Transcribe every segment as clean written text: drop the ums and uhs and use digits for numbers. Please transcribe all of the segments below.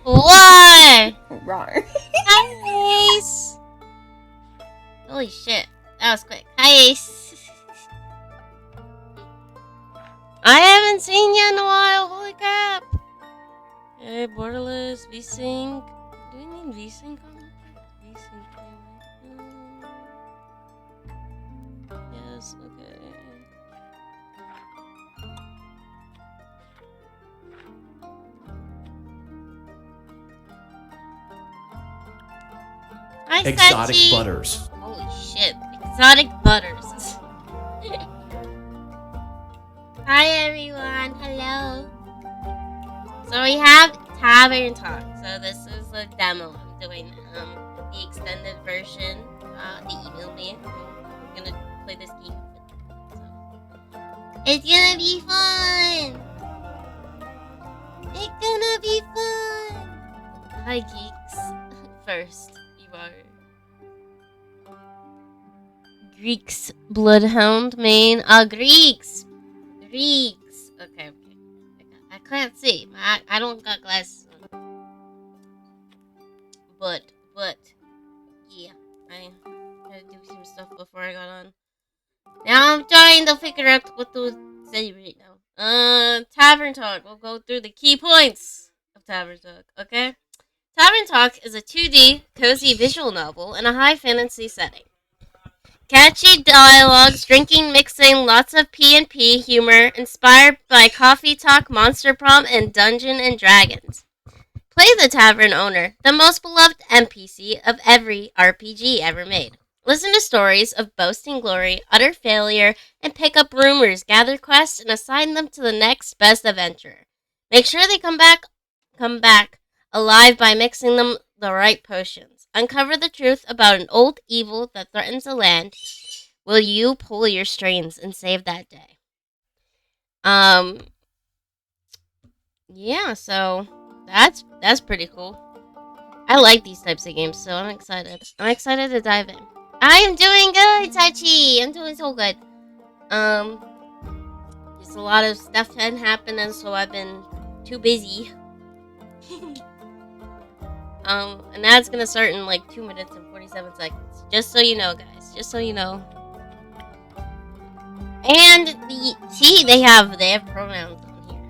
What? Rawr. Hi, Ace. Holy shit. That was quick. Hi, Ace. I haven't seen you in a while. Holy crap. Hey, Borderless, VSync. Do we need VSync on it? VSync. Yes, okay. Hi, Exotic Sachi. butters. Holy shit. Exotic butters. Hi, everyone. Hello. So we have Tavern Talk. So this is a demo. I'm doing the extended version. They emailed me. I'm gonna play this game. So it's gonna be fun. It's gonna be fun. Hi, geeks. First, you are Greeks. Bloodhound main. Greeks. Greeks. Okay. I can't see. I don't got glasses on. But yeah, I had to do some stuff before I got on. Now I'm trying to figure out what to say right now. Tavern Talk. We'll go through the key points of Tavern Talk. Okay. Tavern Talk is a 2D cozy visual novel in a high fantasy setting. Catchy dialogues, drinking, mixing, lots of P&P humor, inspired by Coffee Talk, Monster Prom, and Dungeon and Dragons. Play the tavern owner, the most beloved NPC of every RPG ever made. Listen to stories of boasting glory, utter failure, and pick up rumors, gather quests, and assign them to the next best adventurer. Make sure they come back alive by mixing them the right potions. Uncover the truth about an old evil that threatens the land. Will you pull your strings and save that day? Yeah, so that's pretty cool. I like these types of games, so I'm excited. I'm excited to dive in. I am doing good, Tachi. I'm doing so good. Just a lot of stuff hadn't happened, and so I've been too busy. And that's gonna start in like 2 minutes and 47 seconds. Just so you know, guys. Just so you know. And they have pronouns on here.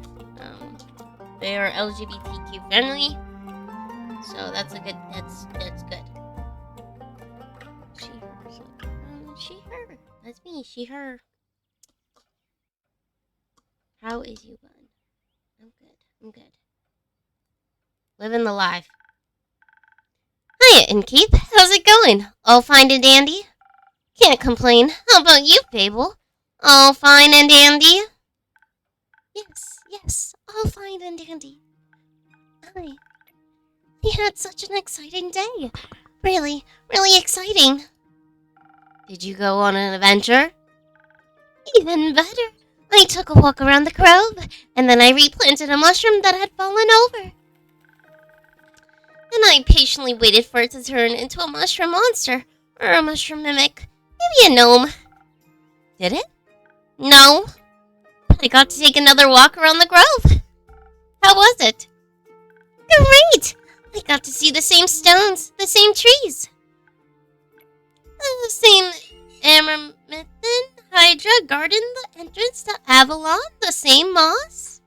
They are LGBTQ friendly. So that's a good. That's good. She, her. That's me. She, her. How is you, bud? I'm good. Living the life. Hiya, Inkeep. How's it going? All fine and dandy? Can't complain. How about you, Fable? All fine and dandy? Yes. All fine and dandy. We had such an exciting day. Really exciting. Did you go on an adventure? Even better. I took a walk around the grove, and then I replanted a mushroom that had fallen over. And I patiently waited for it to turn into a mushroom monster, or a mushroom mimic, maybe a gnome. Did it? No. But I got to take another walk around the grove. How was it? Great! I got to see the same stones, the same trees. The same Amaranthan Hydra garden, the entrance to Avalon, the same moss.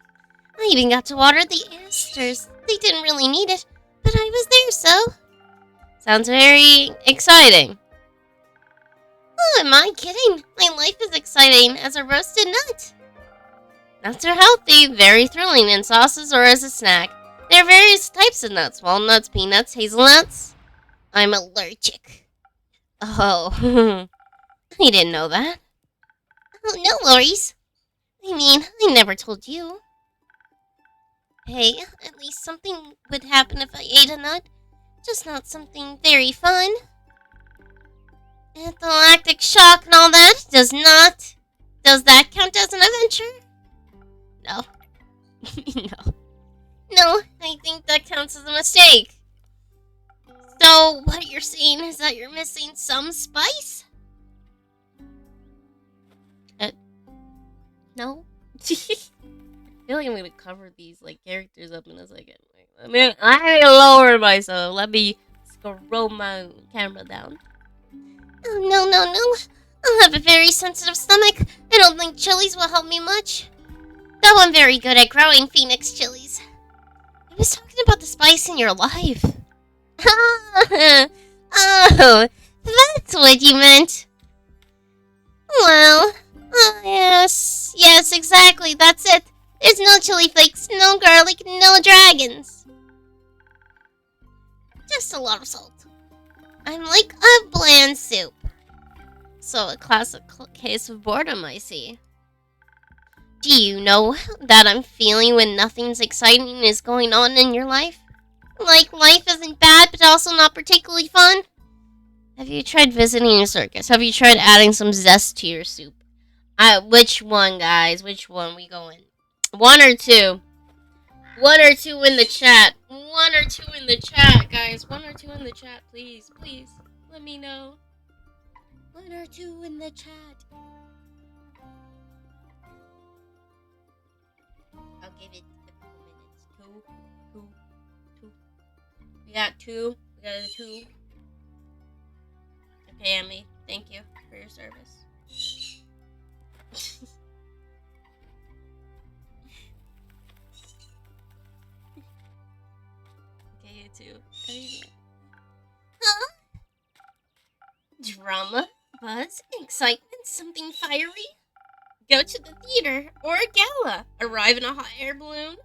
I even got to water the asters. They didn't really need it, but I was there, so. Sounds very exciting. Oh, am I kidding? My life is exciting as a roasted nut. Nuts are healthy, very thrilling in sauces or as a snack. There are various types of nuts: walnuts, peanuts, hazelnuts. I'm allergic. Oh, I didn't know that. Oh, no worries. I mean, I never told you. Hey, at least something would happen if I ate a nut. Just not something very fun. Anaphylactic shock and all that does Does that count as an adventure? No. No. No, I think that counts as a mistake. So, what you're saying is that you're missing some spice? No? I feel like I'm gonna cover these like characters up in a second. I mean, I lower myself. Let me scroll my camera down. Oh, no. I have a very sensitive stomach. I don't think chilies will help me much. Though I'm very good at growing phoenix chilies. I was talking about the spice in your life. Oh, that's what you meant. Well, yes, exactly, that's it. There's no chili flakes, no garlic, no dragons. Just a lot of salt. I'm like a bland soup. So a classic case of boredom, I see. Do you know that I'm feeling when nothing's exciting is going on in your life? Like life isn't bad, but also not particularly fun? Have you tried visiting a circus? Have you tried adding some zest to your soup? Which one, guys? Which one we going? One or two? One or two in the chat. One or two in the chat, guys. One or two in the chat, please. Please. Let me know. One or two in the chat. I'll give it a couple minutes. Two. We got two. We got a two. Okay, Emmy. Thank you for your service. Okay, you too. Huh? Drama, buzz, excitement, something fiery? Go to the theater or a gala. Arrive in a hot air balloon.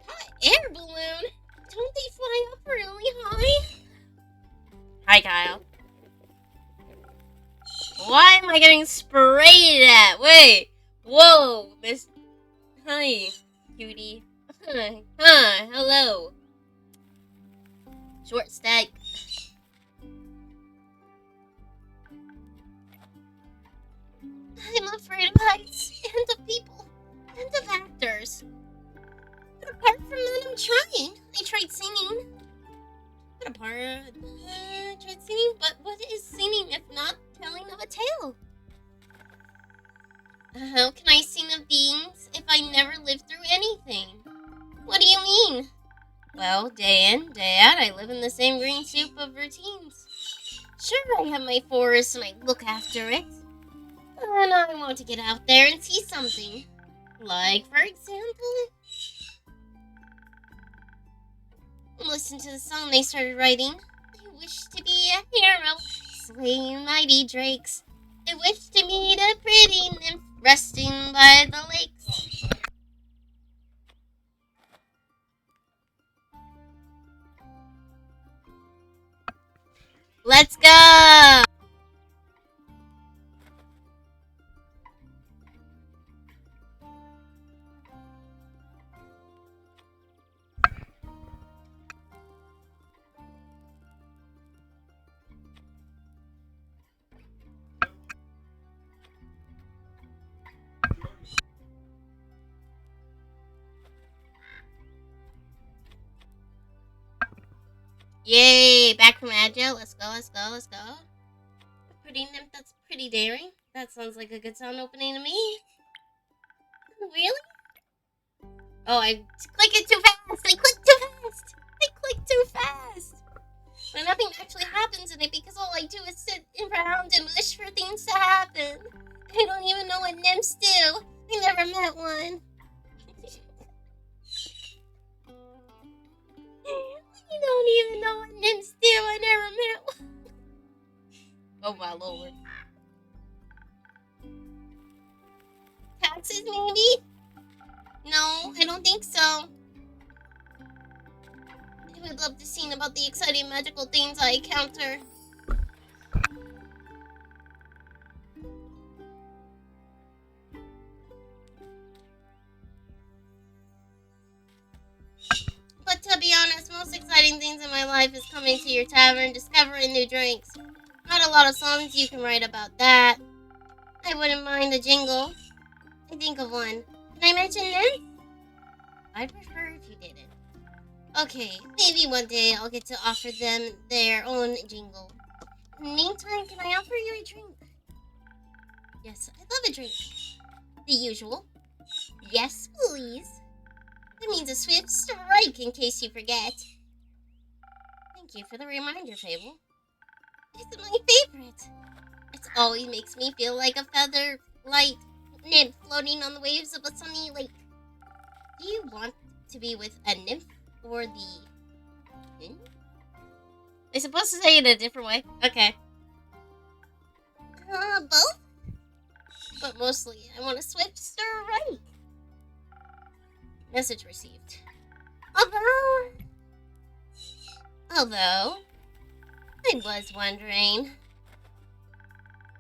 Hot air balloon? Don't they fly up really high? Hi, Kyle. Why am I getting sprayed at? Wait. Whoa, Miss. Hi, cutie. Hello. Short stack. I'm afraid of heights, and of people, and of actors. But apart from that, I'm trying. I tried singing. But what is singing if not telling of a tale? How can I sing of beings if I never lived through anything? What do you mean? Well, day in, day out, I live in the same green soup of routines. Sure, I have my forest and I look after it. And I want to get out there and see something. Like, for example, listen to the song they started writing. I wish to be a hero, slaying mighty drakes. I wish to meet a pretty nymph resting by the lakes. Let's go! Yay! Back from Agile. Let's go. A pretty nymph, that's pretty daring. That sounds like a good sound opening to me. Really? Oh, I clicked it too fast! I clicked too fast! But nothing actually happens in it because all I do is sit around and wish for things to happen. I don't even know what nymphs do. I never met one. I don't even know what nymphs do. I never met one. Oh my lord. Taxes, maybe? No, I don't think so. I would love to sing about the exciting magical things I encounter. But to be honest, most exciting things in my life is coming to your tavern, discovering new drinks. Not a lot of songs you can write about that. I wouldn't mind a jingle. I think of one. Can I mention them? I'd prefer if you didn't. Okay, maybe one day I'll get to offer them their own jingle. In the meantime, can I offer you a drink? Yes, I love a drink. The usual. Yes, please. That means a swift strike in case you forget. Thank you for the reminder, Fable. It's my favorite. It always makes me feel like a feather light nymph floating on the waves of a sunny lake. Do you want to be with a nymph or the... They're supposed to say it a different way. Okay. Both? But mostly, I want a swift strike. Message received. Although, I was wondering.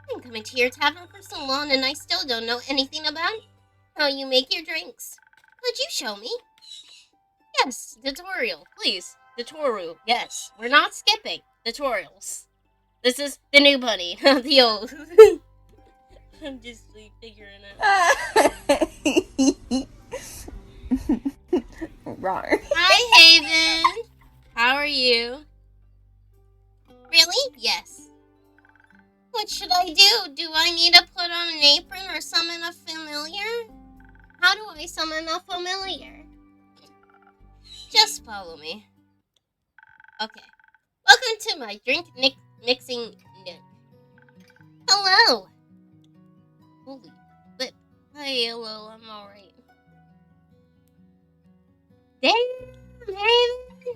I've been coming to your tavern for so long and I still don't know anything about how you make your drinks. Could you show me? Yes, tutorial, please. Tutorial, yes. We're not skipping. Tutorials. This is the new bunny, not the old. I'm just figuring it out. Rar. Hi, Haven. How are you? Really? Yes. What should I do? Do I need to put on an apron or summon a familiar? How do I summon a familiar? Just follow me. Okay. Welcome to my drink mixing nook. Hello. Holy flip. Hi, hello, I'm alright. Damn, Haven.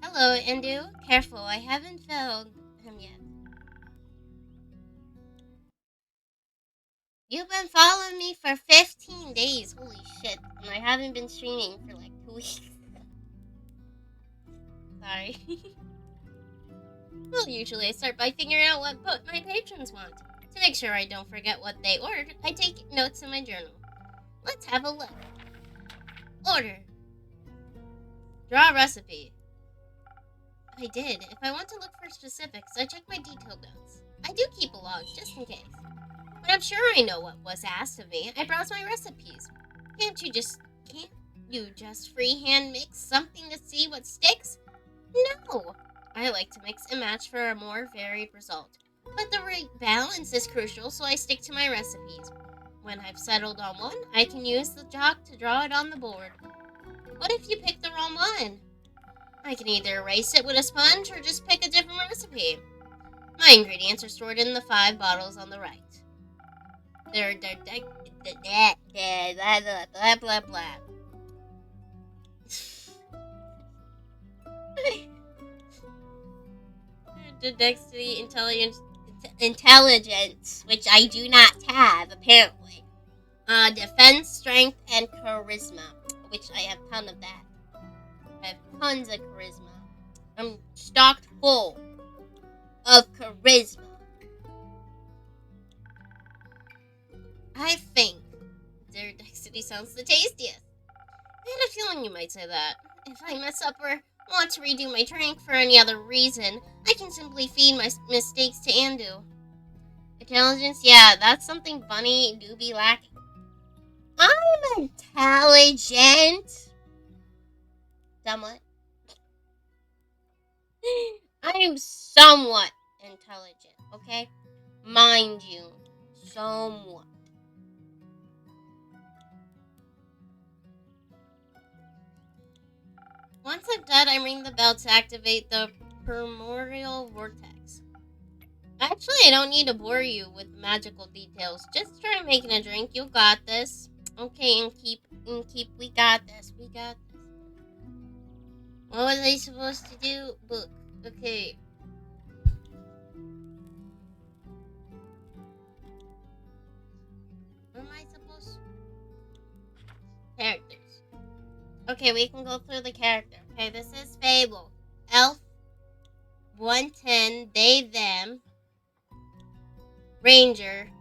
Hello, Endu. Careful, I haven't found him yet. You've been following me for 15 days. Holy shit. And I haven't been streaming for like 2 weeks. Sorry. Well, usually I start by figuring out what my patrons want. To make sure I don't forget what they ordered, I take notes in my journal. Let's have a look. Order. Draw recipe. I did. If I want to look for specifics, I check my detailed notes. I do keep a log, just in case. But I'm sure I know what was asked of me. I browse my recipes. Can't you just freehand mix something to see what sticks? No! I like to mix and match for a more varied result. But the right balance is crucial, so I stick to my recipes. When I've settled on one, I can use the chalk to draw it on the board. What if you pick the wrong one? I can either erase it with a sponge or just pick a different recipe. My ingredients are stored in the 5 bottles on the right. They're blah blah blah. Dexterity, intelligence, which I do not have apparently. Defense, strength, and charisma, which I have a ton of that. I have tons of charisma. I'm stocked full of charisma. I think their dexterity sounds the tastiest. I had a feeling you might say that. If I mess up or want to redo my drink for any other reason, I can simply feed my mistakes to Andu. Intelligence? Yeah, that's something Bunny do be lacking. I'm intelligent. Somewhat. I'm somewhat intelligent, okay? Mind you, somewhat. Once I'm done, I ring the bell to activate the primordial vortex. Actually, I don't need to bore you with magical details. Just try making a drink. You got this. Okay, and keep. We got this. We got this. What was I supposed to do? Book. Okay. What am I supposed to? Characters. Okay, we can go through the character. Okay, this is Fable. Elf. 110. They, them. Ranger.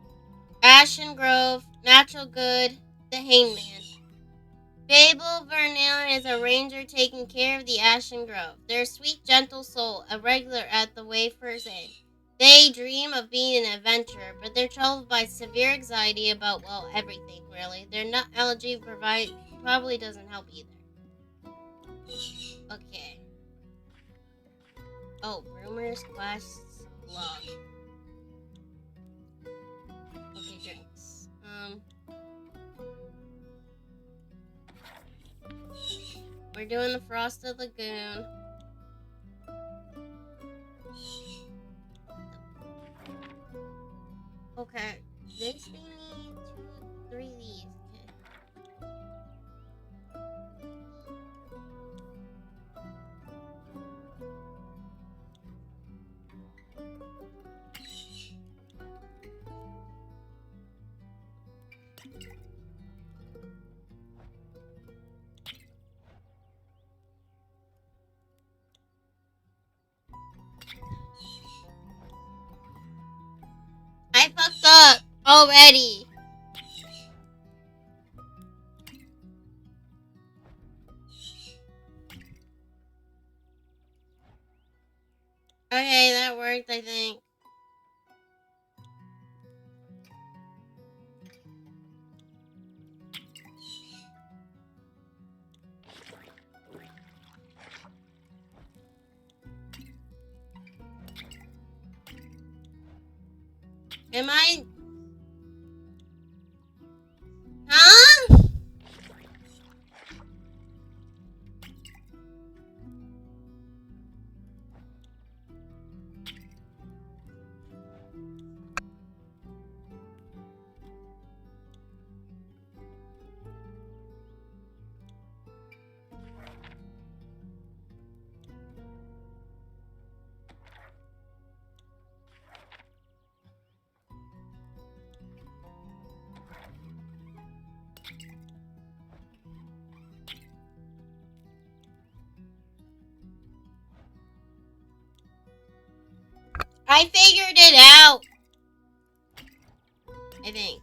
Ashen Grove. Natural Good. The Hangman. Fable Vernell is a ranger taking care of the Ashen Grove. Their sweet, gentle soul, a regular at the Wafer's End. They dream of being an adventurer, but they're troubled by severe anxiety about, well, everything, really. Their nut allergy probably doesn't help either. Okay. Oh, rumors, quests, log. Okay, drinks. We're doing the Frosted Lagoon. Okay, this thing needs 2, 3 of these. I fucked up already. Okay, that worked, I think. Am I... Huh? I figured it out. I think.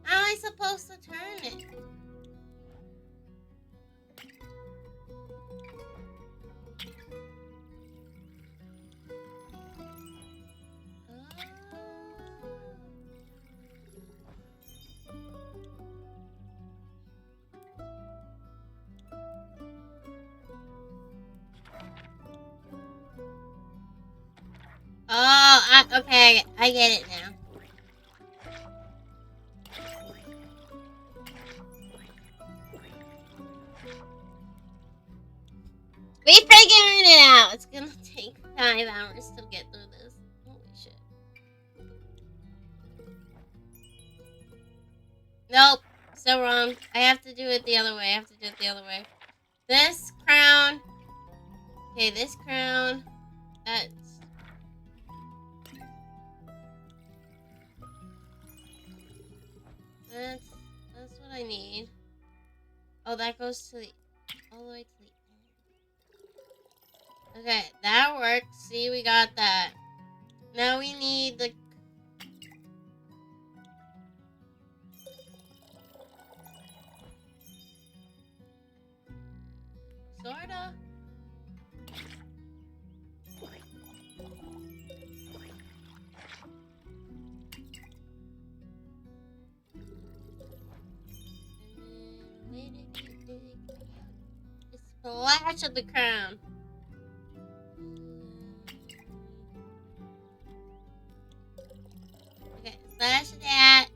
How am I supposed to turn it? Okay, I get it now. We figured it out. It's gonna take 5 hours to get through this. Holy shit. Nope. So wrong. I have to do it the other way. This crown. Okay, this crown. That's what I need. Oh, that goes to all the way to the end. Okay, that worked. See, we got that. Now we need the... Sorta. Splash of the crown. Okay, splash of that.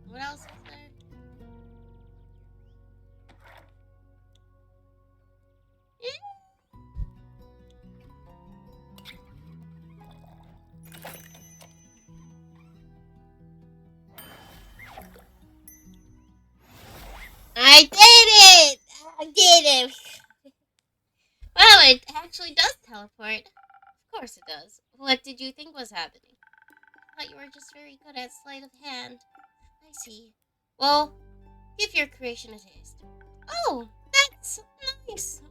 What else is there? I did it! I did it! Well, it actually does teleport. Of course it does. What did you think was happening? I thought you were just very good at sleight of hand. I see. Well, give your creation a taste. Oh, that's nice.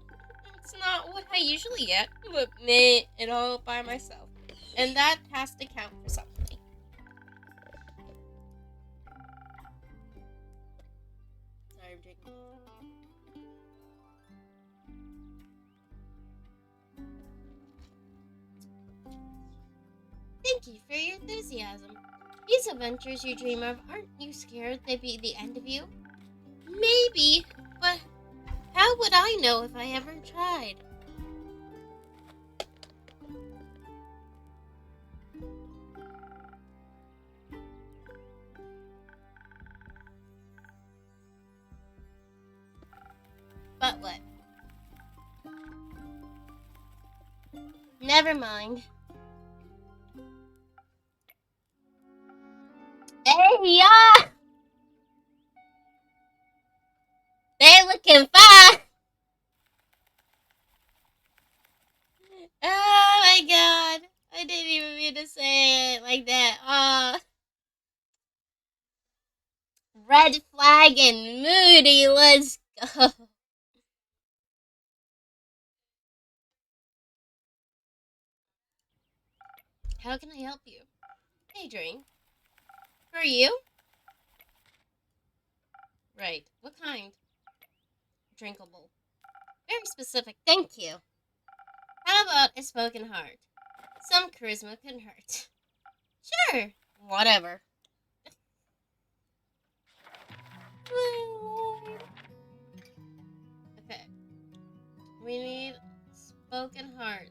It's not what I usually get, but made it all by myself. And that has to count for something. Sorry, I'm drinking. Thank you for your enthusiasm. These adventures you dream of, aren't you scared they'd be the end of you? Maybe, but how would I know if I ever tried? But what? Never mind. Hey, yeah! They're looking fine! Oh my god! I didn't even mean to say it like that. Red flag and Moody, let's go. How can I help you? Hey, drink. For you? Right. What kind? Drinkable. Very specific, thank you. How about a spoken heart? Some charisma couldn't hurt. Sure. Whatever. Okay. We need spoken heart.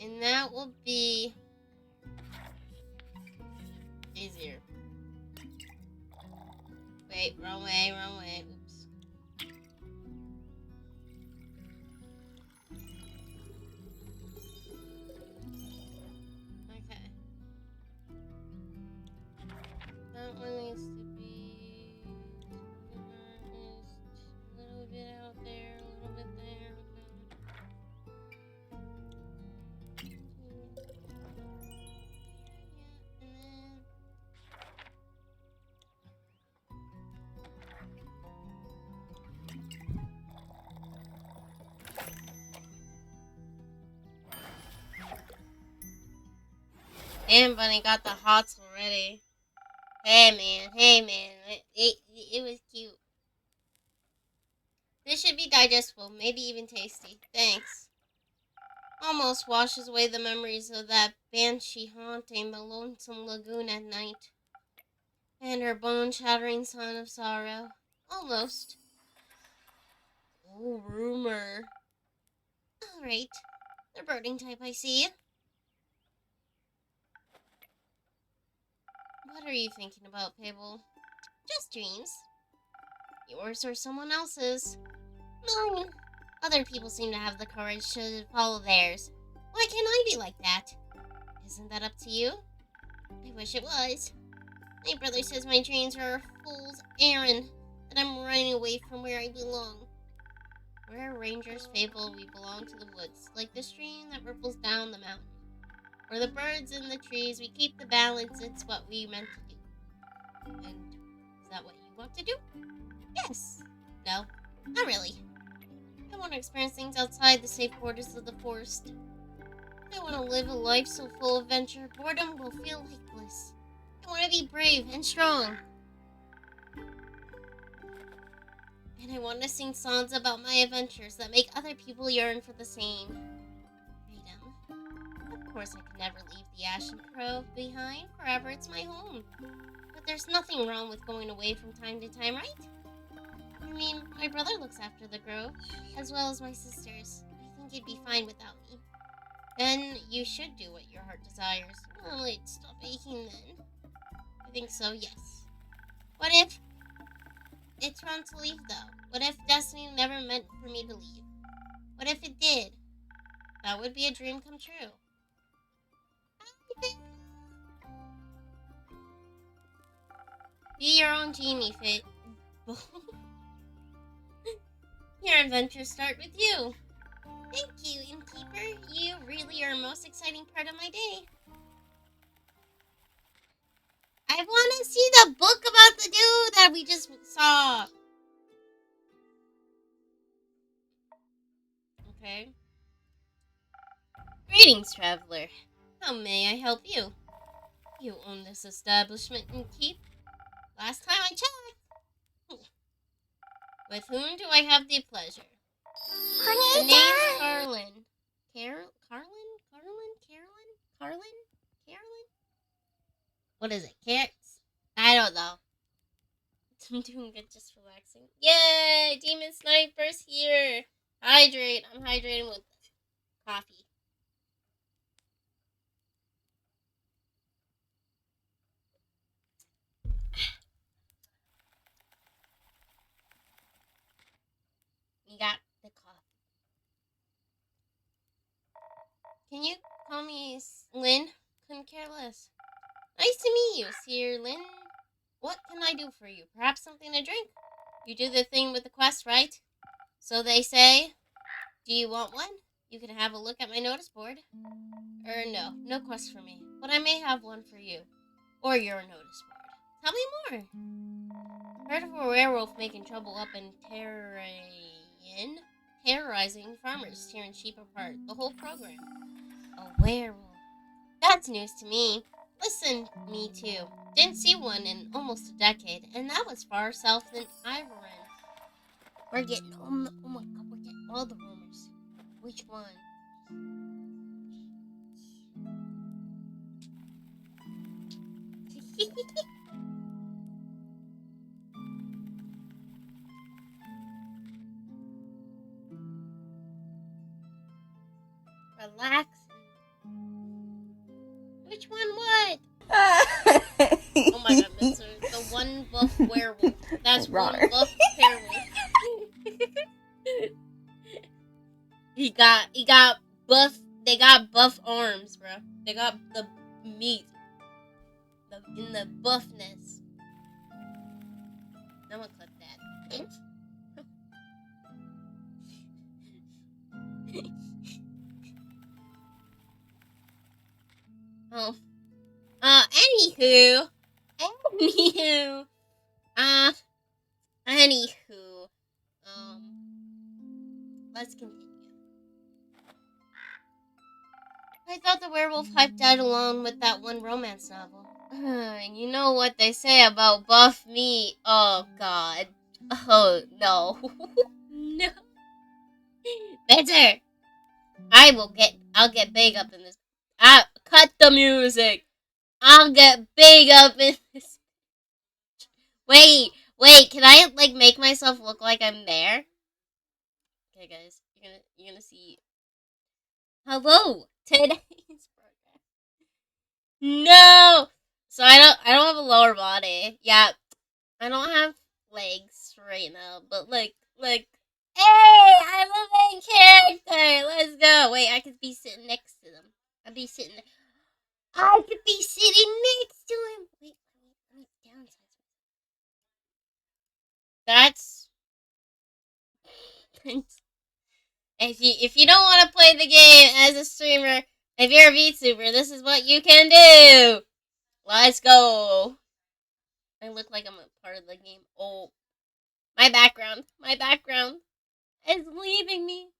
And that will be easier. Wait, wrong way, wrong way. Oops. Okay. That one needs to be a little bit out there, a little bit there. Damn, Bunny got the hots already. Hey man, it was cute. This should be digestible, maybe even tasty. Thanks. Almost washes away the memories of that banshee haunting the lonesome lagoon at night. And her bone-shattering song of sorrow. Almost. Oh, rumor. Alright. The birding type, I see. What are you thinking about, Pable? Just dreams. Yours or someone else's. Mine. Other people seem to have the courage to follow theirs. Why can't I be like that? Isn't that up to you? I wish it was. My brother says my dreams are a fool's errand, that I'm running away from where I belong. We're a ranger's fable, we belong to the woods, like the stream that ripples down the mountain. We're the birds in the trees, we keep the balance, it's what we meant to do. And is that what you want to do? Yes. No, not really. I want to experience things outside the safe borders of the forest. I want to live a life so full of adventure, boredom will feel like bliss. I want to be brave and strong. And I want to sing songs about my adventures that make other people yearn for the same. Freedom. Of course I could never leave the Ashen Grove behind. Forever it's my home. But there's nothing wrong with going away from time to time, right? I mean, my brother looks after the grove, as well as my sisters. I think you'd be fine without me. Then you should do what your heart desires. Well, it'd stop aching then. I think so, yes. What if it's wrong to leave, though? What if destiny never meant for me to leave? What if it did? That would be a dream come true. Be your own genie, Fit. Your adventures start with you. Thank you, Innkeeper. You really are the most exciting part of my day. I want to see the book about the dude that we just saw. Okay. Greetings, traveler. How may I help you? You own this establishment and keep? Last time I checked. With whom do I have the pleasure? The name's Carlin. Carlin? Carlin? Carolyn? What is it? Carrots? I don't know. I'm doing good, just relaxing. Yay! Demon Sniper's here! Hydrate. I'm hydrating with coffee. You got the coffee. Can you call me Lynn? Couldn't care less. Nice to meet you, Sir Lynn. What can I do for you? Perhaps something to drink? You do the thing with the quest, right? So they say. Do you want one? You can have a look at my notice board. No. No quest for me. But I may have one for you. Or your notice board. Tell me more. Heard of a werewolf making trouble up in terrorizing farmers, tearing sheep apart. The whole program. A werewolf. That's news to me. Listen, me too. Didn't see one in almost a decade, and that was far south than Ivorin. We're getting oh my god, we're getting all the rumors. Which one? Relax. Which one what? Oh my god, Mr. The one buff werewolf. That's one buff werewolf. he got buff. They got buff arms, bro. They got the meat. In the buffness. I'm gonna clip that. Oh. Anywho. Let's continue. I thought the werewolf hype died alone with that one romance novel. You know what they say about buff meat. Oh, God. Oh, no. No. Better. I'll get big up in this. Cut the music. I'll get big up in this. Wait, can I, like, make myself look like I'm there? Okay, guys, you're gonna see. Hello, today's program. No! So I don't have a lower body. Yeah, I don't have legs right now, but, like, hey, I'm a main character! Let's go! Wait, I could be sitting next to them. I could be sitting next to him! Wait, let me downsize. That's... if you don't want to play the game as a streamer, if you're a VTuber, this is what you can do! Let's go! I look like I'm a part of the game. Oh, my background is leaving me.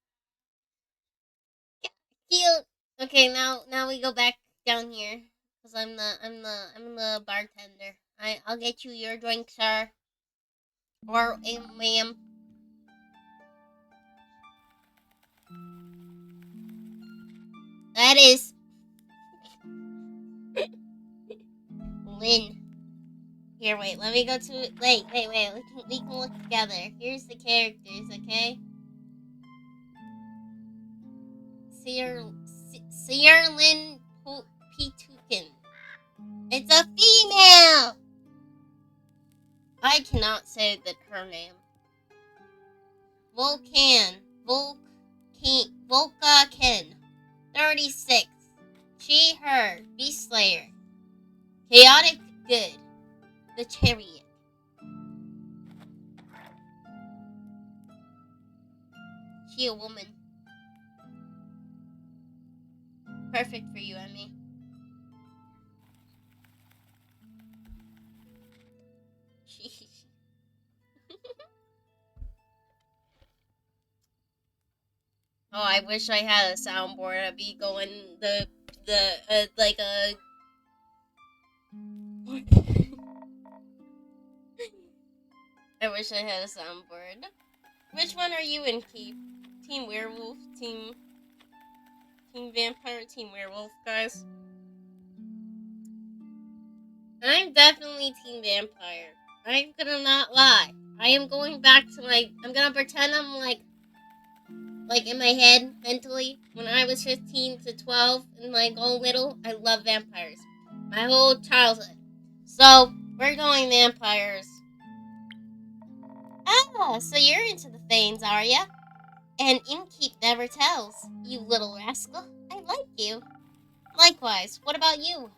Cute. Okay, now we go back down here because I'm the bartender. I'll get you your drink, sir, or ma'am. That is Lynn. Here, wait. Let me go to. Wait. We can look together. Here's the characters, okay? Sierra Lynn Pitukin. It's a female. I cannot say that her name. Volca Ken. 36. She, her. Beast Slayer. Chaotic Good. The Chariot. She a woman. Perfect for you, Emmy. Oh, I wish I had a soundboard. I'd be going like a. I wish I had a soundboard. Which one are you in, Keith? Team Werewolf, Team Vampire, Team Werewolf, guys? I'm definitely Team Vampire. I'm gonna not lie. I am going back to I'm gonna pretend I'm like in my head mentally when I was 15 to 12 and all little. I love vampires. My whole childhood. So we're going vampires. Ah, so you're into the Thanes, are ya? And Innkeep never tells. You little rascal. I like you. Likewise. What about you?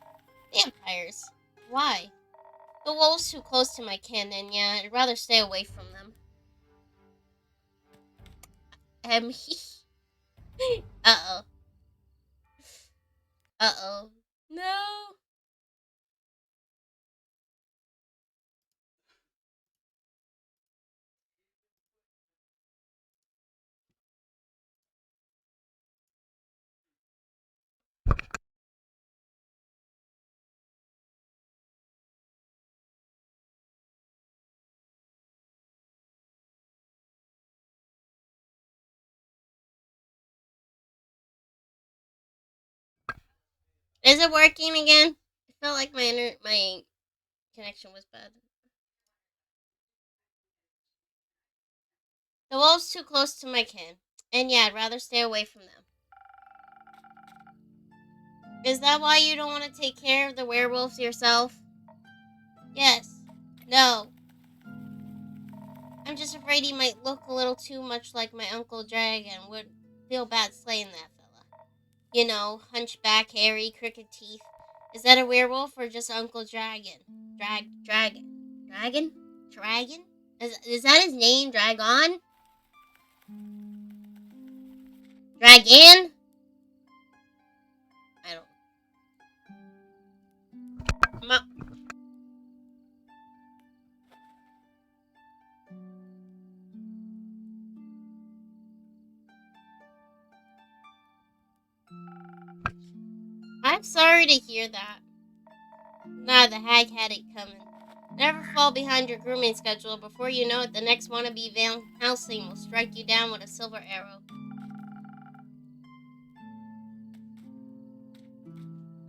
Vampires. Why? The wolves too close to my kin, and yeah, I'd rather stay away from them. Um, uh-oh. Uh-oh. No. Is it working again? It felt like my connection was bad. The wolves too close to my kin, and yeah, I'd rather stay away from them. Is that why you don't want to take care of the werewolves yourself? Yes. No. I'm just afraid he might look a little too much like my Uncle Dragon. Would feel bad slaying that fella. You know, hunchback, hairy, crooked teeth. Is that a werewolf or just Uncle Dragon? Dragon? Dragon? Is that his name? Dragon? Dragon? I don't. I'm sorry to hear that. Nah, the hag had it coming. Never fall behind your grooming schedule. Before you know it, the next wannabe Van Helsing will strike you down with a silver arrow.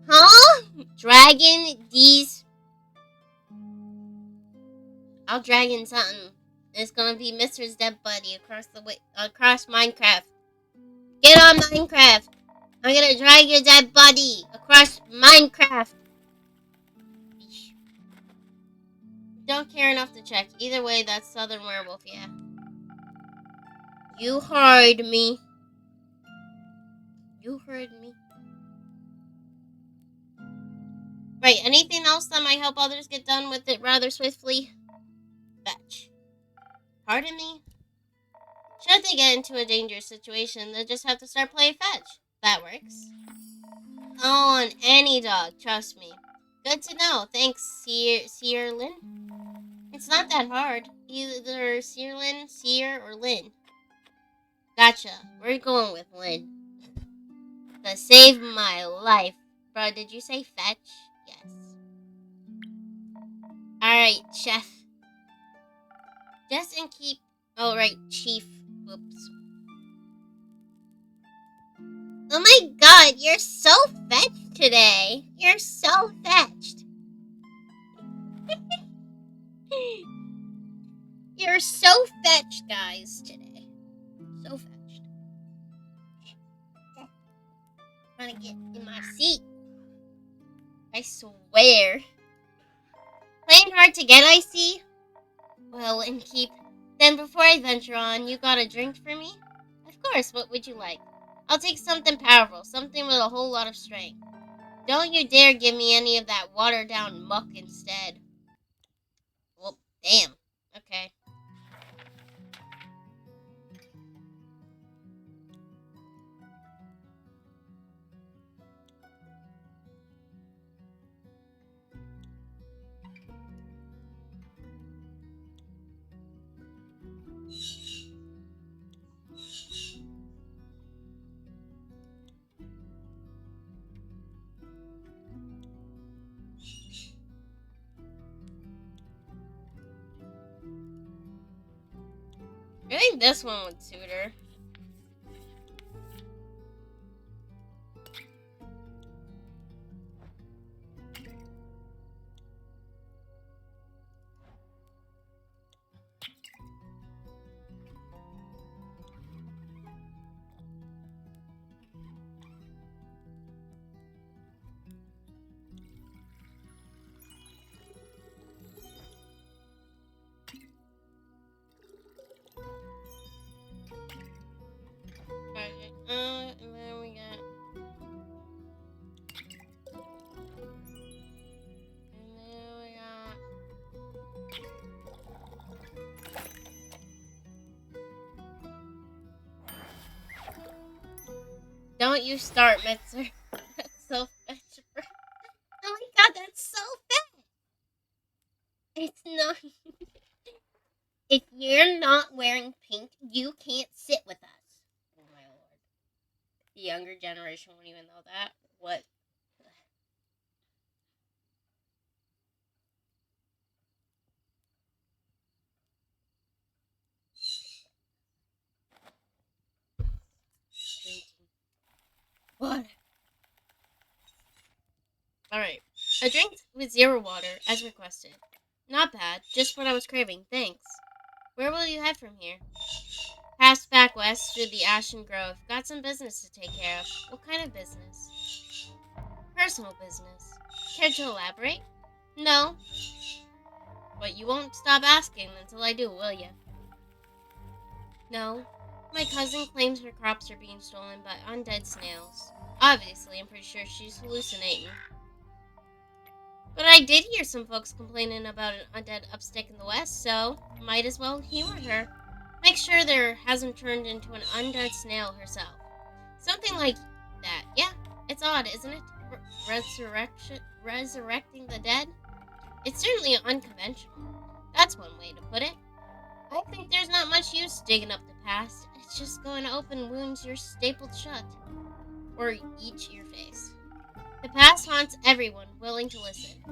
Huh? Dragon these. I'll dragon something. It's gonna be Mister's dead buddy across Minecraft. Get on Minecraft. I'm gonna drag your dead body across Minecraft. Don't care enough to check. Either way, that's Southern Werewolf, yeah. You heard me. You heard me. Right, anything else that might help others get done with it rather swiftly? Fetch. Pardon me? Should they get into a dangerous situation, they'll just have to start playing fetch. That works. Oh, on any dog, trust me. Good to know. Thanks, Seer Lynn. It's not that hard. Either Seerlin, Seer, or Lynn. Gotcha. We're going with Lynn. To save my life. Bro, did you say fetch? Yes. Alright, chef. Just and keep... Oh, right, chief. Whoops. Oh my god, you're so fetched today. You're so fetched. You're so fetched, guys, today. So fetched. Trying to get in my seat. I swear. Playing hard to get, I see. Well, and keep. Then before I venture on, you got a drink for me? Of course, what would you like? I'll take something powerful, something with a whole lot of strength. Don't you dare give me any of that watered-down muck instead. Well, damn. Okay. I think this one would suit her. Don't you start, Metzer. That's so fetch. Oh my god, that's so fat. It's not. If you're not wearing pink, you can't sit with us. Oh my lord. The younger generation won't even know that. What? What? Alright. A drink with 0 water, as requested. Not bad. Just what I was craving. Thanks. Where will you head from here? Past back west through the Ashen Grove. Got some business to take care of. What kind of business? Personal business. Care to elaborate? No. But you won't stop asking until I do, will you? No. My cousin claims her crops are being stolen by undead snails. Obviously, I'm pretty sure she's hallucinating. But I did hear some folks complaining about an undead upstick in the west, so might as well humor her. Make sure there hasn't turned into an undead snail herself. Something like that. Yeah, it's odd, isn't it? Resurrecting the dead? It's certainly unconventional. That's one way to put it. I think there's not much use digging up the past. It's just going to open wounds you're stapled shut. Or eat your face. The past haunts everyone willing to listen.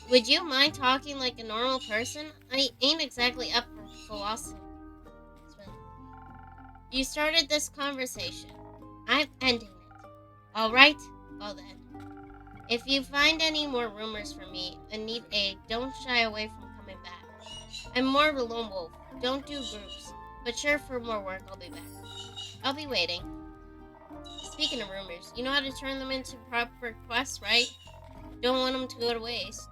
Would you mind talking like a normal person? I ain't exactly up for philosophy. You started this conversation. I'm ending it. Alright? Well then. If you find any more rumors from me and need aid, don't shy away from coming back. I'm more of a lone wolf. Don't do groups. But sure, for more work, I'll be back. I'll be waiting. Speaking of rumors, you know how to turn them into proper quests, right? Don't want them to go to waste.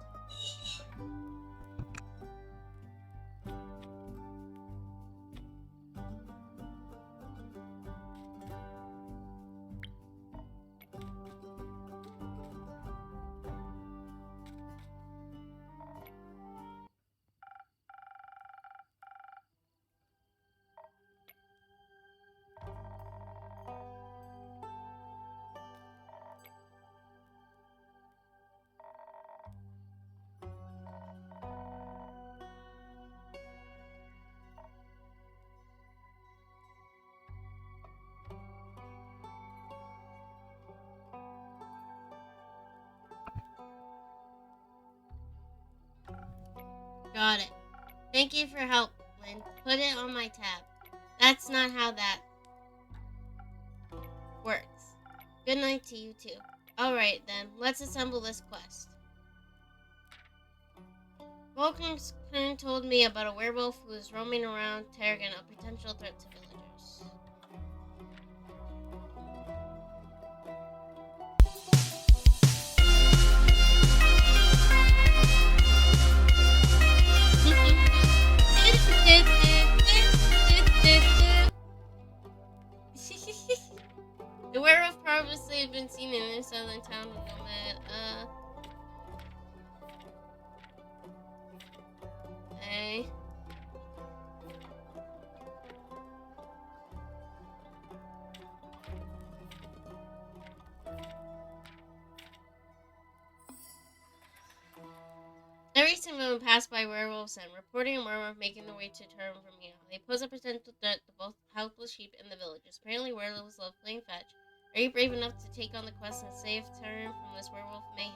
Got it. Thank you for help, Lynn. Put it on my tab. That's not how that works. Good night to you too. Alright then, let's assemble this quest. Vulcan told me about a werewolf who is roaming around Tarragon, a potential threat to villagers. The werewolf previously had been seen in a southern town of Nomad. Hey. Every single one passed by werewolves and reporting a werewolf making their way to Turin from here. They pose a potential threat to both helpless sheep and the villagers. Apparently werewolves love playing fetch. Are you brave enough to take on the quest and save Turin from this werewolf mayhem?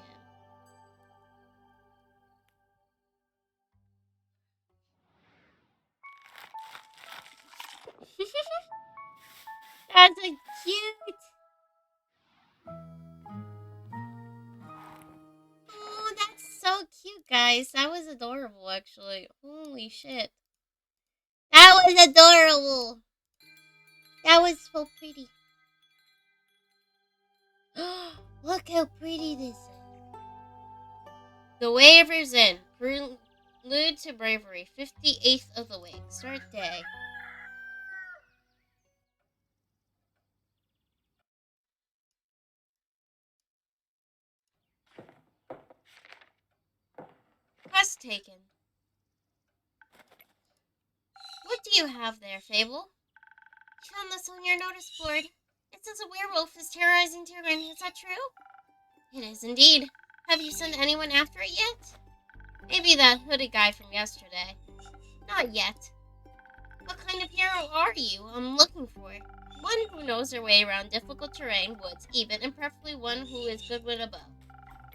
That's a cute. Oh, that's so cute, guys. That was adorable, actually. Holy shit. That was adorable. That was so pretty. Look how pretty this is. The Waver's Inn. Prelude to Bravery. 58th of the week. Start day. Quest taken. What do you have there, Fable? Found this on your notice board. It says a werewolf is terrorizing Tavern. Is that true? It is indeed. Have you sent anyone after it yet? Maybe that hooded guy from yesterday. Not yet. What kind of hero are you? I'm looking for one who knows their way around difficult terrain, woods, even, and preferably one who is good with a bow.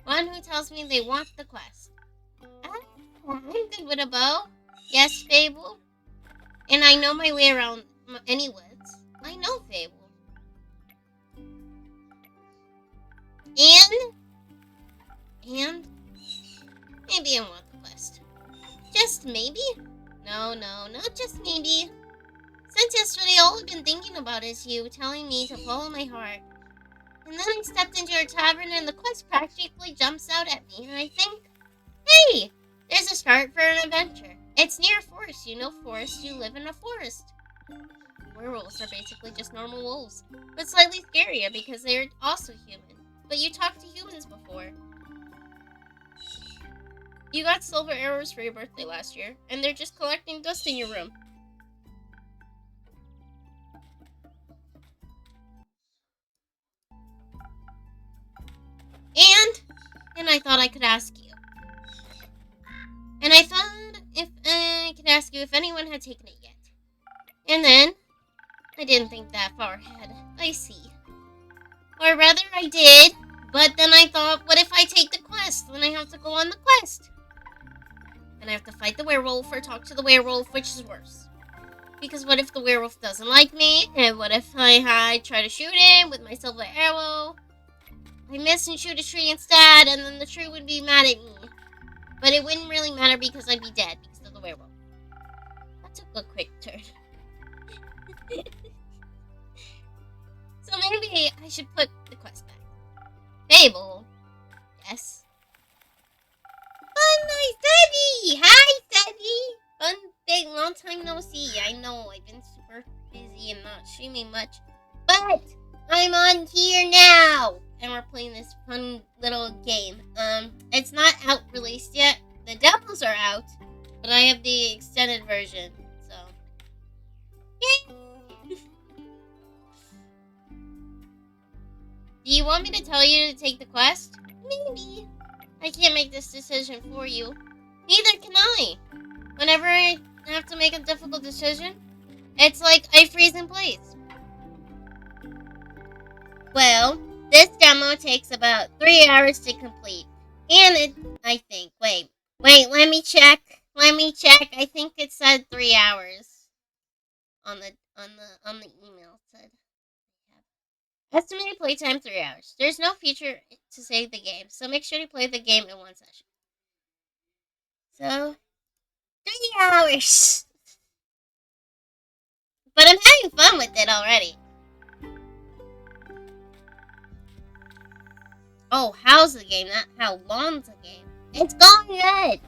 One who tells me they want the quest. I'm good with a bow. Yes, Fable. And I know my way around any woods. I know Fable. And maybe I want the quest. Just maybe? No, not just maybe. Since yesterday, all I've been thinking about is you telling me to follow my heart. And then I stepped into your tavern and the quest practically jumps out at me and I think, hey, there's a start for an adventure. It's near a forest. You know forest, you live in a forest. Werewolves are basically just normal wolves, but slightly scarier because they're also human. But you talked to humans before. You got silver arrows for your birthday last year, and they're just collecting dust in your room. And I thought I could ask you. And I thought if I could ask you if anyone had taken it yet. And then, I didn't think that far ahead. I see. Or rather, I did. But then I thought, what if I take the quest? Then I have to go on the quest. And I have to fight the werewolf or talk to the werewolf, which is worse. Because what if the werewolf doesn't like me? And what if I try to shoot him with my silver arrow? I miss and shoot a tree instead, and then the tree would be mad at me. But it wouldn't really matter because I'd be dead because of the werewolf. That took a quick turn. So maybe I should put the quest back. Fable. Yes. Oh, nice, Teddy! Hi, Teddy! Fun, big, long time no see. I know, I've been super busy and not streaming much. But I'm on here now! And we're playing this fun little game. It's not out released yet. The demos are out. But I have the extended version, so. Yay! Do you want me to tell you to take the quest? Maybe. I can't make this decision for you. Neither can I. Whenever I have to make a difficult decision, it's like I freeze in place. Well, this demo takes about 3 hours to complete. And I think, wait, let me check. I think it said 3 hours on the email. It said. Estimated playtime 3 hours. There's no feature to save the game, so make sure to play the game in one session. So, 3 hours. But I'm having fun with it already. Oh, how's the game? Not how long's the game. It's going good.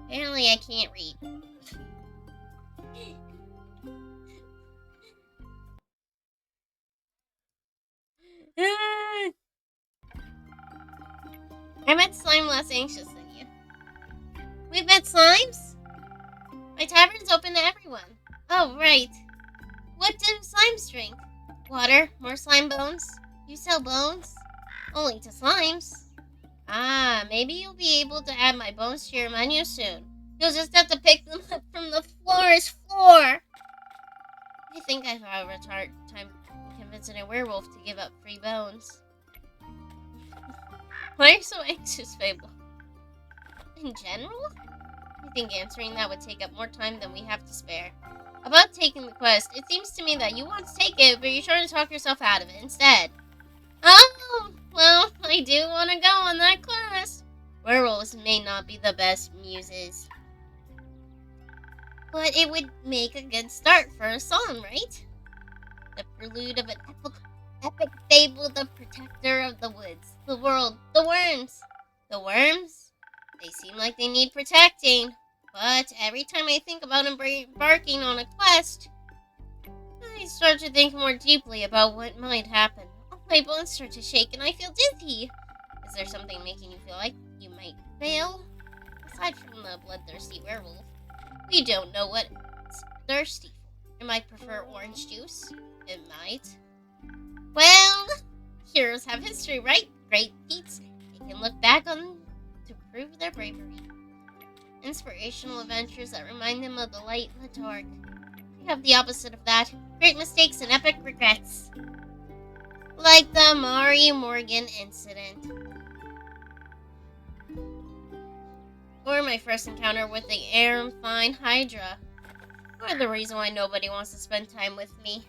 Apparently I can't read. I met Slime less anxious than you. We've met Slimes? My tavern's open to everyone. Oh, right. What do slimes drink? Water? More slime bones? You sell bones? Only to slimes. Ah, maybe you'll be able to add my bones to your menu soon. You'll just have to pick them up from the floor. I think I've had a hard time convincing a werewolf to give up free bones. Why are you so anxious, Fable? In general? I think answering that would take up more time than we have to spare. About taking the quest, it seems to me that you want to take it, but you're trying to talk yourself out of it instead. Oh, well, I do want to go on that quest. Werewolves may not be the best muses, but it would make a good start for a song, right? The prelude of an epic fable, the protector of the woods, the world, the worms. The worms? They seem like they need protecting, but every time I think about embarking on a quest, I start to think more deeply about what might happen. My bones start to shake and I feel dizzy. Is there something making you feel like you might fail? Aside from the bloodthirsty werewolf, we don't know what it's thirsty for. It might prefer orange juice. It might. Well, heroes have history, right? Great feats they can look back on to prove their bravery. Inspirational adventures that remind them of the light and the dark. We have the opposite of that. Great mistakes and epic regrets. Like the Mari Morgan incident. Or my first encounter with the Aramthine Hydra. Or the reason why nobody wants to spend time with me.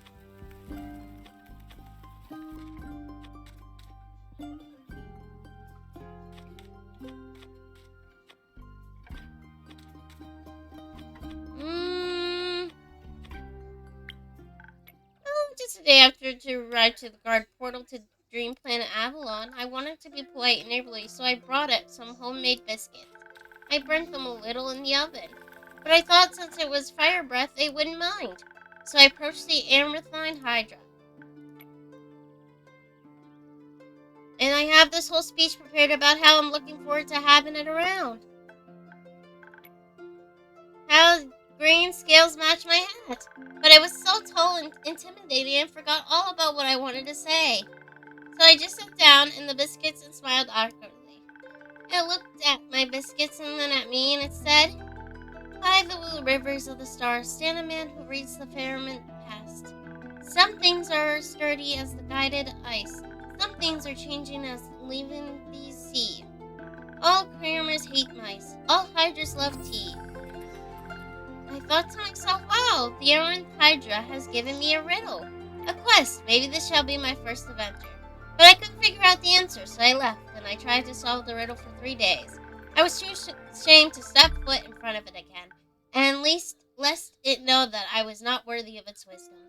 Just a day after to arrive to the guard portal to Dream Planet Avalon, I wanted to be polite and neighborly, so I brought it some homemade biscuits. I burnt them a little in the oven, but I thought since it was fire breath, they wouldn't mind. So I approached the Amaranthine Hydra. And I have this whole speech prepared about how I'm looking forward to having it around. How green scales match my hat. But I was so tall and intimidating and forgot all about what I wanted to say. So I just sat down in the biscuits and smiled awkwardly. It looked at my biscuits and then at me, and it said, "By the blue rivers of the stars stand a man who reads the firmament past. Some things are sturdy as the guided ice. Some things are changing as leaving the sea. All crammers hate mice. All hydras love tea." I thought to myself, wow, the Errant Hydra has given me a riddle. A quest. Maybe this shall be my first adventure. But I couldn't figure out the answer, so I left, and I tried to solve the riddle for 3 days. I was too ashamed to step foot in front of it again, and lest it know that I was not worthy of its wisdom.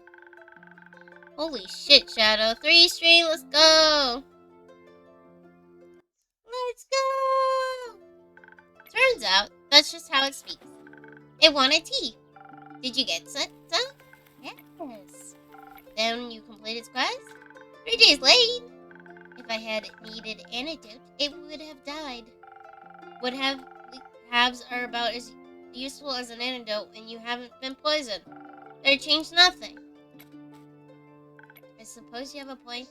Holy shit, Shadow. 3 string, let's go! Let's go! Turns out, that's just how it speaks. It wanted tea. Did you get some? Yes. Then you completed its quest? 3 days late. If I had needed antidote, it would have died. Would have halves are about as useful as an antidote when you haven't been poisoned. They changed nothing. I suppose you have a point.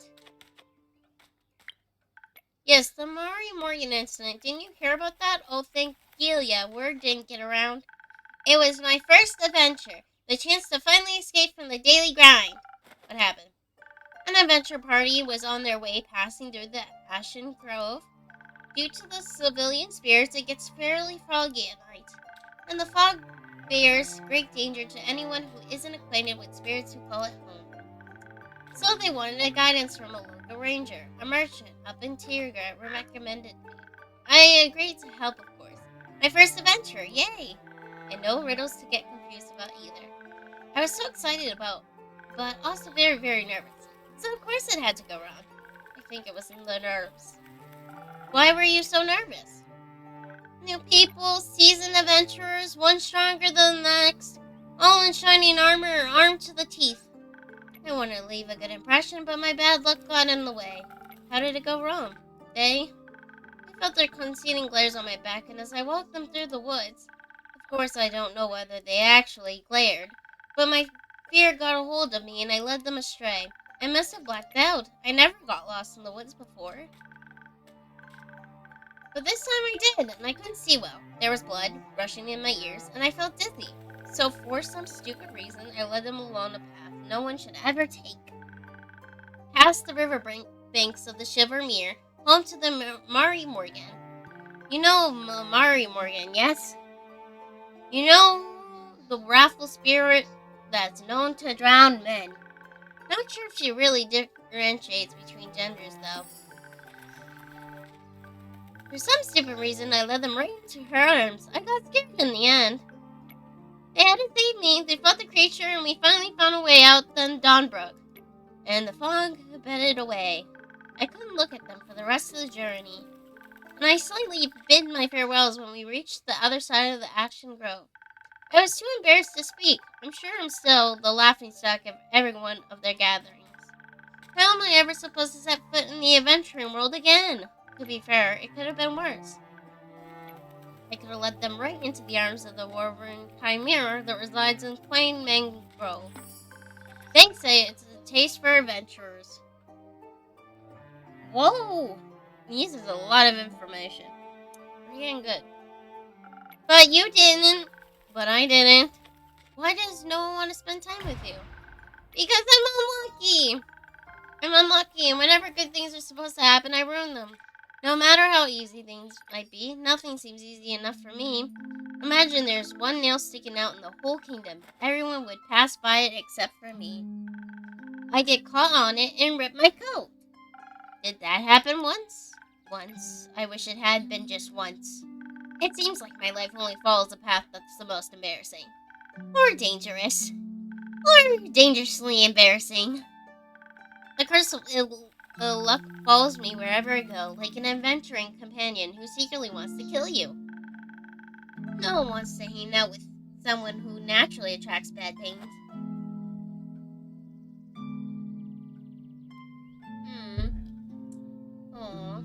Yes, the Mari Morgan incident. Didn't you hear about that? Oh, thank Gilia. Word didn't get around. It was my first adventure. The chance to finally escape from the daily grind. What happened? An adventure party was on their way passing through the Ashen Grove. Due to the civilian spirits, it gets fairly foggy at night. And the fog bears great danger to anyone who isn't acquainted with spirits who call it home. So they wanted a guidance from a local ranger, a merchant up in Tirga recommended me. I agreed to help, of course. My first adventure, yay! And no riddles to get confused about either. I was so excited about, but also very, very nervous. So of course it had to go wrong. I think it was in the nerves. Why were you so nervous? New people, seasoned adventurers, one stronger than the next, all in shining armor, armed to the teeth. I wanted to leave a good impression, but my bad luck got in the way. How did it go wrong? I felt their concealing glares on my back, and as I walked them through the woods, of course I don't know whether they actually glared, but my fear got a hold of me and I led them astray. I must have blacked out. I never got lost in the woods before. But this time I did, and I couldn't see well. There was blood rushing in my ears, and I felt dizzy. So for some stupid reason, I led them along a path no one should ever take. Past the river banks of the Shivermere, home to the Mari Morgan. You know Mari Morgan, yes? You know the wrathful spirit that's known to drown men. Not sure if she really differentiates between genders, though. For some stupid reason, I led them right into her arms. I got scared in the end. They had to save me. They fought the creature, and we finally found a way out the Dawnbrook. And the fog bedded away. I couldn't look at them for the rest of the journey. And I slightly bid my farewells when we reached the other side of the Action Grove. I was too embarrassed to speak. I'm sure I'm still the laughingstock of every one of their gatherings. How am I ever supposed to set foot in the adventuring world again? To be fair, it could have been worse. I could have led them right into the arms of the Wyvern Chimera that resides in Plain Mangrove. Thanks, it's a taste for adventurers. Whoa! This is a lot of information. We're getting good. But you didn't. But I didn't. Why does no one want to spend time with you? Because I'm unlucky. I'm unlucky, and whenever good things are supposed to happen, I ruin them. No matter how easy things might be, nothing seems easy enough for me. Imagine there's one nail sticking out in the whole kingdom. Everyone would pass by it except for me. I get caught on it and rip my coat. Did that happen once? Once. I wish it had been just once. It seems like my life only follows a path that's the most embarrassing. Or dangerous. Or dangerously embarrassing. The curse of ill luck follows me wherever I go, like an adventuring companion who secretly wants to kill you. No one wants to hang out with someone who naturally attracts bad things. Aw.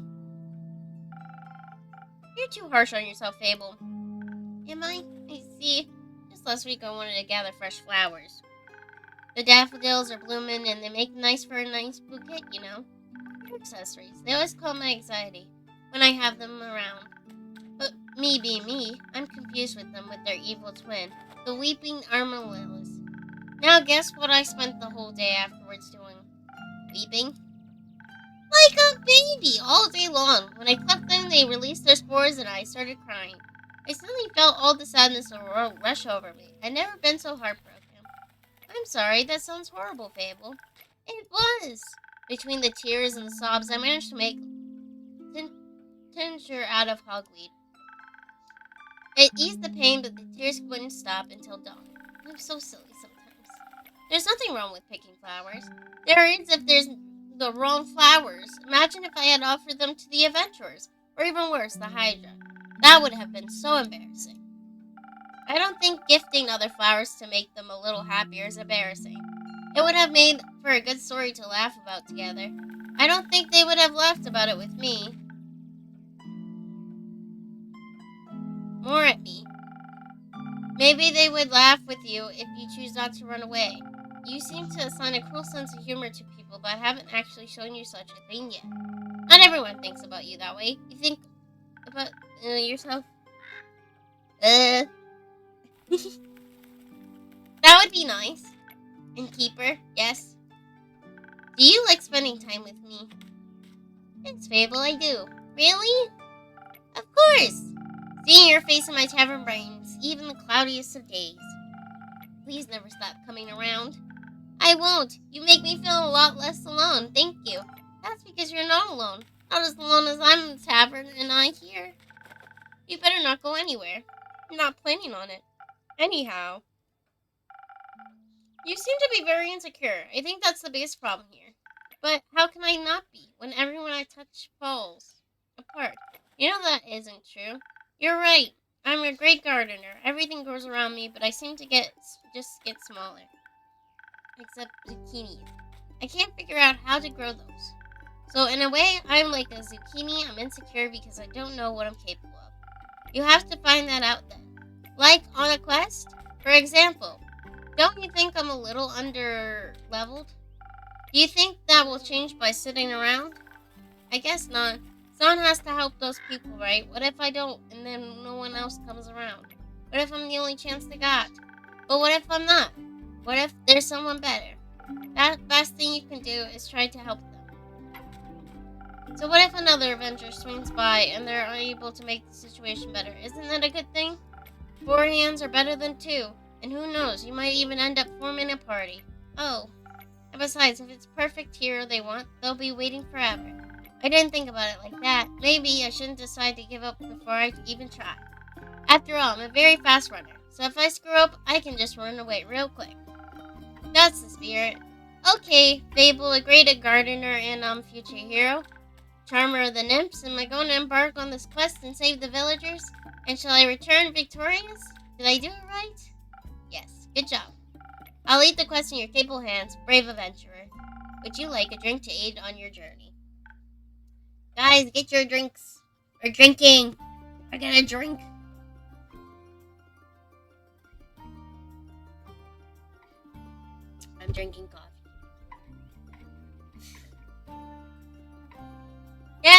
You're too harsh on yourself, Fable. Am I? I see. Just last week I wanted to gather fresh flowers. The daffodils are blooming and they make nice for a nice bouquet, you know. They're accessories. They always calm my anxiety when I have them around. But me being me, I'm confused with them with their evil twin, the weeping amaryllis. Now guess what I spent the whole day afterwards doing? Weeping? Like a baby all day long. When I clipped them, they released their spores and I started crying. I suddenly felt all the sadness of the world rush over me. I'd never been so heartbroken. I'm sorry, that sounds horrible, Fable. It was. Between the tears and the sobs, I managed to make tincture out of hogweed. It eased the pain, but the tears wouldn't stop until dawn. I'm so silly sometimes. There's nothing wrong with picking flowers. There is if there's the wrong flowers. Imagine if I had offered them to the adventurers, or even worse, the Hydra. That would have been so embarrassing. I don't think gifting other flowers to make them a little happier is embarrassing. It would have made for a good story to laugh about together. I don't think they would have laughed about it with me. More at me. Maybe they would laugh with you if you choose not to run away. You seem to assign a cruel sense of humor to people, but haven't actually shown you such a thing yet. Not everyone thinks about you that way. You think about yourself. That would be nice. And Keeper, yes. Do you like spending time with me? Yes, Fable, I do. Really? Of course! Seeing your face in my tavern brightens even the cloudiest of days. Please never stop coming around. I won't. You make me feel a lot less alone. Thank you. That's because you're not alone. Not as alone as I'm in the tavern and I here. You better not go anywhere. I'm not planning on it. Anyhow. You seem to be very insecure. I think that's the biggest problem here. But how can I not be when everyone I touch falls apart? You know that isn't true. You're right. I'm a great gardener. Everything grows around me, but I seem to just get smaller. Except zucchinis. I can't figure out how to grow those. So in a way, I'm like a zucchini. I'm insecure because I don't know what I'm capable of. You have to find that out then. Like on a quest? For example, don't you think I'm a little under-leveled? Do you think that will change by sitting around? I guess not. Someone has to help those people, right? What if I don't, and then no one else comes around? What if I'm the only chance they got? But what if I'm not? What if there's someone better? That best thing you can do is try to help them. So what if another adventurer swings by and they're unable to make the situation better? Isn't that a good thing? 4 hands are better than 2. And who knows, you might even end up forming a party. Oh. And besides, if it's perfect hero they want, they'll be waiting forever. I didn't think about it like that. Maybe I shouldn't decide to give up before I even try. After all, I'm a very fast runner. So if I screw up, I can just run away real quick. That's the spirit. Okay, Fable, a great gardener and future hero. Charmer of the nymphs, am I going to embark on this quest and save the villagers? And shall I return victorious? Did I do it right? Yes, good job. I'll leave the quest in your capable hands, brave adventurer. Would you like a drink to aid on your journey? Guys, get your drinks. We're drinking. We're gonna drink. I'm drinking coffee.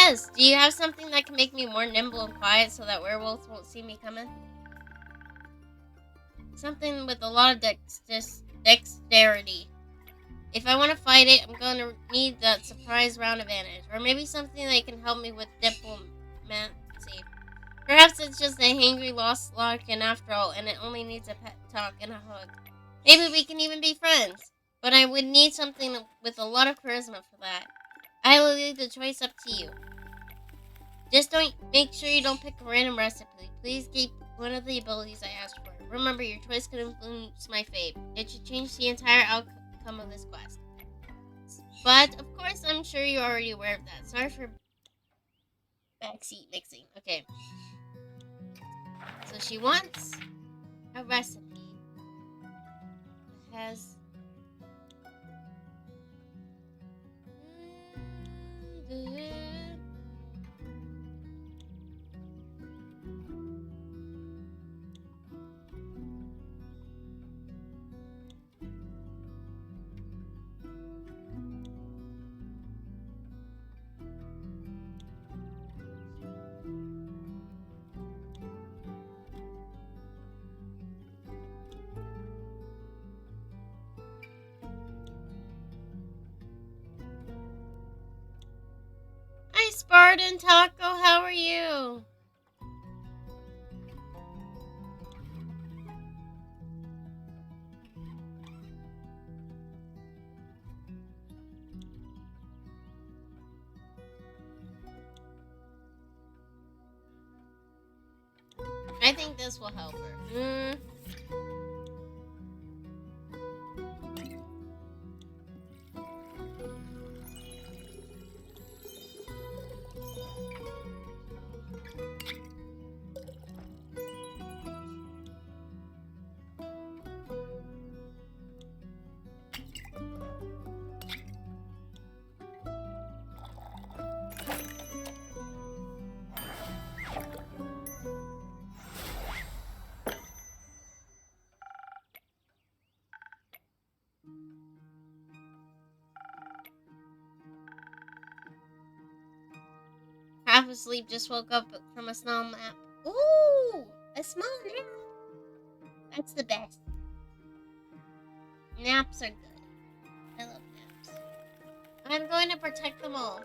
Yes. Do you have something that can make me more nimble and quiet so that werewolves won't see me coming? Something with a lot of dexterity. If I want to fight it, I'm going to need that surprise round advantage. Or maybe something that can help me with diplomacy. Perhaps it's just a hangry lost larkin after all, and it only needs a pet talk and a hug. Maybe we can even be friends. But I would need something with a lot of charisma for that. I will leave the choice up to you. Just don't make sure you don't pick a random recipe. Please keep one of the abilities I asked for. Remember, your choice could influence my fate. It should change the entire outcome of this quest. But, of course, I'm sure you're already aware of that. Sorry for backseat mixing. Okay. So she wants a recipe that has... Hi, Spartan Taco, how are you? I think this will help her. Half asleep, just woke up from a small nap. Ooh, a small nap. That's the best. Naps are good. I love naps. I'm going to protect them all.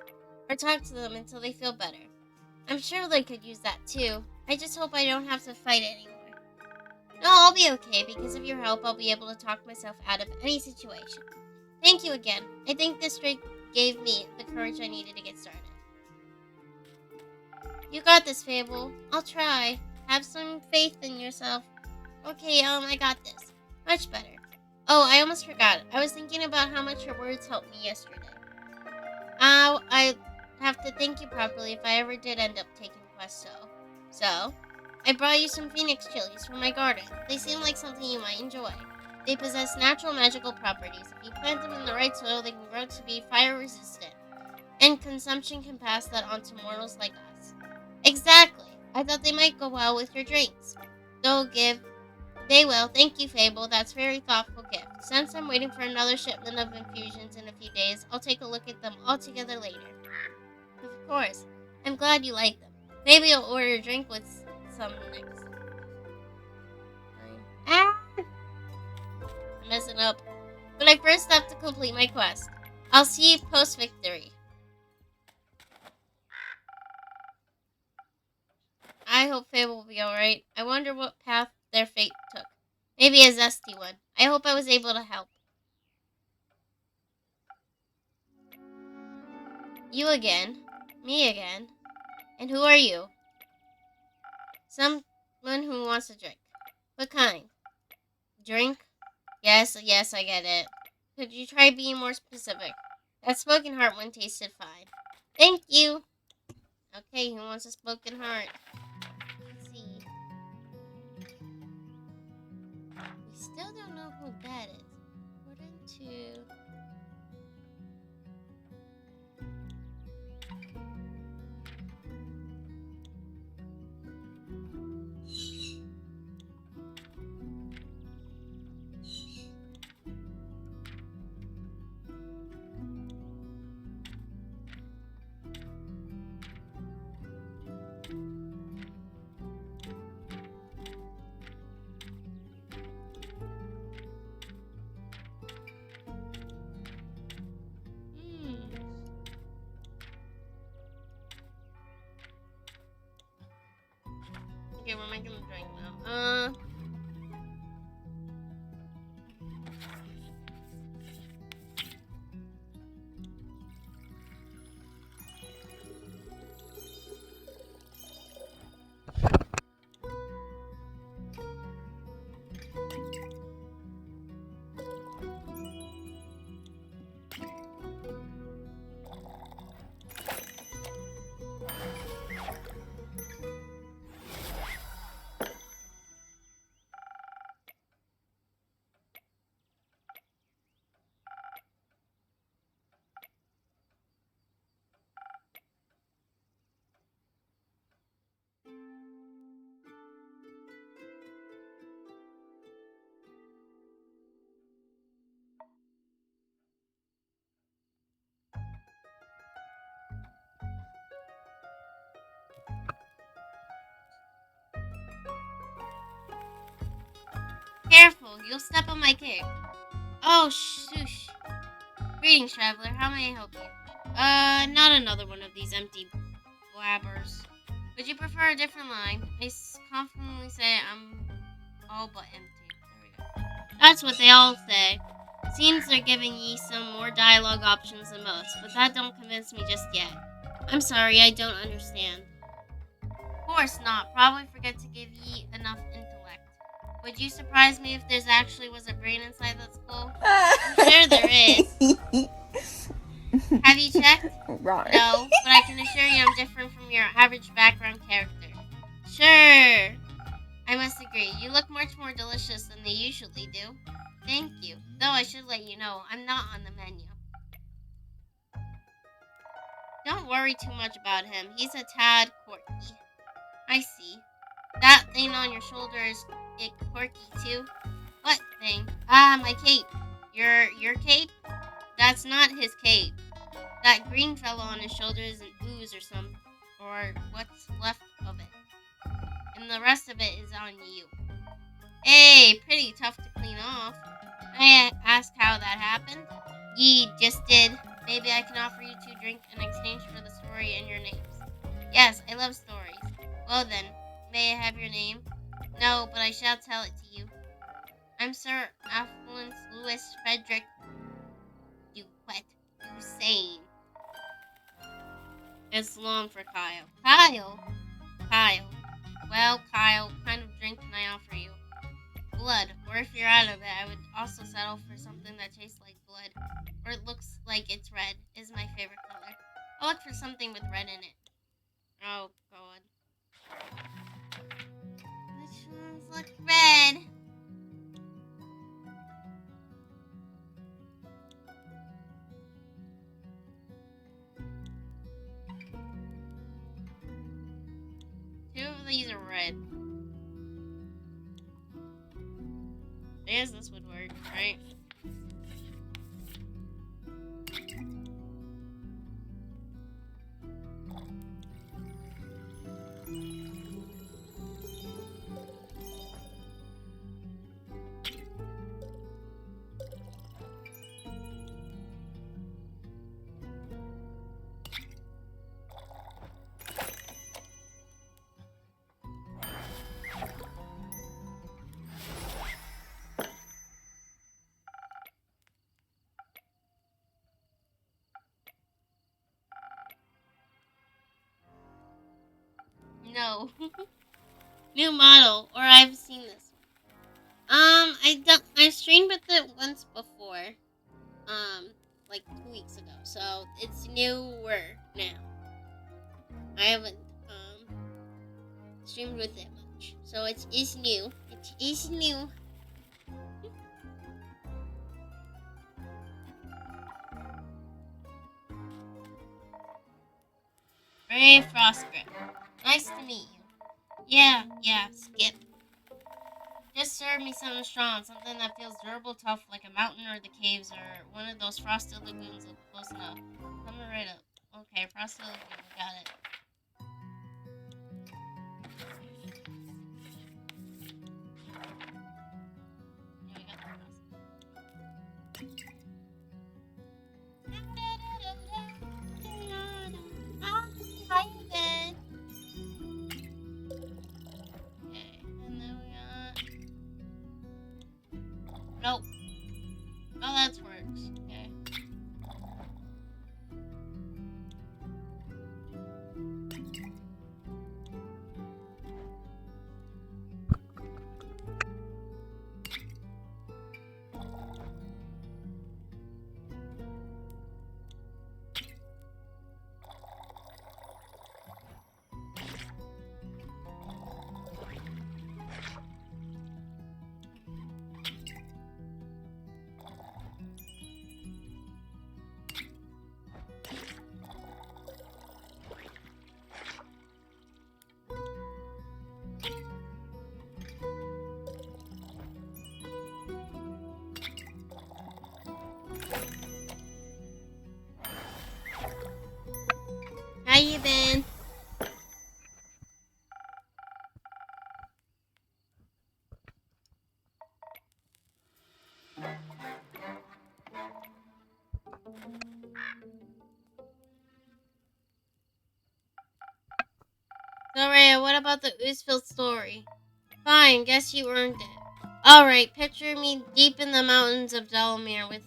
Or talk to them until they feel better. I'm sure they could use that too. I just hope I don't have to fight anymore. No, I'll be okay. Because of your help, I'll be able to talk myself out of any situation. Thank you again. I think this trick gave me the courage I needed to get started. You got this, Fable. I'll try. Have some faith in yourself. Okay, I got this. Much better. Oh, I almost forgot. I was thinking about how much your words helped me yesterday. I have to thank you properly if I ever did end up taking quests. So, I brought you some phoenix chilies from my garden. They seem like something you might enjoy. They possess natural magical properties. If you plant them in the right soil, they can grow to be fire resistant. And consumption can pass that on to mortals like us. Exactly. I thought they might go well with your drinks. They will. Thank you, Fable. That's a very thoughtful gift. Since I'm waiting for another shipment of infusions in a few days, I'll take a look at them all together later. Of course. I'm glad you like them. Maybe I'll order a drink with some next time. I'm messing up. But I first have to complete my quest. I'll see you post-victory. I hope Fable will be alright. I wonder what path their fate took. Maybe a zesty one. I hope I was able to help. You again. Me again. And who are you? Someone who wants a drink. What kind? Drink? Yes, I get it. Could you try being more specific? That smoking heart one tasted fine. Thank you. Okay, who wants a smoking heart? Let's see. We still don't know who that is. According to... Okay, we're making a drink now. Careful, you'll step on my cake. Oh, shoosh. Greetings, traveler. How may I help you? Not another one of these empty blabbers. Would you prefer a different line? I confidently say I'm all but empty. There we go. That's what they all say. Seems they're giving ye some more dialogue options than most, but that don't convince me just yet. I'm sorry, I don't understand. Of course not. Probably forget to give ye enough intellect. Would you surprise me if there's actually was a brain inside that skull? I'm sure there is. Have you checked? Right. No, but I can assure you I'm different from your average background character. Sure. I must agree. You look much more delicious than they usually do. Thank you. Though I should let you know, I'm not on the menu. Don't worry too much about him. He's a tad quirky. I see. That thing on your shoulder is it quirky too? What thing? Ah, my cape. Your cape? That's not his cape. That green fellow on his shoulder is an ooze or something, or what's left of it. And the rest of it is on you. Hey, pretty tough to clean off. May I ask how that happened? Ye just did. Maybe I can offer you two drink in exchange for the story and your names. Yes, I love stories. Well then, may I have your name? No, but I shall tell it to you. I'm Sir Affluence Louis Frederick Duquette Hussein. It's long for Kyle. Kyle? Kyle. Well, Kyle, what kind of drink can I offer you? Blood, or if you're out of it, I would also settle for something that tastes like blood, or it looks like it's red, is my favorite color. I'll look for something with red in it. Oh, God. Which ones look red? Two of these are red. I guess this would work, right? No. New model, or I've seen this one. I streamed with it once before. Like 2 weeks ago. So it's newer now. I haven't streamed with it much. So it is new. It is new. Ray Frostgrip. Nice to meet you. Yeah, Skip. Just serve me something strong, something that feels durable, tough, like a mountain or the caves or one of those frosted lagoons close enough. Coming right up. Okay, frosted lagoon, got it. Rhea, what about the Oozeville story? Fine, guess you earned it. Alright, picture me deep in the mountains of Delamere with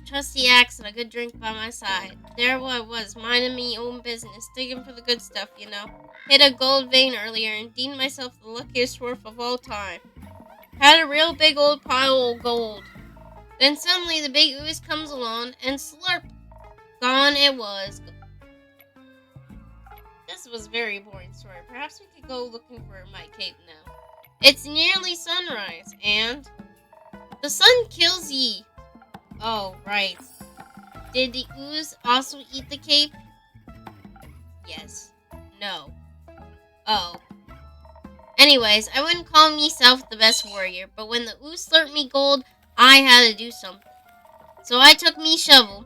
trusty axe and a good drink by my side. There I was, minding me own business, digging for the good stuff, you know. Hit a gold vein earlier and deemed myself the luckiest dwarf of all time. Had a real big old pile of gold. Then suddenly the big ooze comes along and slurp, gone it was. This was a very boring story. Perhaps we could go looking for my cape now. It's nearly sunrise, and the sun kills ye. Oh, right. Did the ooze also eat the cape? Yes. No. Oh. Anyways, I wouldn't call myself the best warrior, but when the ooze slurped me gold, I had to do something. So I took me shovel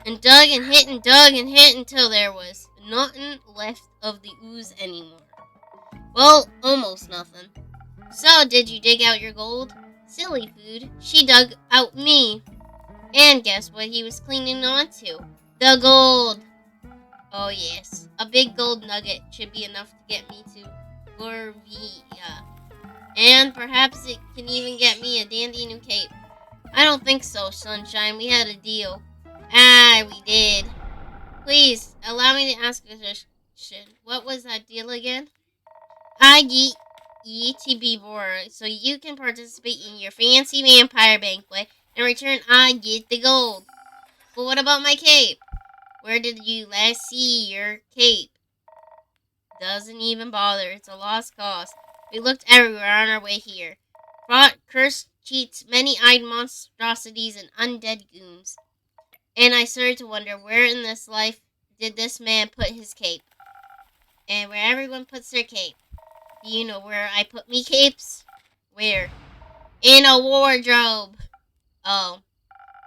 and dug and hit until there was nothing left of the ooze anymore. Well, almost nothing. So, did you dig out your gold? Silly food. She dug out me. And guess what he was clinging on to? The gold. Oh yes, a big gold nugget should be enough to get me to Gorvia. And perhaps it can even get me a dandy new cape. I don't think so, Sunshine. We had a deal. Ah, we did. Please, allow me to ask a question. What was that deal again? I get ye to be Bora, so you can participate in your fancy vampire banquet. In return, I get the gold. But what about my cape? Where did you last see your cape? Doesn't even bother. It's a lost cause. We looked everywhere on our way here. Fought cursed cheats, many-eyed monstrosities, and undead goons. And I started to wonder where in this life did this man put his cape? And where everyone puts their cape. Do you know where I put me capes? Where? In a wardrobe. Oh.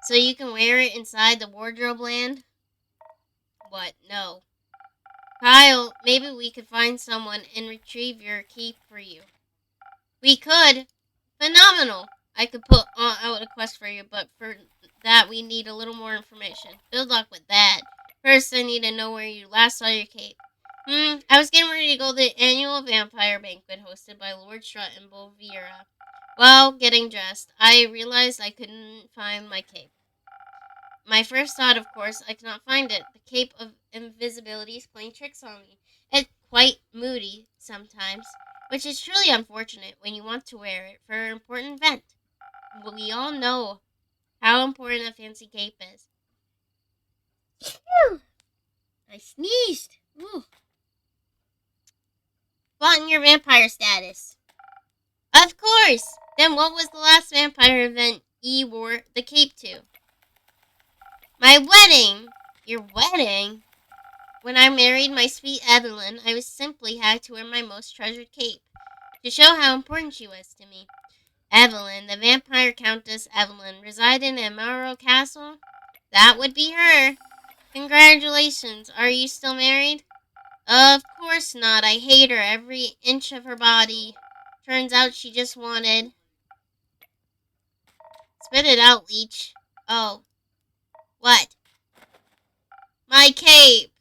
So you can wear it inside the wardrobe land? What? No. Kyle, maybe we could find someone and retrieve your cape for you. We could. Phenomenal. I could put out a quest for you, but for that we need a little more information. Good luck with that. First, I need to know where you last saw your cape. I was getting ready to go to the annual vampire banquet hosted by Lord Strut and Bovira. While getting dressed, I realized I couldn't find my cape. My first thought, of course, I could not find it. The cape of invisibility is playing tricks on me. It's quite moody sometimes, which is truly unfortunate when you want to wear it for an important event. But we all know how important a fancy cape is. Phew! I sneezed. Ooh. Flaunting your vampire status. Of course! Then what was the last vampire event you wore the cape to? My wedding! Your wedding? When I married my sweet Evelyn, I was simply had to wear my most treasured cape, to show how important she was to me. Evelyn, the vampire Countess Evelyn, resided in Morrow Castle? That would be her. Congratulations. Are you still married? Of course not. I hate her, every inch of her body. Turns out she just wanted... Spit it out, leech. Oh. What? My cape!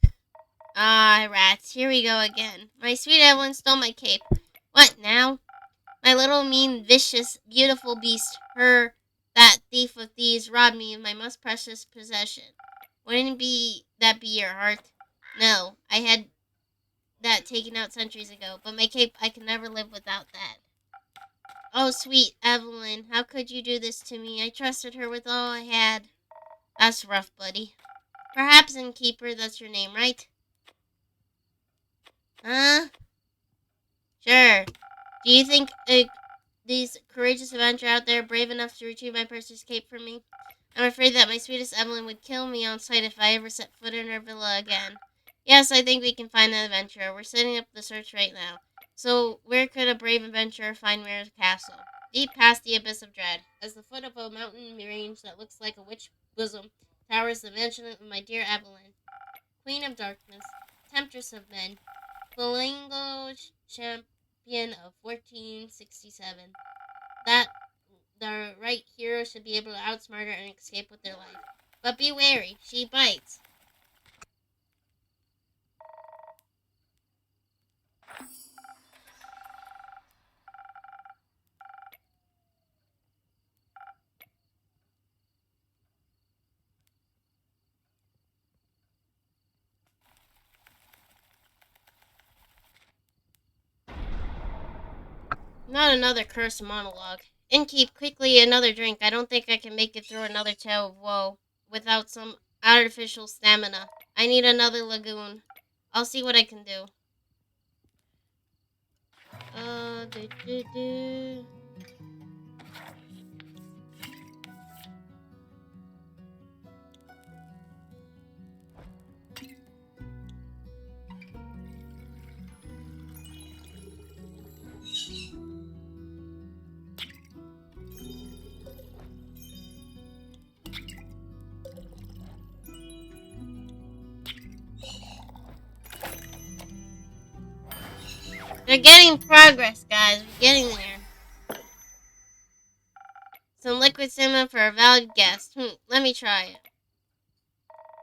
Ah, rats, here we go again. My sweet Evelyn stole my cape. What now? My little mean, vicious, beautiful beast, that thief of thieves, robbed me of my most precious possession. Wouldn't that be your heart? No, I had that taken out centuries ago, but my cape, I can never live without that. Oh, sweet Evelyn, how could you do this to me? I trusted her with all I had. That's rough, buddy. Perhaps Innkeeper, that's your name, right? Huh? Sure. Do you think these courageous adventurers out there are brave enough to retrieve my precious cape from me? I'm afraid that my sweetest Evelyn would kill me on sight if I ever set foot in her villa again. Yes, I think we can find an adventurer. We're setting up the search right now. So, where could a brave adventurer find Mare's castle? Deep past the abyss of dread, as the foot of a mountain range that looks like a witch bosom, towers the mansion of my dear Evelyn, Queen of Darkness, Temptress of Men, Flamingo Champion of 1467. That the right hero should be able to outsmart her and escape with their life. But be wary, she bites. Not another cursed monologue. Innkeep, quickly another drink. I don't think I can make it through another tale of woe without some artificial stamina. I need another lagoon. I'll see what I can do. Do, do, do. They're getting progress, guys. We're getting there. Some liquid cinnamon for a valid guest. Let me try it.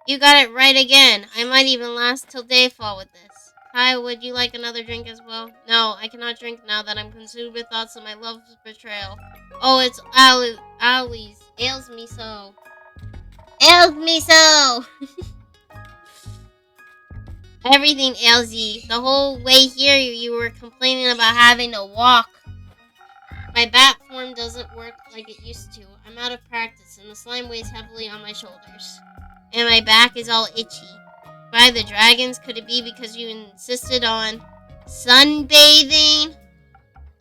You got it right again. I might even last till dayfall with this. Kai, would you like another drink as well? No, I cannot drink now that I'm consumed with thoughts of my love's betrayal. Oh, it's Ali's. Ails me so. Ails me so! Everything ails ye. The whole way here you were complaining about having to walk. My bat form doesn't work like it used to. I'm out of practice, and the slime weighs heavily on my shoulders. And my back is all itchy. By the dragons, could it be because you insisted on sunbathing?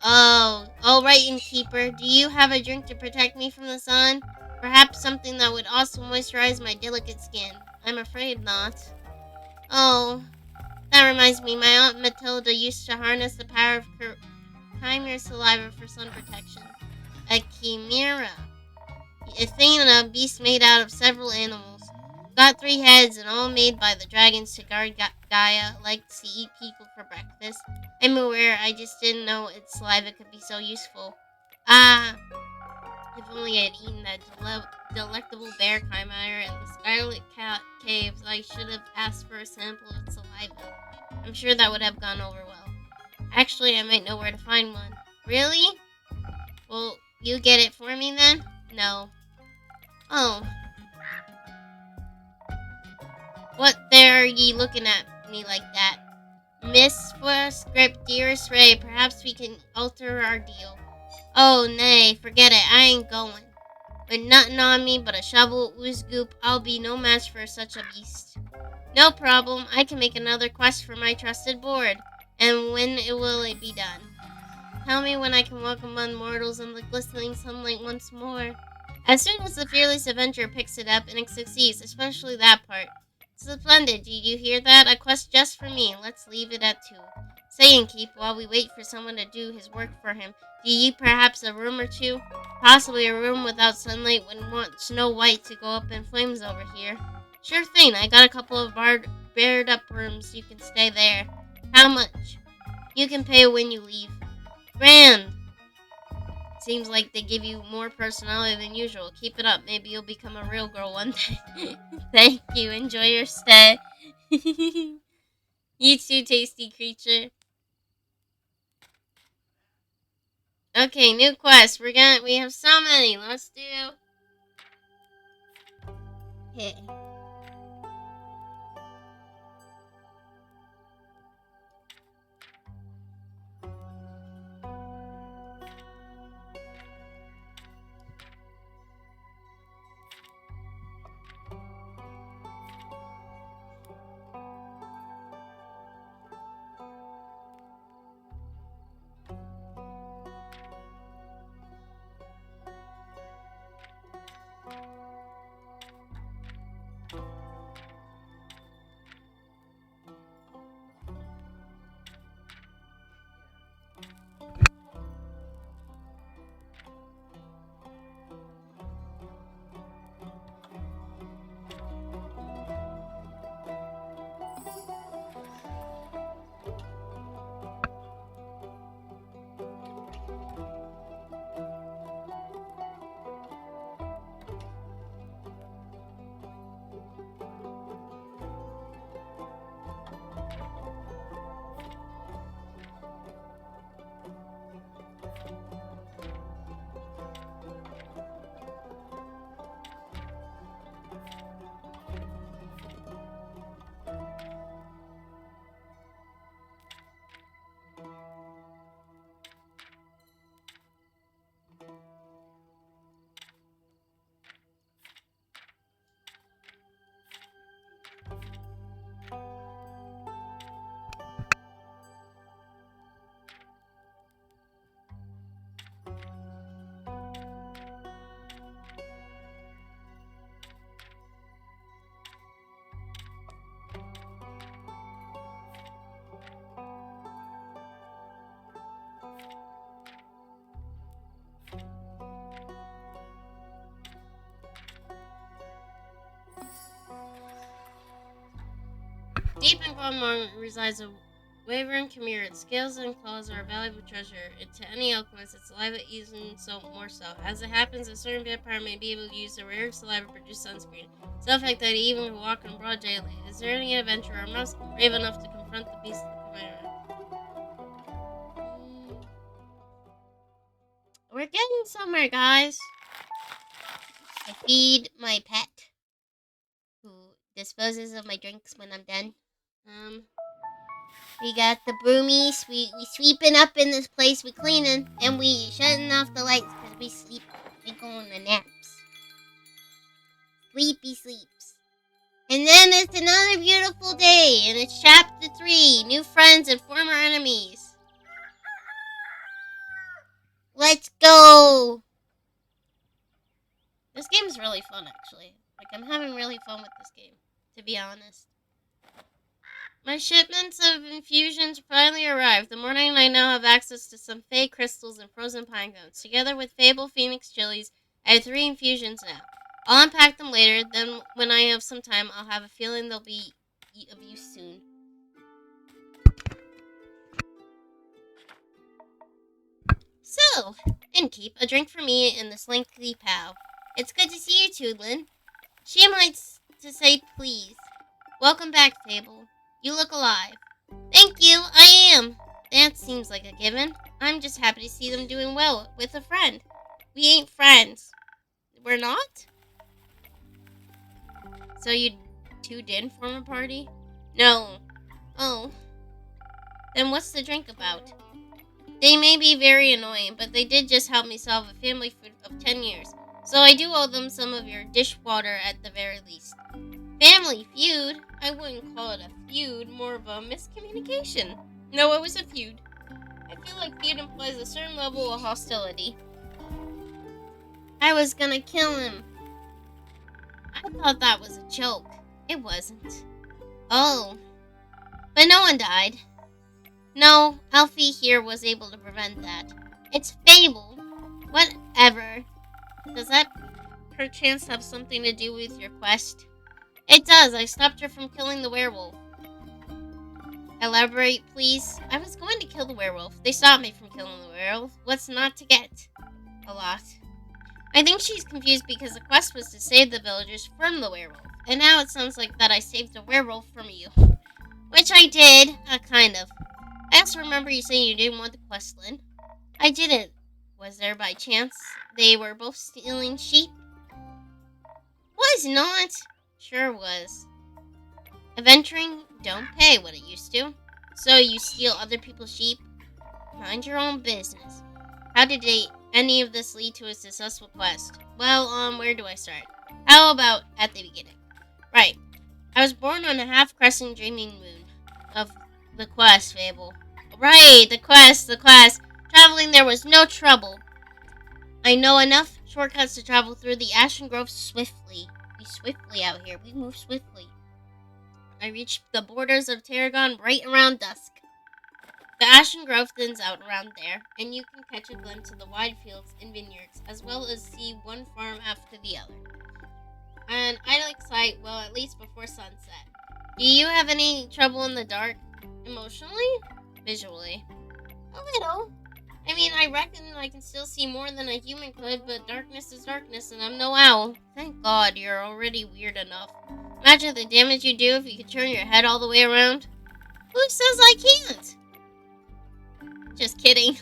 Oh, right, innkeeper. Do you have a drink to protect me from the sun? Perhaps something that would also moisturize my delicate skin. I'm afraid not. Oh, that reminds me, my Aunt Matilda used to harness the power of chimera saliva for sun protection. A chimera. Athena, a beast made out of several animals. Got 3 heads and all made by the dragons to guard Gaia. Likes to eat people for breakfast. I'm aware, I just didn't know its saliva could be so useful. Ah, if only I'd eaten that delectable bear chimera in the Scarlet Cat Caves, I should have asked for a sample of its saliva. I'm sure that would have gone over well. Actually, I might know where to find one. Really? Well, you get it for me then? No. Oh. What there are ye looking at me like that? Miss Script, dearest Ray, perhaps we can alter our deal. Oh, nay, forget it, I ain't going. With nothing on me but a shovel, ooze goop, I'll be no match for such a beast. No problem, I can make another quest for my trusted board. And when will it be done? Tell me when I can walk among mortals in the glistening sunlight once more. As soon as the fearless adventurer picks it up and it succeeds, especially that part. Splendid, do you hear that? A quest just for me. Let's leave it at 2. Say and keep while we wait for someone to do his work for him. Do ye perhaps a room or 2? Possibly a room without sunlight wouldn't want Snow White to go up in flames over here. Sure thing, I got a couple of bared up rooms. You can stay there. How much? You can pay when you leave. Grand! Seems like they give you more personality than usual. Keep it up. Maybe you'll become a real girl one day. Thank you. Enjoy your stay. You too, tasty creature. Okay, new quest. We have so many. Let's do. Hey. Deep in Guamon resides a wavering chimera. Its scales and claws are a valuable treasure. And to any alchemist, its saliva even so more so. As it happens, a certain vampire may be able to use the rare saliva to produce sunscreen. So effect that he even can walk in broad daylight. Is there any adventurer most brave enough to confront the beast of the chimera? We're getting somewhere, guys. I feed my pet, who disposes of my drinks when I'm done. We got the broomies. We sweeping up in this place. We cleaning, and we shutting off the lights because we sleep. We go on the naps. Sleepy sleeps. And then it's another beautiful day, and it's chapter 3. New friends and former enemies. Let's go. This game's really fun, actually. Like, I'm having really fun with this game, to be honest. My shipments of infusions finally arrived. The morning I now have access to some fey crystals and frozen pine cones. Together with Fable Phoenix chilies, I have 3 infusions now. I'll unpack them later, then when I have some time, I'll have a feeling they'll be of use soon. So, Innkeep, a drink for me and this lengthy pal. It's good to see you too, Lynn. She might to say please. Welcome back, Fable. You look alive. Thank you, I am. That seems like a given. I'm just happy to see them doing well with a friend. We ain't friends. We're not? So you two didn't form a party? No. Oh. Then what's the drink about? They may be very annoying, but they did just help me solve a family feud of 10 years. So I do owe them some of your dishwater at the very least. Family feud? I wouldn't call it a feud, more of a miscommunication. No, it was a feud. I feel like feud implies a certain level of hostility. I was gonna kill him. I thought that was a joke. It wasn't. Oh. But no one died. No, Alfie here was able to prevent that. It's Fable. Whatever. Does that perchance have something to do with your quest? It does. I stopped her from killing the werewolf. Elaborate, please. I was going to kill the werewolf. They stopped me from killing the werewolf. What's not to get? A lot. I think she's confused because the quest was to save the villagers from the werewolf. And now it sounds like that I saved the werewolf from you. Which I did. Kind of. I also remember you saying you didn't want the quest, Lynn. I didn't. Was there by chance they were both stealing sheep? Was not. Sure was. Adventuring don't pay what it used to. So you steal other people's sheep? Mind your own business. How did any of this lead to a successful quest? Well, where do I start? How about at the beginning? Right. I was born on a half-crescent dreaming moon of the quest, Fable. Right, the quest. Traveling there was no trouble. I know enough shortcuts to travel through the Ashen Grove swiftly. We swiftly out here. We move swiftly. I reached the borders of Tarragon right around dusk. The Ashen Grove thins out around there, and you can catch a glimpse of the wide fields and vineyards, as well as see one farm after the other. An idyllic sight, well, at least before sunset. Do you have any trouble in the dark? Emotionally? Visually? A little. I mean, I reckon I can still see more than a human could, but darkness is darkness, and I'm no owl. Thank God you're already weird enough. Imagine the damage you'd do if you could turn your head all the way around. Who says I can't? Just kidding.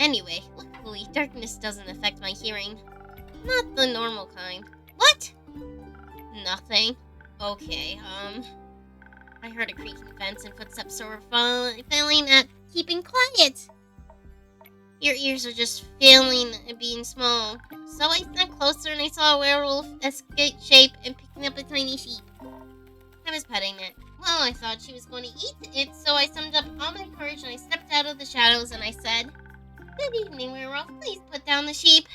Anyway, luckily, darkness doesn't affect my hearing. Not the normal kind. What? Nothing. Okay, I heard a creaking fence and footsteps, so we're failing at keeping quiet. Your ears are just failing at being small. So I snuck closer and I saw a werewolf escape shape and picking up a tiny sheep. I was petting it. Well, I thought she was going to eat it, so I summed up all my courage and I stepped out of the shadows and I said, "Good evening, werewolf. Please put down the sheep."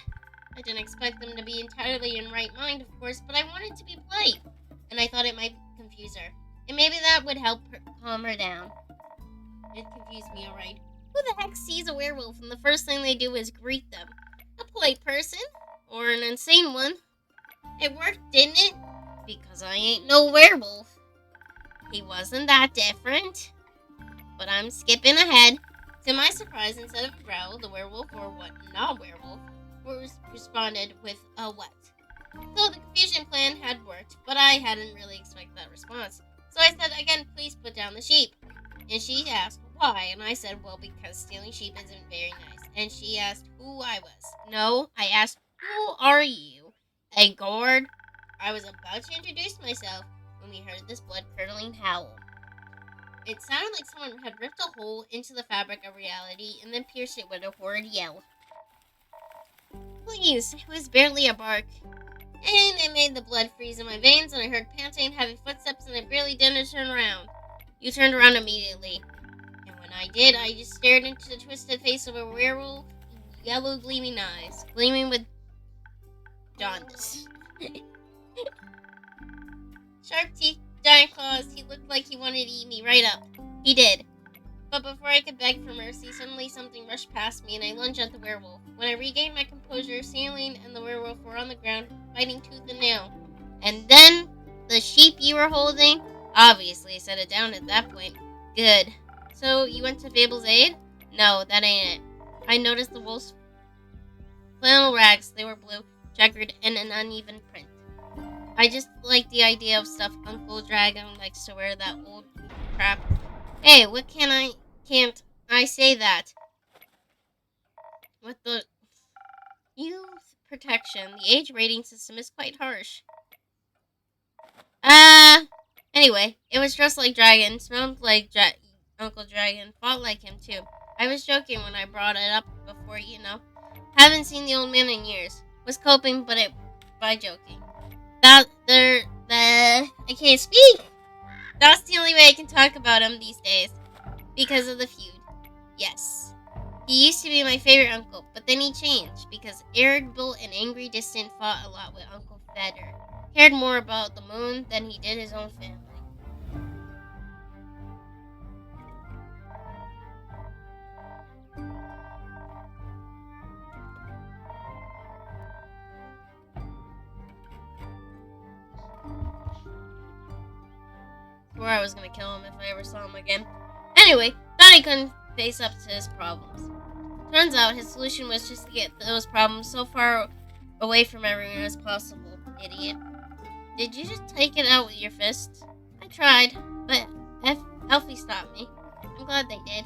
I didn't expect them to be entirely in right mind, of course, but I wanted to be polite, and I thought it might confuse her. And maybe that would help calm her down. It confused me, alright. Who the heck sees a werewolf and the first thing they do is greet them? A polite person? Or an insane one? It worked, didn't it? Because I ain't no werewolf. He wasn't that different. But I'm skipping ahead. To my surprise, instead of a growl, the werewolf, or what, not werewolf, responded with a what. So the confusion plan had worked, but I hadn't really expected that response. So I said again, please put down the sheep. And she asked why, and I said, well, because stealing sheep isn't very nice. And she asked who I was. No, I asked, who are you? A guard? I was about to introduce myself when we heard this blood-curdling howl. It sounded like someone had ripped a hole into the fabric of reality and then pierced it with a horrid yell. Please, it was barely a bark. And it made the blood freeze in my veins, and I heard panting, heavy footsteps, and I barely dared to turn around. You turned around immediately. And when I did, I just stared into the twisted face of a werewolf, yellow gleaming eyes, gleaming with jaundice. Sharp teeth, giant claws, he looked like he wanted to eat me right up. He did. But before I could beg for mercy, suddenly something rushed past me and I lunged at the werewolf. When I regained my composure, Ceiling and the werewolf were on the ground, fighting tooth and nail. And then, the sheep you were holding? Obviously, I set it down at that point. Good. So, you went to Fable's aid? No, that ain't it. I noticed the wolf's flannel rags. They were blue, checkered, and an uneven print. I just like the idea of stuff Uncle Dragon likes to wear, that old crap. Hey, what can't I say that? With the youth protection, the age rating system is quite harsh. Anyway, it was dressed like Dragon, smelled like Uncle Dragon, fought like him too. I was joking when I brought it up before, you know. Haven't seen the old man in years. Was coping, by joking. I can't speak! That's the only way I can talk about him these days. Because of the feud. Yes. He used to be my favorite uncle, but then he changed because irritable and angry Distant fought a lot with Uncle Feder. Cared more about the moon than he did his own family. Swore I was gonna kill him if I ever saw him again. Anyway, thought he couldn't face up to his problems. Turns out his solution was just to get those problems so far away from everyone as possible, idiot. Did you just take it out with your fists? I tried, but Elfie stopped me. I'm glad they did.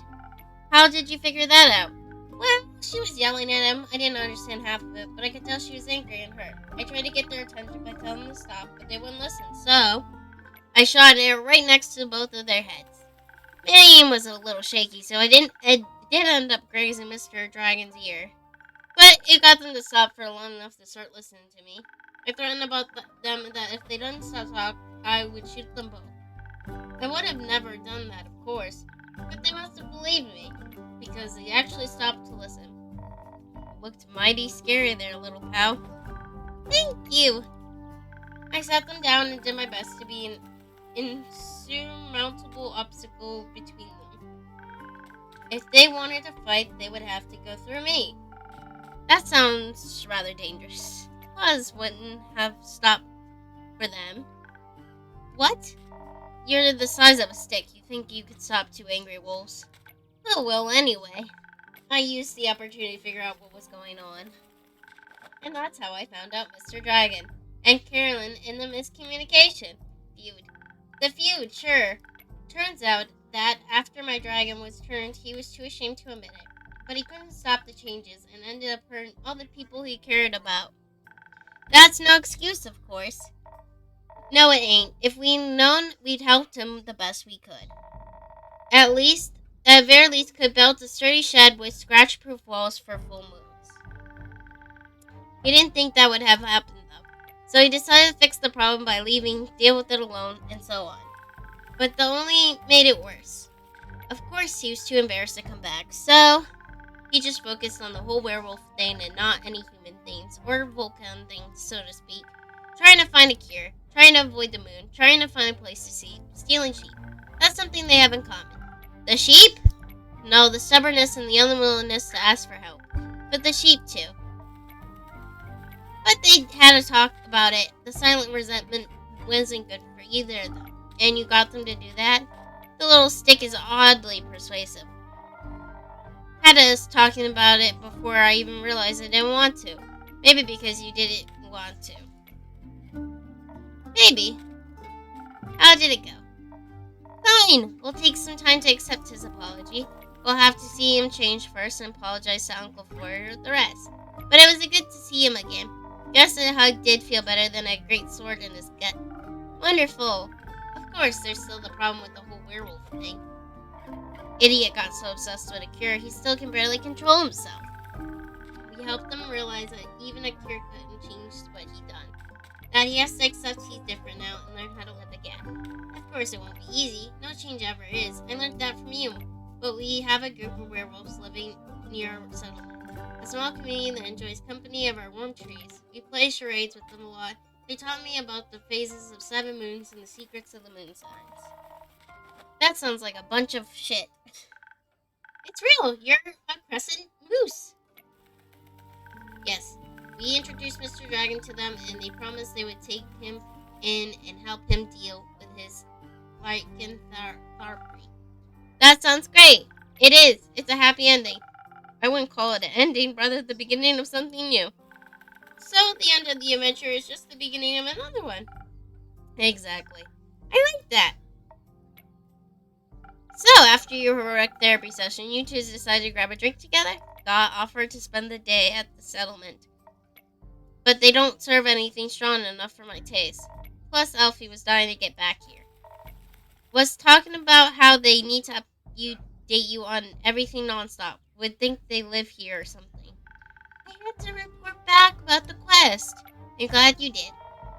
How did you figure that out? Well, she was yelling at him. I didn't understand half of it, but I could tell she was angry and hurt. I tried to get their attention by telling them to stop, but they wouldn't listen, so I shot it right next to both of their heads. My aim was a little shaky, so it did end up grazing Mr. Dragon's ear. But it got them to stop for long enough to start listening to me. I threatened them that if they didn't stop talking, I would shoot them both. I would have never done that, of course, but they must have believed me, because they actually stopped to listen. Looked mighty scary there, little pal. Thank you! I sat them down and did my best to be an insurmountable obstacle between them. If they wanted to fight, they would have to go through me. That sounds rather dangerous. Claws wouldn't have stopped for them. What? You're the size of a stick. You think you could stop two angry wolves? Oh well, anyway. I used the opportunity to figure out what was going on. And that's how I found out Mr. Dragon and Carolyn in the miscommunication feud. The feud, sure. Turns out that after my dragon was turned, he was too ashamed to admit it. But he couldn't stop the changes and ended up hurting all the people he cared about. That's no excuse, of course. No, it ain't. If we'd known, we'd helped him the best we could. At very least, could build a sturdy shed with scratch-proof walls for full moons. He didn't think that would have happened, though. So he decided to fix the problem by leaving, deal with it alone, and so on. But the only made it worse. Of course, he was too embarrassed to come back, so he just focused on the whole werewolf thing and not any human things, or Vulcan things, so to speak. Trying to find a cure, trying to avoid the moon, trying to find a place to see, stealing sheep. That's something they have in common. The sheep? No, the stubbornness and the unwillingness to ask for help. But the sheep, too. But they had a talk about it, the silent resentment wasn't good for either of them, and you got them to do that? The little stick is oddly persuasive. Had us talking about it before I even realized I didn't want to. Maybe because you didn't want to. Maybe. How did it go? Fine. We'll take some time to accept his apology. We'll have to see him change first and apologize to Uncle for the rest. But it was good to see him again. Guess a hug did feel better than a great sword in his gut. Wonderful. Of course, there's still the problem with the whole werewolf thing. Idiot got so obsessed with a cure, he still can barely control himself. We helped him realize that even a cure couldn't change what he'd done. That he has to accept he's different now and learn how to live again. Of course, it won't be easy. No change ever is. I learned that from you. But we have a group of werewolves living near our settlement. A small community that enjoys company of our warm trees. We play charades with them a lot. They taught me about the phases of 7 moons and the secrets of the moon signs. That sounds like a bunch of shit. It's real. You're a crescent moose. Yes. We introduced Mr. Dragon to them, and they promised they would take him in and help him deal with his lycanthropy. That sounds great. It is. It's a happy ending. I wouldn't call it an ending, rather the beginning of something new. So the end of the adventure is just the beginning of another one. Exactly. I like that. So, after your heroic therapy session, you two decided to grab a drink together? Got offered to spend the day at the settlement. But they don't serve anything strong enough for my taste. Plus, Elfie was dying to get back here. Was talking about how they need to update you on everything nonstop. Would think they live here or something. I had to report back about the quest. I'm glad you did.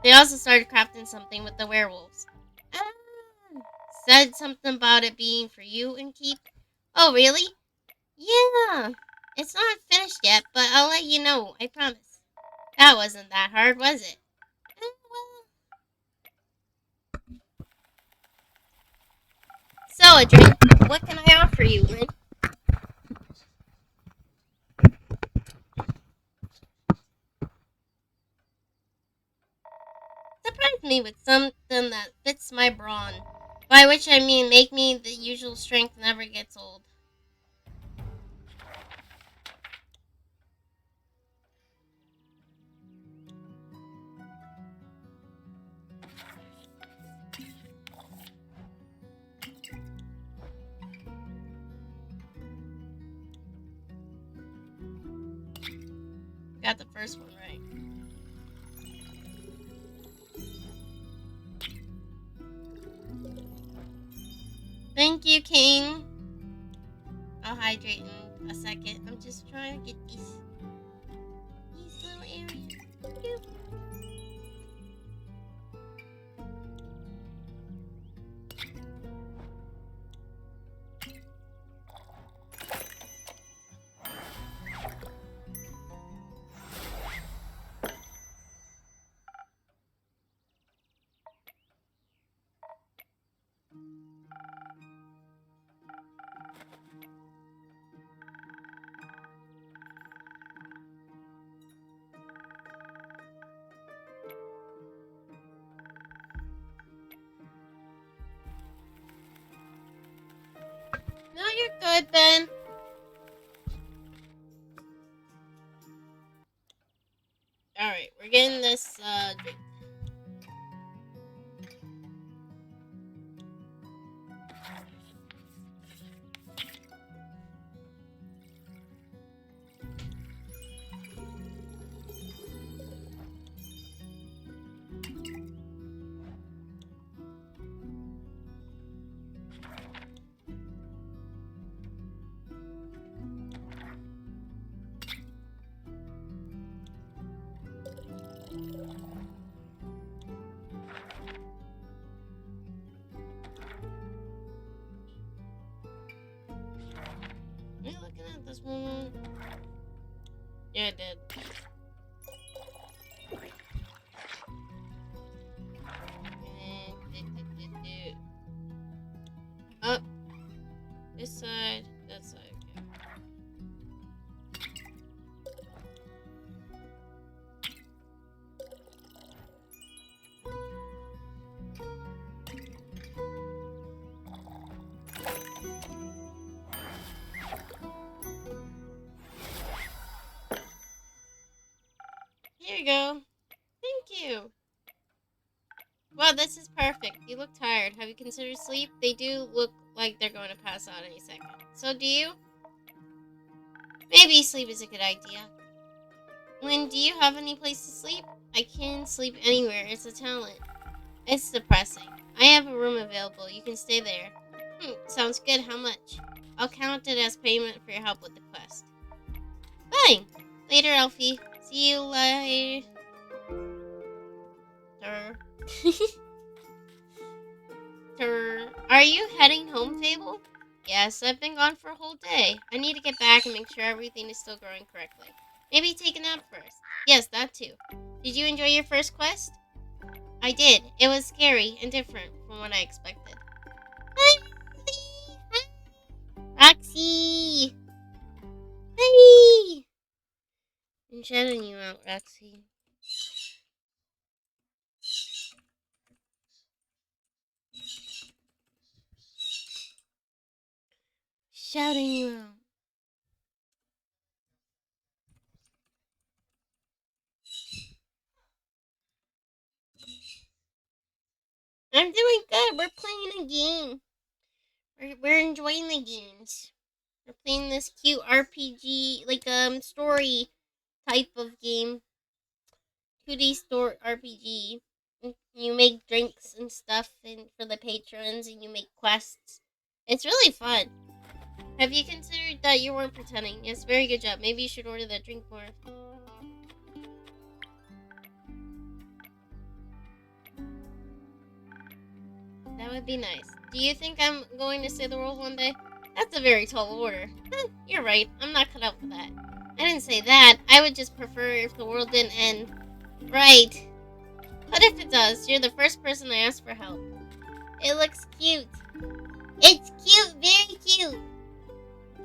They also started crafting something with the werewolves. Said something about it being for you and keep. Oh, really? Yeah. It's not finished yet, but I'll let you know. I promise. That wasn't that hard, was it? So, a drink. What can I offer you, Lynn? Surprise me with something that fits my brawn. By which I mean make me the usual strength never gets old. Got the first one right. Thank you, King. I'll hydrate in a second. I'm just trying to get these little areas. Cute. No, you're good, Ben. Alright, we're getting this, drink. Are you looking at this one? Yeah, I did. Up. This side, that side. Okay. There you go. Thank you. Wow, this is perfect. You look tired. Have you considered sleep? They do look like they're going to pass out any second. So do you? Maybe sleep is a good idea. Lynn, do you have any place to sleep? I can sleep anywhere. It's a talent. It's depressing. I have a room available. You can stay there. Sounds good. How much? I'll count it as payment for your help with the quest. Fine. Later, Elfie. See you later. Are you heading home, Fable? Yes, I've been gone for a whole day. I need to get back and make sure everything is still growing correctly. Maybe take a nap first. Yes, that too. Did you enjoy your first quest? I did. It was scary and different from what I expected. Hi, Roxy! Hey! I'm shouting you out, Roxy. Shouting you out. I'm doing good. We're playing a game. We're enjoying the games. We're playing this cute RPG, like story type of game. 2D store RPG. You make drinks and stuff and for the patrons, and you make quests. It's really fun. Have you considered that you weren't pretending? Yes, very good job. Maybe you should order that drink more. That would be nice. Do you think I'm going to save the world one day? That's a very tall order. You're right. I'm not cut out for that. I didn't say that. I would just prefer if the world didn't end. Right. But if it does, you're the first person I ask for help. It looks cute. It's cute. Very cute.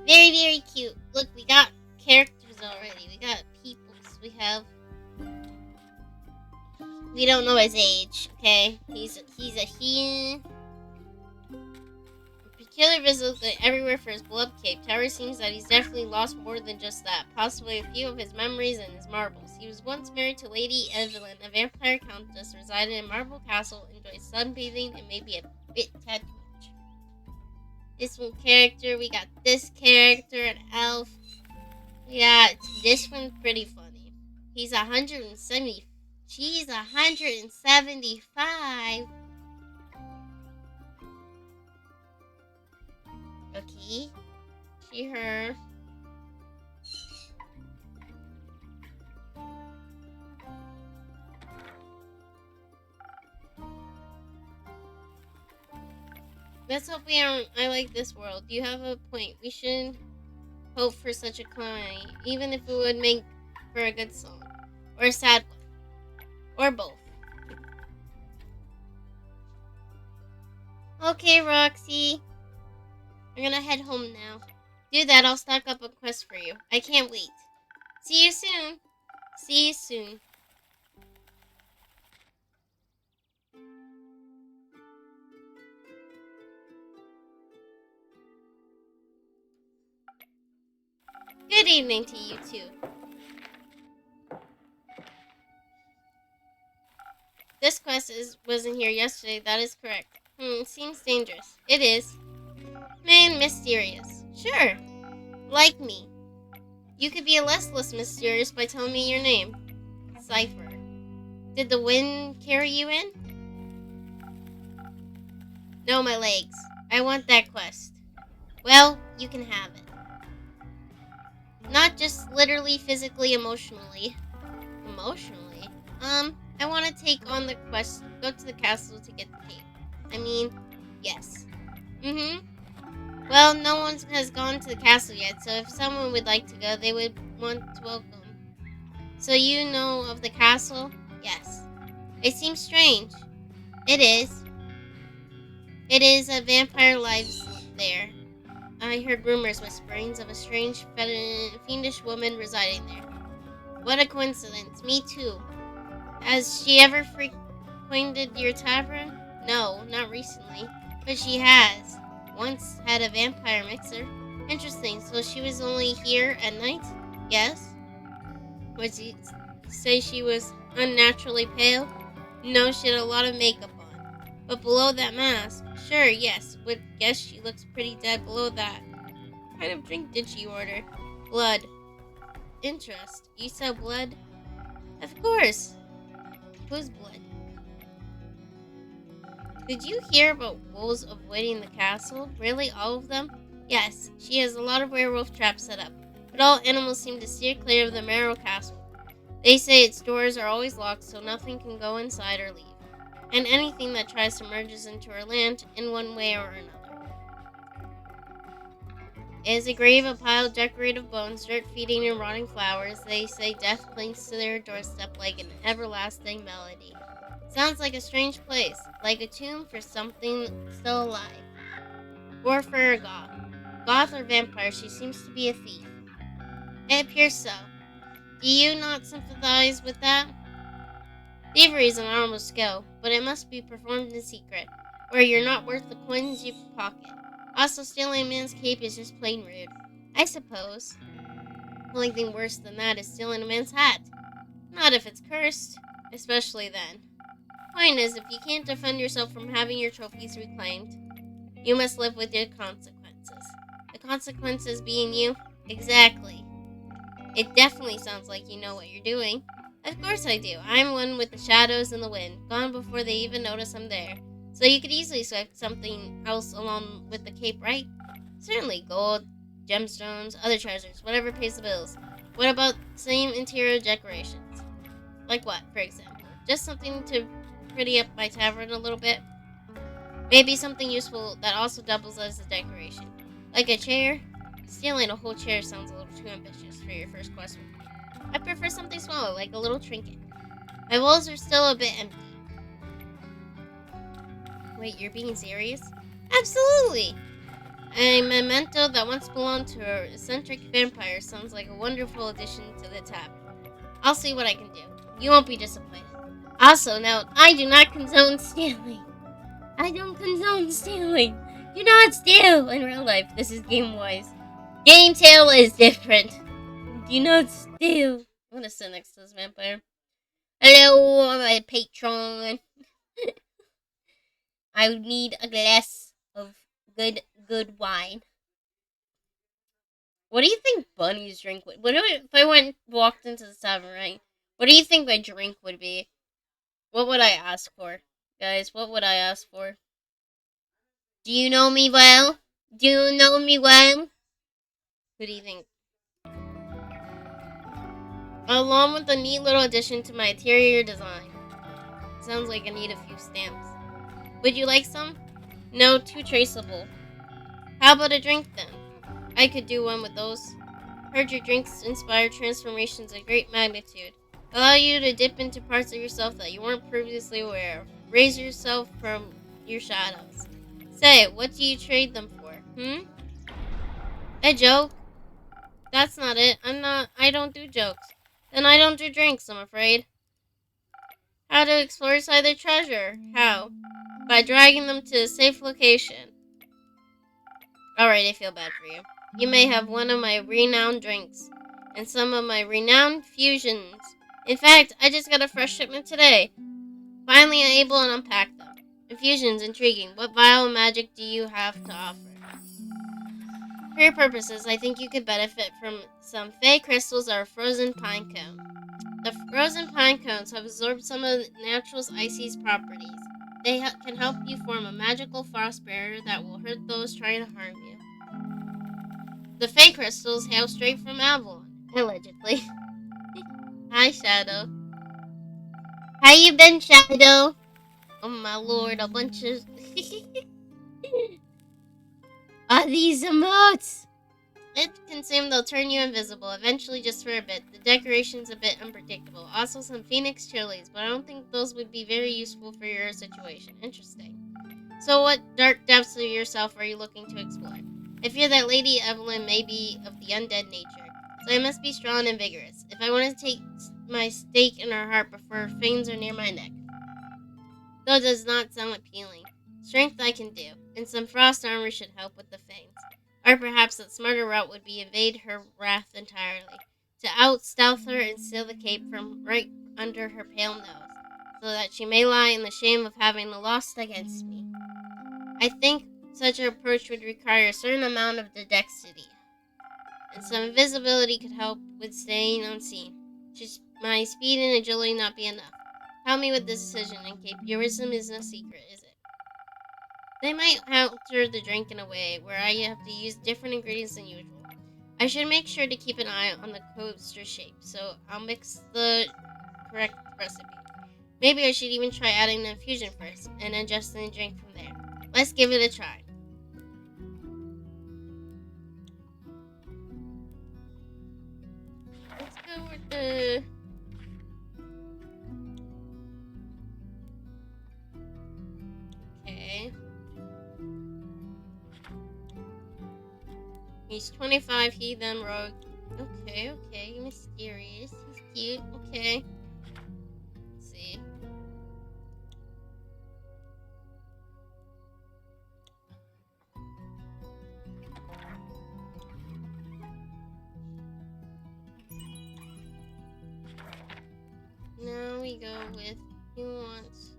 Very, very cute. Look, we got characters already. We got peoples. We don't know his age, okay? He's a he. Peculiar visits everywhere for his beloved cape. Tower seems that he's definitely lost more than just that. Possibly a few of his memories and his marbles. He was once married to Lady Evelyn, a vampire countess, resided in Marble Castle, enjoyed sunbathing, and maybe a bit tad much. This one character, we got this character, an elf. Yeah, this one's pretty funny. He's 170. She's 175. Okay. She, her. Let's hope we aren't. I like this world. You have a point. We shouldn't hope for such a climb, even if it would make for a good song. Or a sad one. Or both. Okay, Roxy. I'm gonna head home now. Do that, I'll stack up a quest for you. I can't wait. See you soon. See you soon. Good evening to you too. This quest wasn't here yesterday, that is correct. Seems dangerous. It is. Man, mysterious. Sure. Like me. You could be a less mysterious by telling me your name. Cypher. Did the wind carry you in? No, my legs. I want that quest. Well, you can have it. Not just literally, physically, emotionally. Emotionally? I want to take on the quest, go to the castle to get the cape. I mean, yes. Well, no one has gone to the castle yet, so if someone would like to go, they would want to welcome. So you know of the castle? Yes. It seems strange. It is. It is a vampire lives there. I heard rumors, whisperings of a strange, fiendish woman residing there. What a coincidence. Me too. Has she ever frequented your tavern? No, not recently. But she has. Once had a vampire mixer. Interesting, so she was only here at night? Yes. Was say she was unnaturally pale? No, she had a lot of makeup on. But below that mask, sure, yes, would guess she looks pretty dead below that. What kind of drink did she order? Blood. Interest. You said blood? Of course. Whose blood? Did you hear about wolves avoiding the castle? Really, all of them? Yes, she has a lot of werewolf traps set up, but all animals seem to steer clear of the Marrow Castle. They say its doors are always locked so nothing can go inside or leave, and anything that tries to merges into her land in one way or another. It is a grave of piled decorative bones, dirt feeding and rotting flowers. They say death clings to their doorstep like an everlasting melody. Sounds like a strange place, like a tomb for something still alive. Or for a goth. Goth or vampire, she seems to be a thief. It appears so. Do you not sympathize with that? Thievery is an honorable skill, but it must be performed in secret, where you're not worth the coins you pocket. Also, stealing a man's cape is just plain rude. I suppose. The only thing worse than that is stealing a man's hat. Not if it's cursed. Especially then. Point is, if you can't defend yourself from having your trophies reclaimed, you must live with your consequences. The consequences being you? Exactly. It definitely sounds like you know what you're doing. Of course I do. I'm one with the shadows and the wind, gone before they even notice I'm there. So you could easily select something else along with the cape, right? Certainly, gold, gemstones, other treasures, whatever pays the bills. What about same interior decorations? Like what, for example? Just something to pretty up my tavern a little bit? Maybe something useful that also doubles as a decoration. Like a chair? Stealing a whole chair sounds a little too ambitious for your first question. I prefer something smaller, like a little trinket. My walls are still a bit empty. Wait, you're being serious? Absolutely! A memento that once belonged to an eccentric vampire sounds like a wonderful addition to the tavern. I'll see what I can do. You won't be disappointed. Also, note, I do not condone stealing. I don't condone stealing. Do not steal in real life. This is game-wise. Game tail is different. Do not steal. I'm gonna sit next to this vampire. Hello, my patron. I need a glass of good wine. What do you think Bunny's drink would? What if I walked into the tavern, right? What do you think my drink would be? What would I ask for, guys? What would I ask for? Do you know me well? Do you know me well? What do you think? Along with a neat little addition to my interior design. Sounds like I need a few stamps. Would you like some? No, too traceable. How about a drink then? I could do one with those. Heard your drinks inspire transformations of great magnitude. Allow you to dip into parts of yourself that you weren't previously aware of. Raise yourself from your shadows. Say, what do you trade them for? A joke? That's not it. I don't do jokes. Then I don't do drinks, I'm afraid. How to explore inside their treasure? How? By dragging them to a safe location. Alright, I feel bad for you. You may have one of my renowned drinks, and some of my renowned fusions. In fact, I just got a fresh shipment today. Finally, I'm able to unpack them. Infusions, intriguing. What vile magic do you have to offer? For your purposes, I think you could benefit from some fey crystals or a frozen pine cone. The frozen pine cones have absorbed some of natural's icy properties. They can help you form a magical frost barrier that will hurt those trying to harm you. The fey crystals hail straight from Avalon, allegedly. Hi, Shadow. How you been, Shadow? Oh my lord, a bunch of... Are these emotes? If consumed, they'll turn you invisible, eventually just for a bit. The decoration's a bit unpredictable. Also some phoenix chilies, but I don't think those would be very useful for your situation. Interesting. So what dark depths of yourself are you looking to explore? I fear that Lady Evelyn may be of the undead nature, so I must be strong and vigorous. If I want to take my stake in her heart before her fangs are near my neck. Though it does not sound appealing. Strength I can do, and some frost armor should help with the fangs. Or perhaps that smarter route would be evade her wrath entirely. to out-stealth her and steal the cape from right under her pale nose, so that she may lie in the shame of having lost against me. I think such an approach would require a certain amount of dexterity, and some invisibility could help with staying unseen. Should my speed and agility not be enough? Tell me with this decision, and Cape, your wisdom is no secret, is it? They might alter the drink in a way where I have to use different ingredients than usual. I should make sure to keep an eye on the coaster shape, so I'll mix the correct recipe. Maybe I should even try adding the infusion first, and adjusting the drink from there. Let's give it a try. Let's go with the... Okay. He's 25, he then rogue. Okay, mysterious. He's cute, okay. Let's see. Now we go with who wants.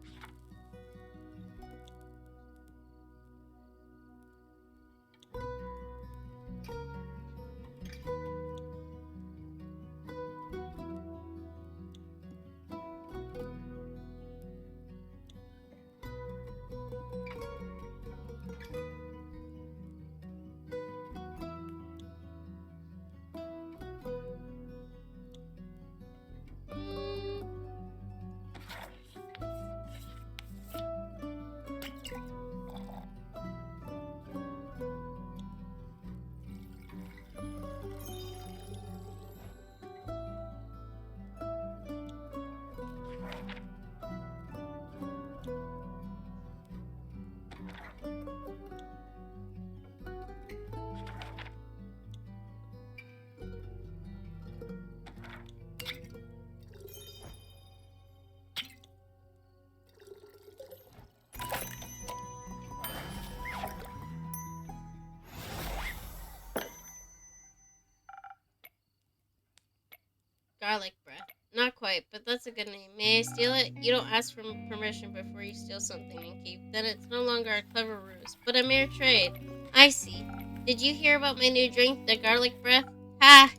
Garlic breath. Not quite, but that's a good name. May I steal it? You don't ask for permission before you steal something and keep. Then it's no longer a clever ruse, but a mere trade. I see. Did you hear about my new drink, the garlic breath? Ha!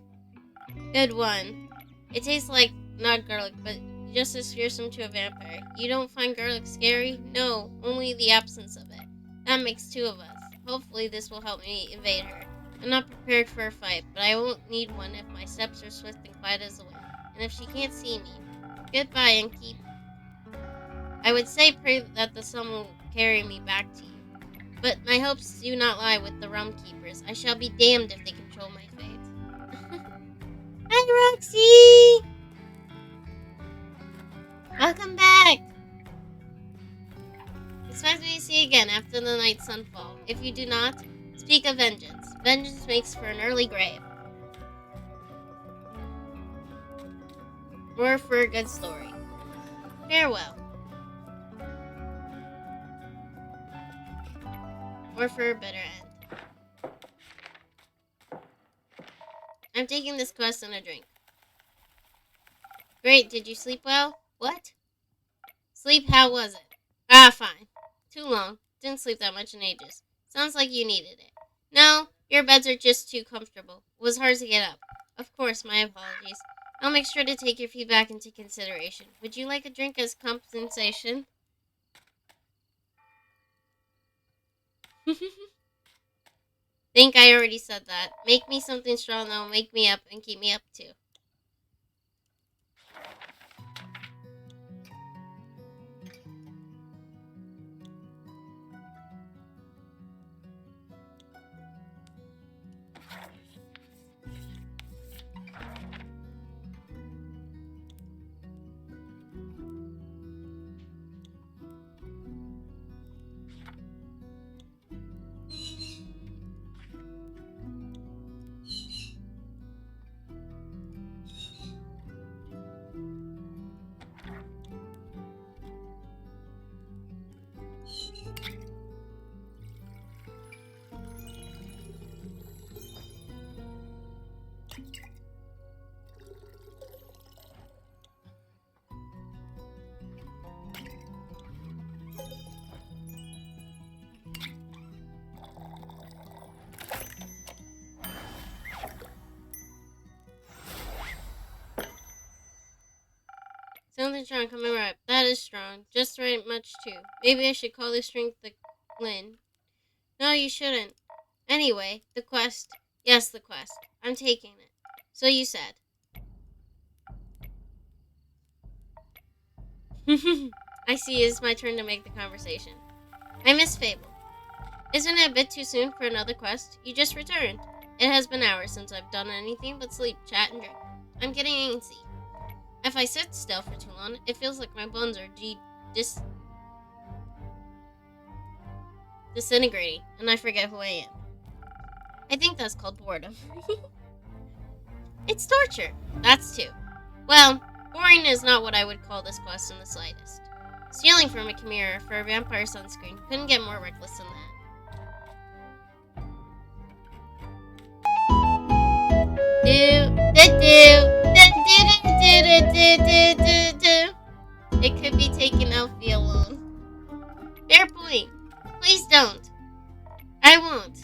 Good one. It tastes like, not garlic, but just as fearsome to a vampire. You don't find garlic scary? No, only the absence of it. That makes two of us. Hopefully this will help me evade her. I'm not prepared for a fight, but I won't need one if my steps are swift and quiet as the wind, and if she can't see me. Goodbye, and keep. I would say pray that the sun will carry me back to you, but my hopes do not lie with the rum keepers. I shall be damned if they control my fate. Hi, Roxy! Welcome back! Expect me to see you again after the night's sunfall. If you do not, speak of vengeance. Vengeance makes for an early grave. Or for a good story. Farewell. Or for a better end. I'm taking this quest and a drink. Great, did you sleep well? What? Sleep, how was it? Ah, fine. Too long. Didn't sleep that much in ages. Sounds like you needed it. No, your beds are just too comfortable. It was hard to get up. Of course, my apologies. I'll make sure to take your feedback into consideration. Would you like a drink as compensation? Think I already said that. Make me something strong that'll wake me up and keep me up too. Something strong coming right. That is strong. Just right much too. Maybe I should call this strength the Lin. No, you shouldn't. Anyway, the quest. Yes, the quest. I'm taking it. So you said. I see it's my turn to make the conversation. I miss Fable. Isn't it a bit too soon for another quest? You just returned. It has been hours since I've done anything but sleep, chat, and drink. I'm getting antsy. If I sit still for too long, it feels like my bones are disintegrating, and I forget who I am. I think that's called boredom. It's torture. That's too. Well, boring is not what I would call this quest in the slightest. Stealing from a chimera for a vampire sunscreen couldn't get more reckless than that. It could be taken out via alone. Fair point. Please don't. I won't.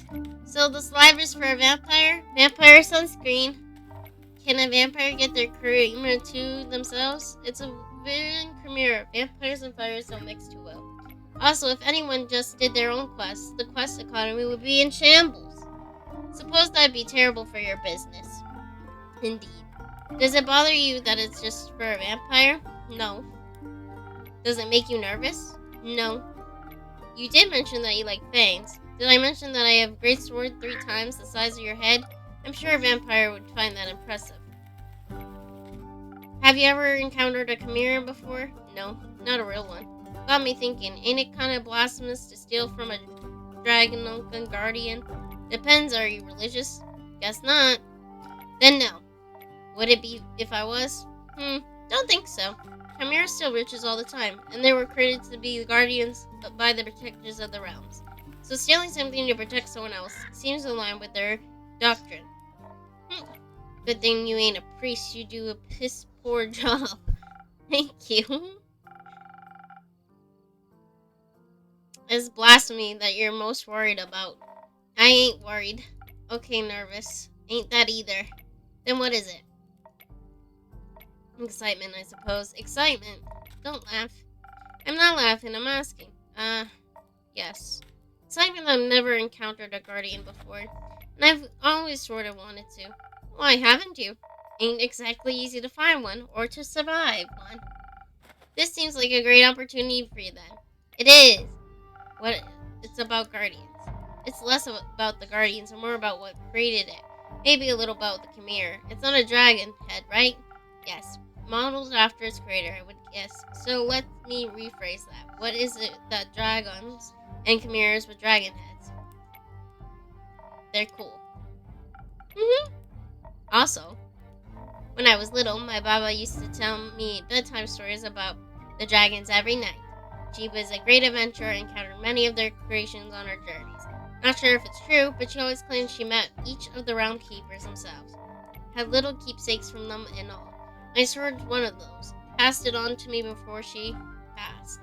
So the slivers for a vampire? Vampire sunscreen. Can a vampire get their chimera to themselves? It's a villain chimera. Vampires and fires don't mix too well. Also, if anyone just did their own quests, the quest economy would be in shambles. Suppose that'd be terrible for your business. Indeed. Does it bother you that it's just for a vampire? No. Does it make you nervous? No. You did mention that you like fangs. Did I mention that I have a great sword 3 times the size of your head? I'm sure a vampire would find that impressive. Have you ever encountered a chimera before? No, not a real one. Got me thinking, ain't it kind of blasphemous to steal from a dragon guardian? Depends, are you religious? Guess not. Then no. Would it be if I was? Don't think so. Chimeras steal riches all the time, and they were created to be guardians by the protectors of the realms. So stealing something to protect someone else seems in line with their doctrine. Good thing you ain't a priest, you do a piss poor job. Thank you. It's blasphemy that you're most worried about. I ain't worried. Okay, nervous. Ain't that either. Then what is it? Excitement, I suppose. Excitement? Don't laugh. I'm not laughing, I'm asking. Yes. Excitement I've never encountered a guardian before, and I've always sort of wanted to. Why haven't you? Ain't exactly easy to find one, or to survive one. This seems like a great opportunity for you then. It is. What it's about guardians. It's less about the guardians and more about what created it. Maybe a little about the chimera. It's not a dragon head, right? Yes. Modeled after its creator, I would guess. So let me rephrase that. What is it that dragons and chimeras with dragon heads? They're cool. Also, when I was little, my baba used to tell me bedtime stories about the dragons every night. She was a great adventurer and encountered many of their creations on her journeys. Not sure if it's true, but she always claimed she met each of the realm keepers themselves. Had little keepsakes from them and all. I stored one of those. Passed it on to me before she left.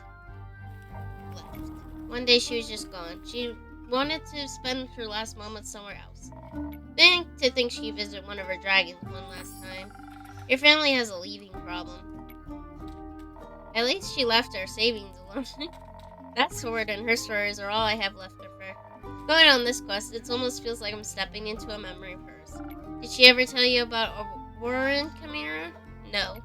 One day she was just gone. She wanted to spend her last moments somewhere else. To think she visited one of her dragons one last time. Your family has a leaving problem. At least she left her savings alone. That sword and her stories are all I have left of her. Going on this quest, it almost feels like I'm stepping into a memory of hers. Did she ever tell you about a Warren Chimera? No.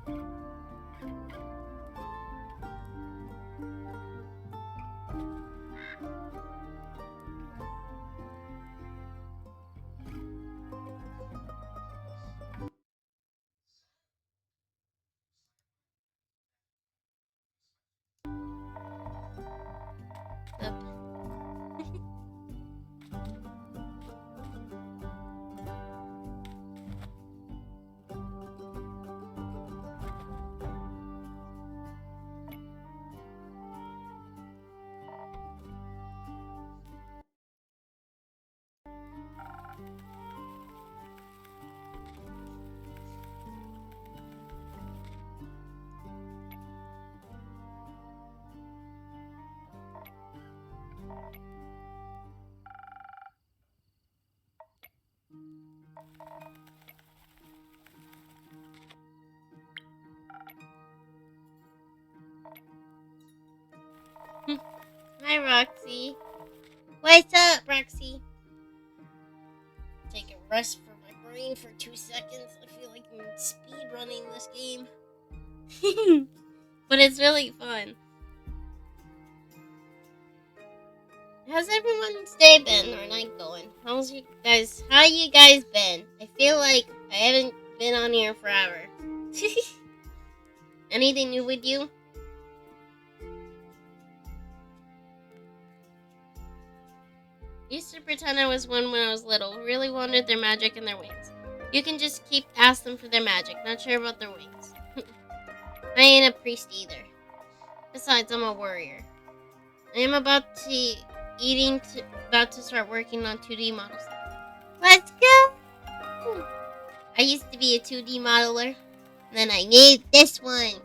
Hi, Roxy. What's up, Roxy? Take a rest for my brain for 2 seconds. I feel like I'm speed running this game. But it's really fun. How's everyone's day been or night going? How you guys been? I feel like I haven't been on here forever. Anything new with you? Used to pretend I was one when I was little. Really wanted their magic and their wings. You can just keep ask them for their magic. Not sure about their wings. I ain't a priest either. Besides, I'm a warrior. I am about to start working on 2D models. Let's go! I used to be a 2D modeler. Then I made this one.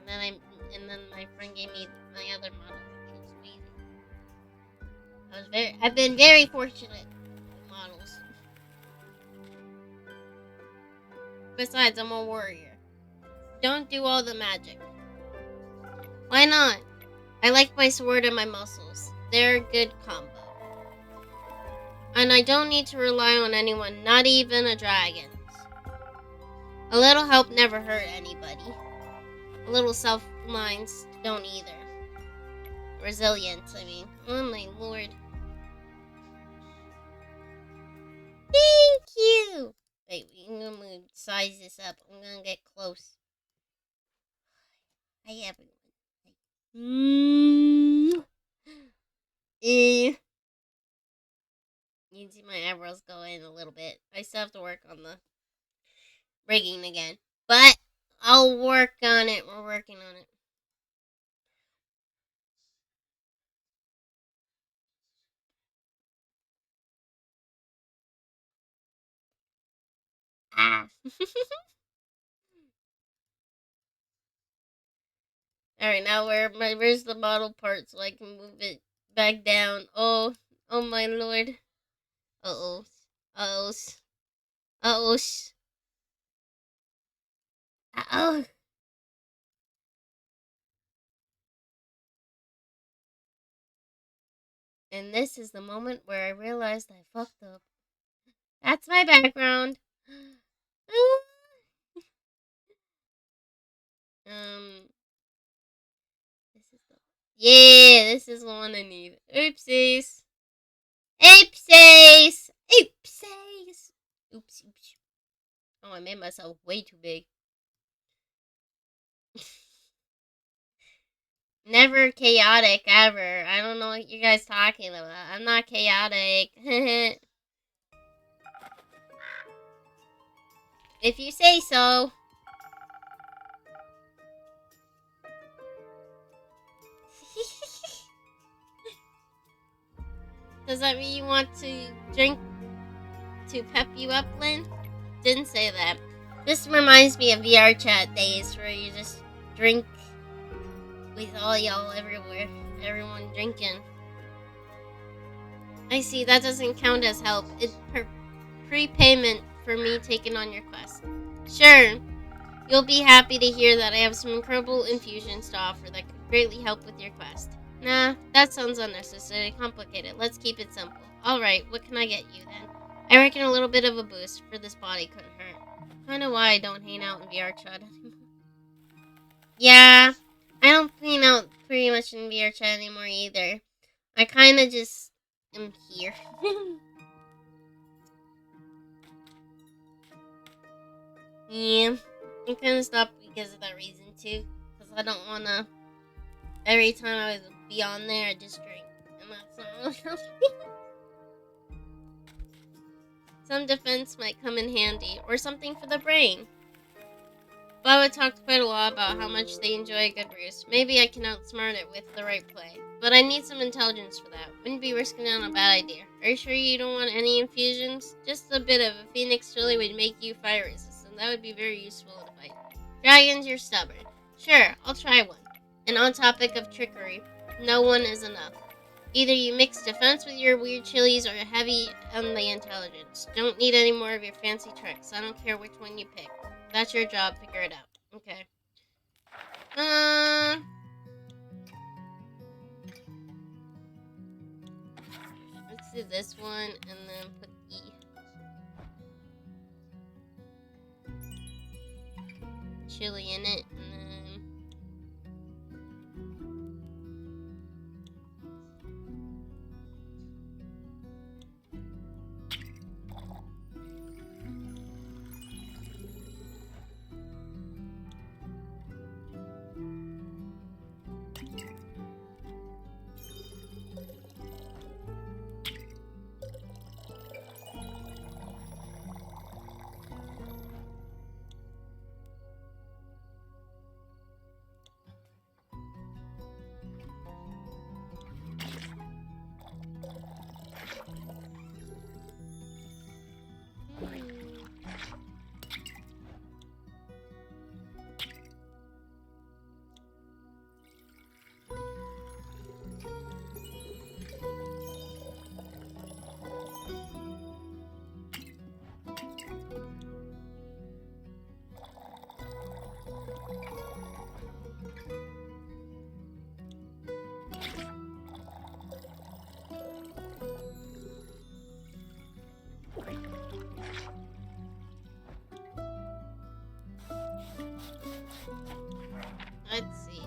And then my friend gave me my other model. It was weird. I've been very fortunate with models. Besides, I'm a warrior. Don't do all the magic. Why not? I like my sword and my muscles. They're a good combo. And I don't need to rely on anyone, not even a dragon. A little help never hurt anybody. A little self-reliance don't either. Resilience, I mean. Oh my lord. Thank you! Wait, I'm gonna size this up. I'm gonna get close. Hi everyone. You can see my eyebrows go in a little bit. I still have to work on the rigging again. But I'll work on it. We're working on it. Ah. Alright, now where's the model part so I can move it back down? Oh my lord. Uh-oh. Uh-oh. Uh-oh. Uh-oh. And this is the moment where I realized I fucked up. That's my background. This is the one I need. Oopsies. Oopsies. Oopsies. Oops. Oh, I made myself way too big. Never chaotic ever. I don't know what you guys talking about. I'm not chaotic. If you say so. Does that mean you want to drink to pep you up, Lynn? Didn't say that. This reminds me of VR chat days where you just drink with all y'all everywhere. Everyone drinking. I see, that doesn't count as help. It's prepayment for me taking on your quest. Sure. You'll be happy to hear that I have some incredible infusions to offer that could greatly help with your quest. Nah, that sounds unnecessarily complicated. Let's keep it simple. Alright, what can I get you then? I reckon a little bit of a boost for this body couldn't hurt. Kinda why I don't hang out in VR chat anymore. Yeah, I don't hang out pretty much in VR chat anymore either. I kinda just am here. Yeah, I'm kinda stopped because of that reason too. Because I don't wanna. Every time I would be on there, I just drink. And that's not really healthy. Some defense might come in handy, or something for the brain. Baba talked quite a lot about how much they enjoy a good roost. Maybe I can outsmart it with the right play. But I need some intelligence for that. Wouldn't be risking out on a bad idea. Are you sure you don't want any infusions? Just a bit of a phoenix chili would make you fire resistant. That would be very useful in a fight. Dragons, you're stubborn. Sure, I'll try one. And on topic of trickery, no one is enough. Either you mix defense with your weird chilies or heavy on the intelligence. Don't need any more of your fancy tricks. I don't care which one you pick. That's your job. Figure it out. Okay. do this one and then put E. Chili in it, and then let's see.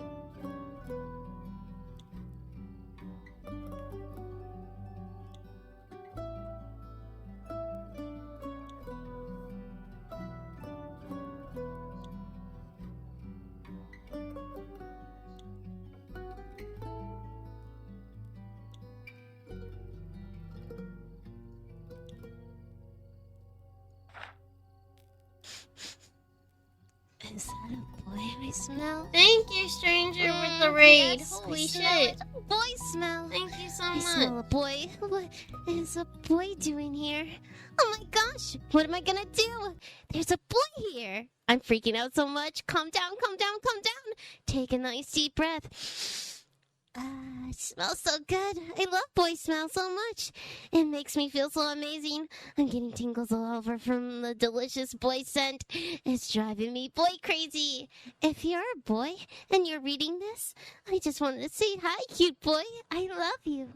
Is that a boy I smell? Thank you, stranger, with the raid. Yes, Holy I smell shit. a boy smell. Thank you so I much. smell a boy. What is a boy doing here? Oh my gosh, what am I gonna do? There's a boy here. I'm freaking out so much. Calm down, calm down, calm down. Take a nice deep breath. It smells so good. I love boy smell so much. It makes me feel so amazing. I'm getting tingles all over from the delicious boy scent. It's driving me boy crazy. If you're a boy and you're reading this, I just wanted to say hi, cute boy. I love you.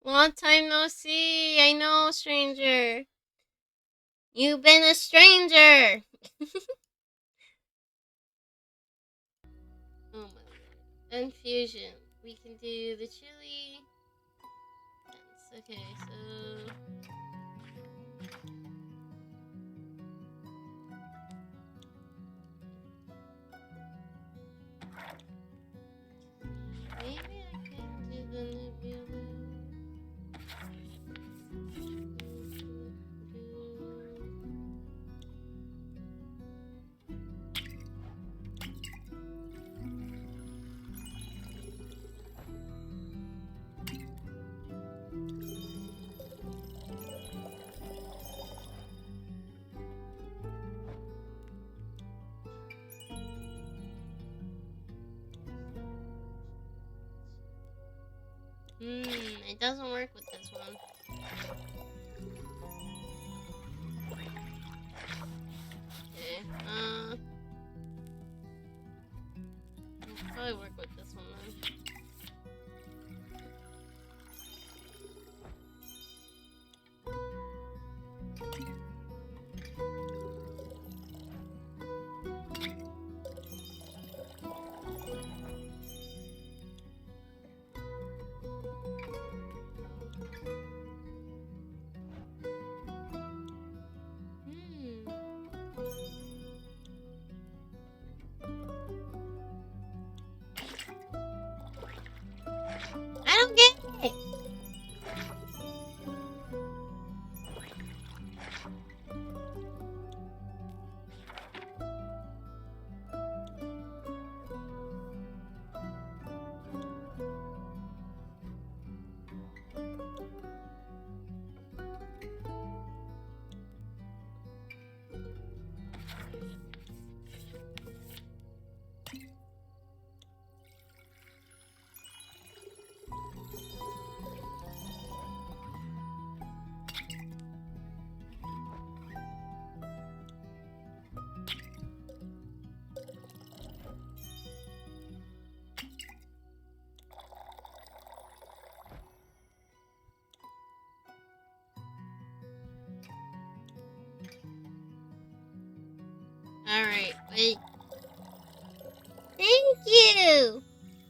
Long time no see. I know, stranger. You've been a stranger. Oh my god. Infusion. We can do the chili. Okay, so maybe I can do the nebula. It doesn't work with this one. Okay, it'll probably work with this one then. Hey. Thank you!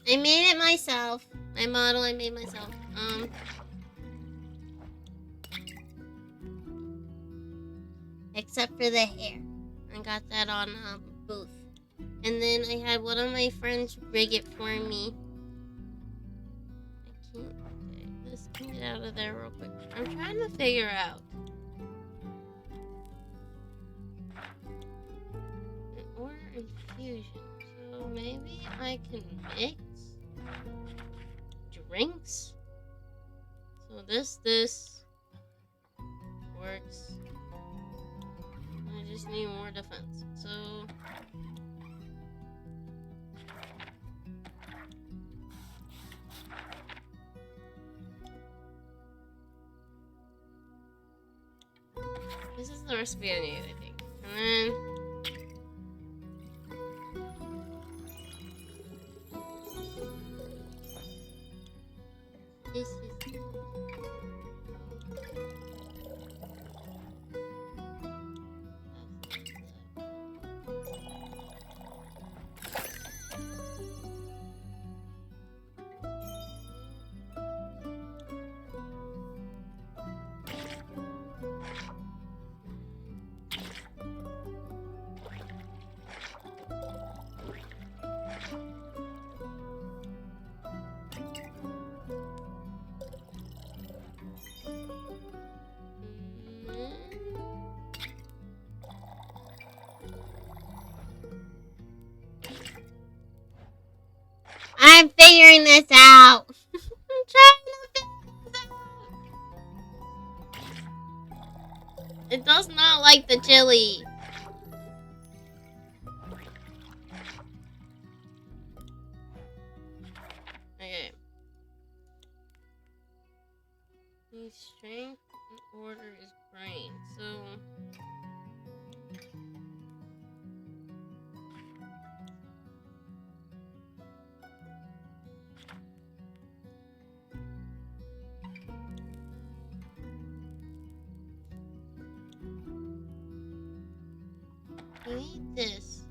I made it myself. My model I made myself. Except for the hair. I got that on Booth. And then I had one of my friends rig it for me. I can't. Okay, let's get out of there real quick. I'm trying to figure out. An order infusion. So maybe I can mix drinks. So this works. I just need more defense. So this is the recipe I need, I think. And then this is I'm figuring this out. I'm trying to figure this out. It does not like the chili. Okay. The strength in order is brain. So I need this.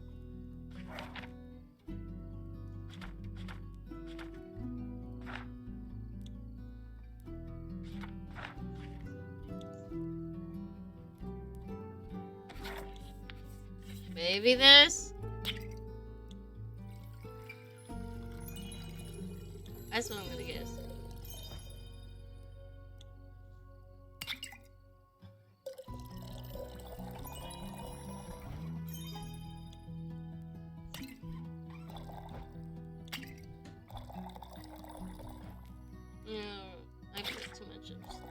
Maybe this? That's what I'm gonna guess. No, I put too much of stuff.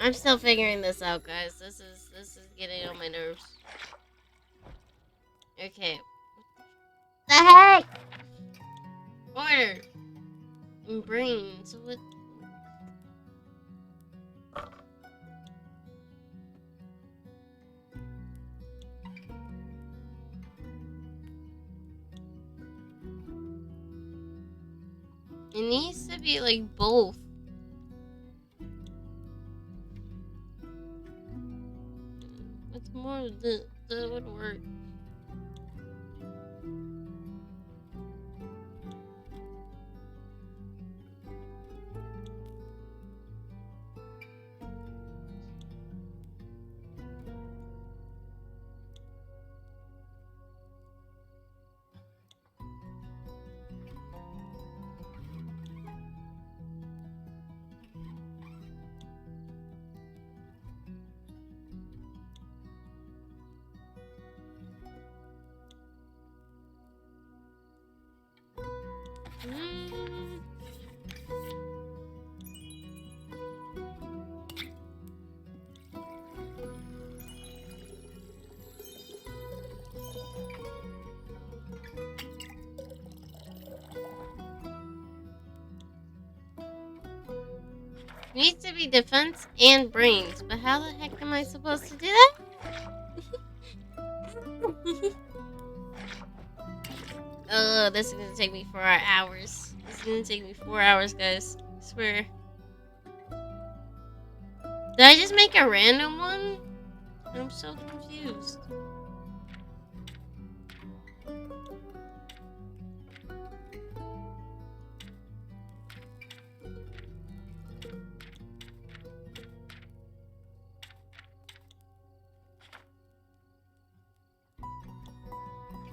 I'm still figuring this out, guys. This is getting on my nerves. Okay. The heck? Order. And brain. So what? It needs to be like both. What's more that would work? Mm. Needs to be defense and brains, but how the heck am I supposed to do that? Oh, this is gonna take me 4 hours. This is gonna take me 4 hours, guys. I swear. Did I just make a random one? I'm so confused.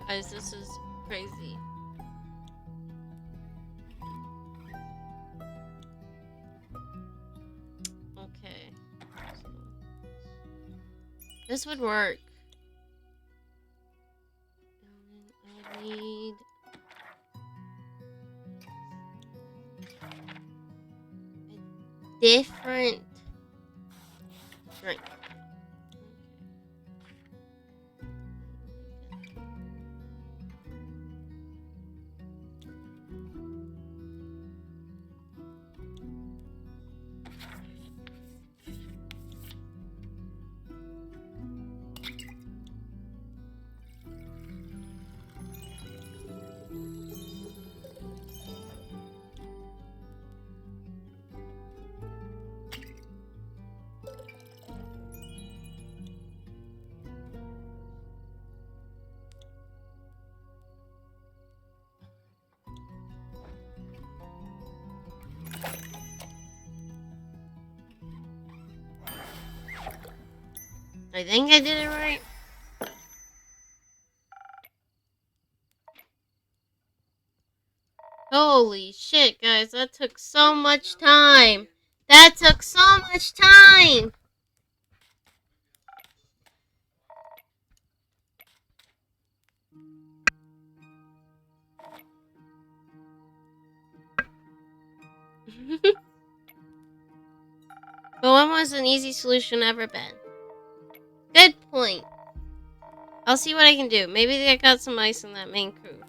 Guys, this is crazy. Okay. This would work. I need a different drink. I think I did it right. Holy shit, guys, that took so much time. That took so much time. But when was an easy solution ever been? Good point. I'll see what I can do. Maybe they got some ice in that main crew.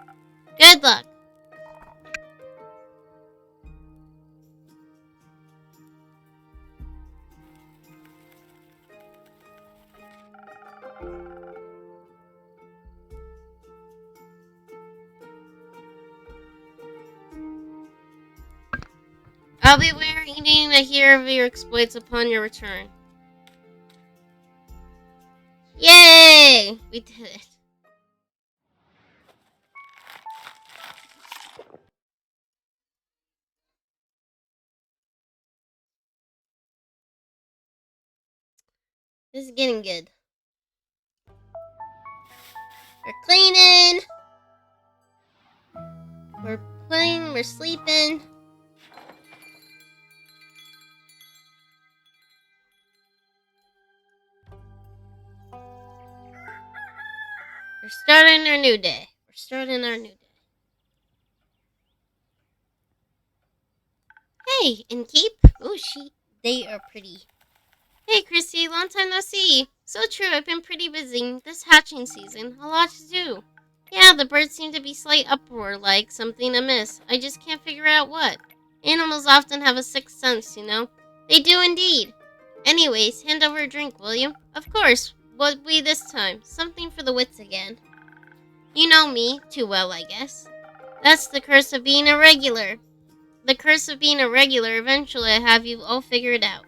Good luck. I'll be waiting to hear of your exploits upon your return. Yay! We did it. This is getting good. We're cleaning. We're playing. We're sleeping. We're starting our new day. We're starting our new day. Hey, and Keep. Oh, they are pretty. Hey, Chrissy, long time no see. So true, I've been pretty busy this hatching season. A lot to do. Yeah, the birds seem to be slight uproar, like something amiss. I just can't figure out what. Animals often have a sixth sense, you know. They do indeed. Anyways, hand over a drink, will you? Of course. What we this time? Something for the wits again. You know me too well, I guess. That's the curse of being a regular. The curse of being a regular. Eventually, I have you all figured out.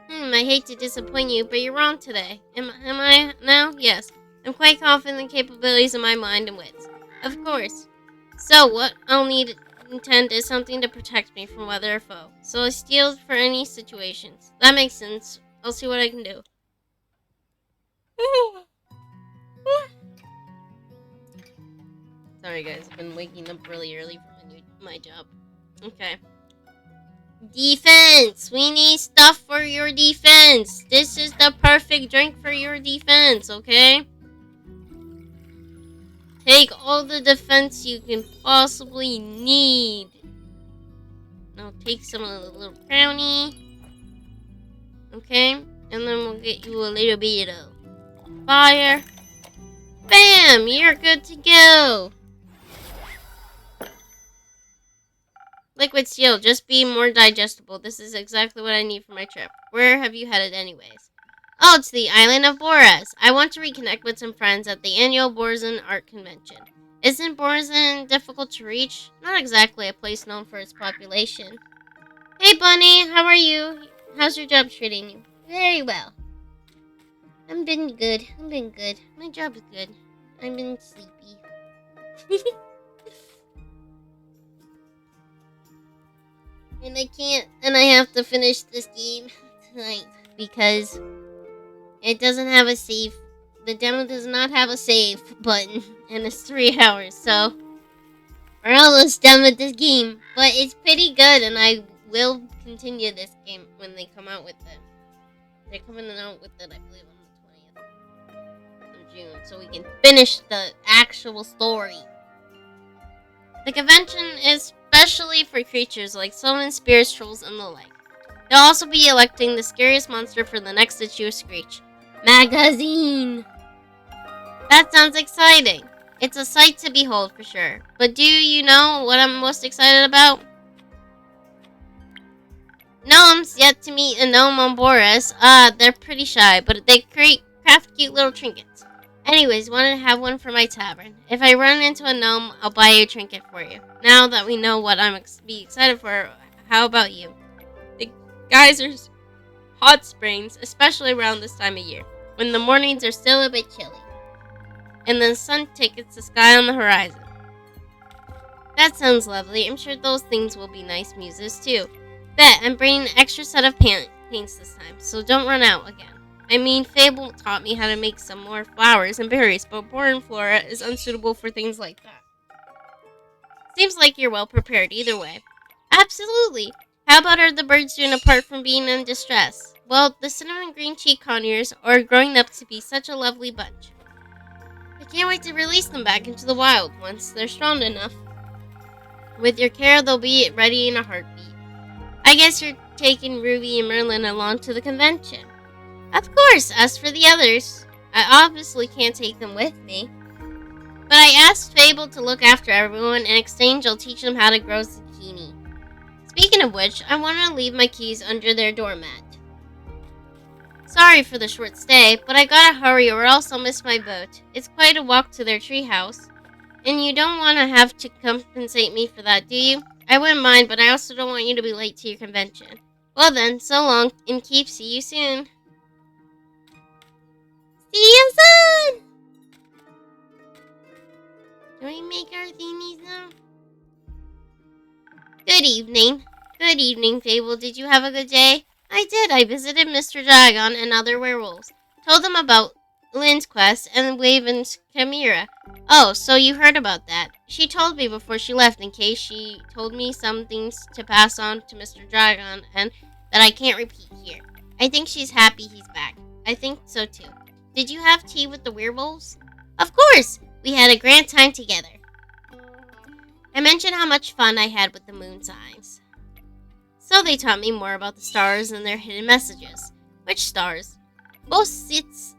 I hate to disappoint you, but you're wrong today. Am I now? Yes. I'm quite confident in the capabilities of my mind and wits. Of course. So, what I'll need intent is something to protect me from weather or foe. So I steal for any situations. That makes sense. I'll see what I can do. Sorry guys, I've been waking up really early for my job. Okay. Defense! We need stuff for your defense! This is the perfect drink for your defense, okay? Take all the defense you can possibly need. Now take some of the little brownie. Okay? And then we'll get you a little bit of fire. Bam! You're good to go. Liquid steel, just be more digestible. This is exactly what I need for my trip. Where have you headed anyways? Oh, it's the island of Boris. I want to reconnect with some friends at the annual Borzan Art Convention. Isn't Borzan difficult to reach? Not exactly a place known for its population. Hey, Bunny, how are you? How's your job treating you? Very well. I've been good. My job is good. I've been sleepy. And I have to finish this game tonight because it doesn't have a save. The demo does not have a save button, and it's 3 hours, so we're almost done with this game. But it's pretty good, and I will continue this game when they come out with it. They're coming out with it, I believe, on the 20th of June, so we can finish the actual story. The convention is especially for creatures like summon spirits, trolls, and the like. They'll also be electing the scariest monster for the next issue of Screech magazine. That sounds exciting. It's a sight to behold for sure. But do you know what I'm most excited about? Gnomes yet to meet a gnome on Boris. They're pretty shy, but they craft cute little trinkets. Anyways, wanted to have one for my tavern. If I run into a gnome, I'll buy a trinket for you. Now that we know what I'm be excited for, how about you? The geysers, hot springs, especially around this time of year, when the mornings are still a bit chilly, and the sun tickets the sky on the horizon. That sounds lovely. I'm sure those things will be nice muses too. Bet I'm bringing an extra set of paints this time, so don't run out again. I mean, Fable taught me how to make some more flowers and berries, but Boron Flora is unsuitable for things like that. Seems like you're well prepared either way. Absolutely. How about are the birds doing apart from being in distress? Well, the cinnamon green cheek conures are growing up to be such a lovely bunch. I can't wait to release them back into the wild once they're strong enough. With your care, they'll be ready in a heartbeat. I guess you're taking Ruby and Merlin along to the convention. Of course, as for the others, I obviously can't take them with me. But I asked Fable to look after everyone, and in exchange I'll teach them how to grow zucchini. Speaking of which, I want to leave my keys under their doormat. Sorry for the short stay, but I gotta hurry or else I'll miss my boat. It's quite a walk to their treehouse. And you don't want to have to compensate me for that, do you? I wouldn't mind, but I also don't want you to be late to your convention. Well then, so long, and see you soon. See you soon! Do we make our themies now? Good evening. Good evening, Fable. Did you have a good day? I did. I visited Mr. Dragon and other werewolves. Told them about Lynn's quest and Waven's chimera. Oh, so you heard about that. She told me before she left in case she told me some things to pass on to Mr. Dragon and that I can't repeat here. I think she's happy he's back. I think so too. Did you have tea with the werewolves? Of course! We had a grand time together. I mentioned how much fun I had with the moon signs. So they taught me more about the stars and their hidden messages. Which stars? Both sets,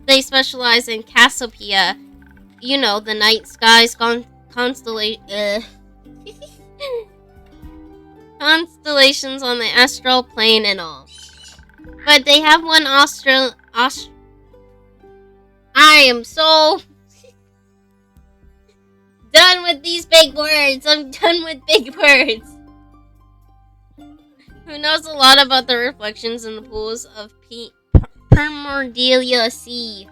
they specialize in Cassiopeia. You know, the night skies constellations on the astral plane and all. But they have one I am so done with these big words. I'm done with big words. Who knows a lot about the reflections in the pools of Primordial Sea.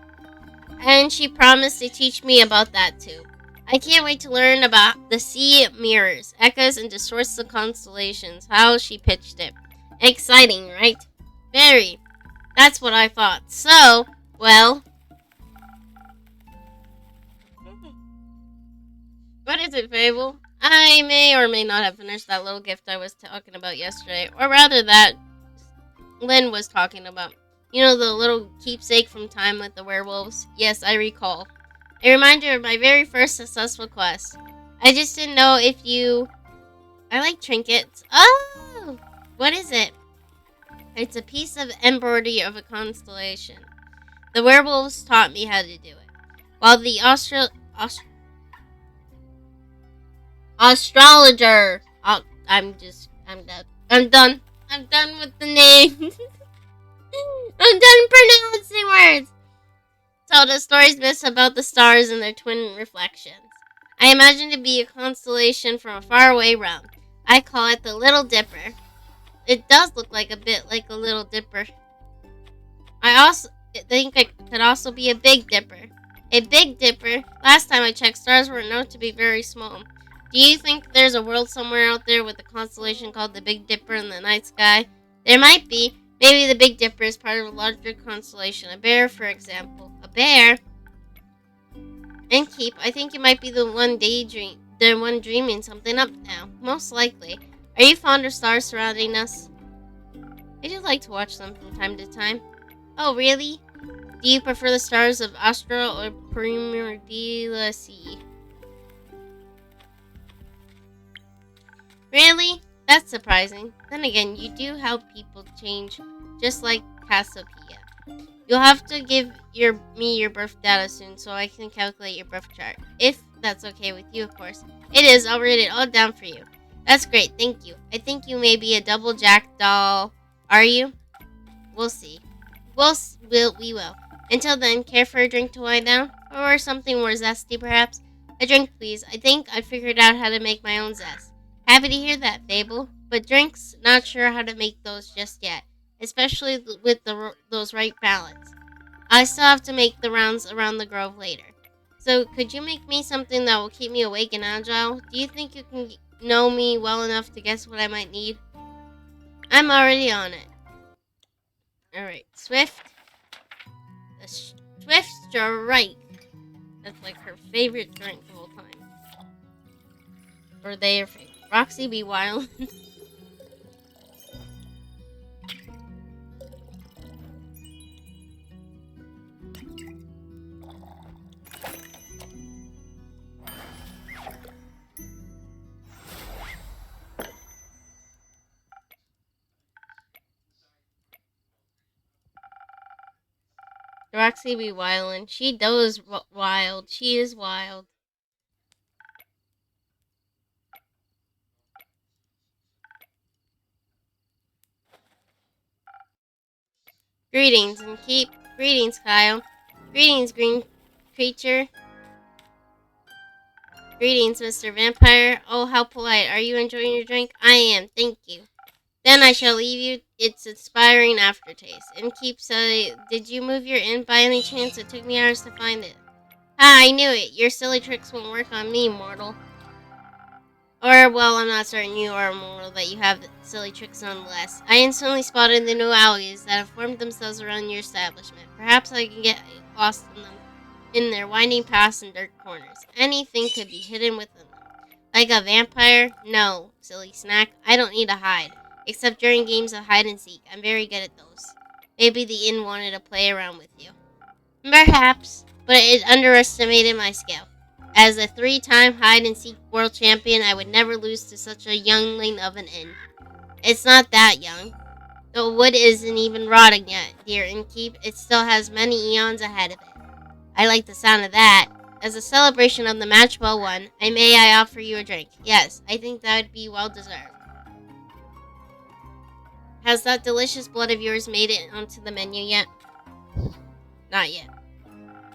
And she promised to teach me about that too. I can't wait to learn about the sea mirrors, echoes, and distorts the constellations. How she pitched it. Exciting, right? Very. That's what I thought. So, well... What is it, Fable? I may or may not have finished that little gift I was talking about yesterday. Or rather that Lynn was talking about. You know, the little keepsake from time with the werewolves? Yes, I recall. A reminder of my very first successful quest. I just didn't know if you... I like trinkets. Oh! What is it? It's a piece of embroidery of a constellation. The werewolves taught me how to do it. While the astrologer... I'm done. I'm done. I'm done with the name. I'm done pronouncing words. Told us stories myths about the stars and their twin reflections. I imagine it to be a constellation from a faraway realm. I call it the Little Dipper. It does look like a bit like a Little Dipper. I also think it could also be a Big Dipper. A Big Dipper? Last time I checked, stars were known to be very small. Do you think there's a world somewhere out there with a constellation called the Big Dipper in the night sky? There might be. Maybe the Big Dipper is part of a larger constellation. A bear, for example. A bear? And Keep, I think you might be the one dreaming something up now. Most likely. Are you fond of stars surrounding us? I do like to watch them from time to time. Oh, really? Do you prefer the stars of Astra or Primordial? Really? That's surprising. Then again, you do help people change, just like Cassiopeia. You'll have to give me your birth data soon so I can calculate your birth chart. If that's okay with you, of course. It is. I'll write it all down for you. That's great. Thank you. I think you may be a double jack doll. Are you? We'll see. We will. Until then, care for a drink to wind down? Or something more zesty, perhaps? A drink, please. I think I figured out how to make my own zest. Happy to hear that, Fable. But drinks, not sure how to make those just yet. Especially with those right balance. I still have to make the rounds around the grove later. So, could you make me something that will keep me awake and agile? Do you think you can know me well enough to guess what I might need? I'm already on it. Alright, Swift. The Swift Strike. That's like her favorite drink of all time. Or their favorite. Roxy be wild. Roxy be wildin'. She does wild. She is wild. Greetings and keep. Greetings, Kyle. Greetings, green creature. Greetings, Mr. Vampire. Oh, how polite. Are you enjoying your drink? I am. Thank you. Then I shall leave you its inspiring aftertaste. And keep say, did you move your inn by any chance? It took me hours to find it. Ah, I knew it. Your silly tricks won't work on me, mortal. Or, well, I'm not certain you are mortal that you have silly tricks nonetheless. I instantly spotted the new alleys that have formed themselves around your establishment. Perhaps I can get lost in them, in their winding paths and dark corners. Anything could be hidden within them. Like a vampire? No, silly snack. I don't need to hide. Except during games of hide and seek. I'm very good at those. Maybe the inn wanted to play around with you. Perhaps, but it underestimated my skill. As a 3-time hide-and-seek world champion, I would never lose to such a youngling of an inn. It's not that young. The wood isn't even rotting yet, dear innkeep. It still has many eons ahead of it. I like the sound of that. As a celebration of the match well won, I offer you a drink. Yes, I think that would be well deserved. Has that delicious blood of yours made it onto the menu yet? Not yet.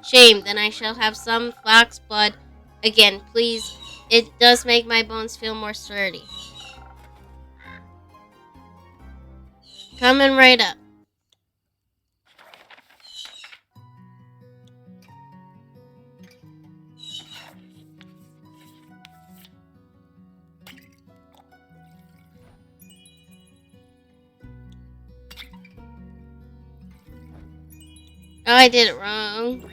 Shame, then I shall have some fox blood. Again, please. It does make my bones feel more sturdy. Coming right up. Oh, I did it wrong.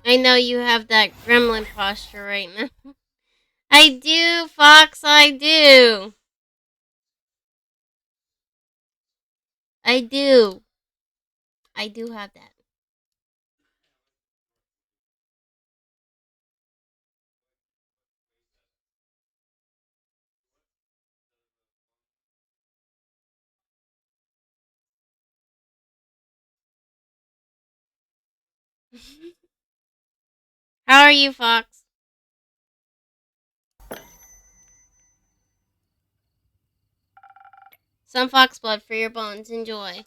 I know you have that gremlin posture right now. I do, Fox, I do. I do. I do have that. How are you, Fox? Some fox blood for your bones. Enjoy.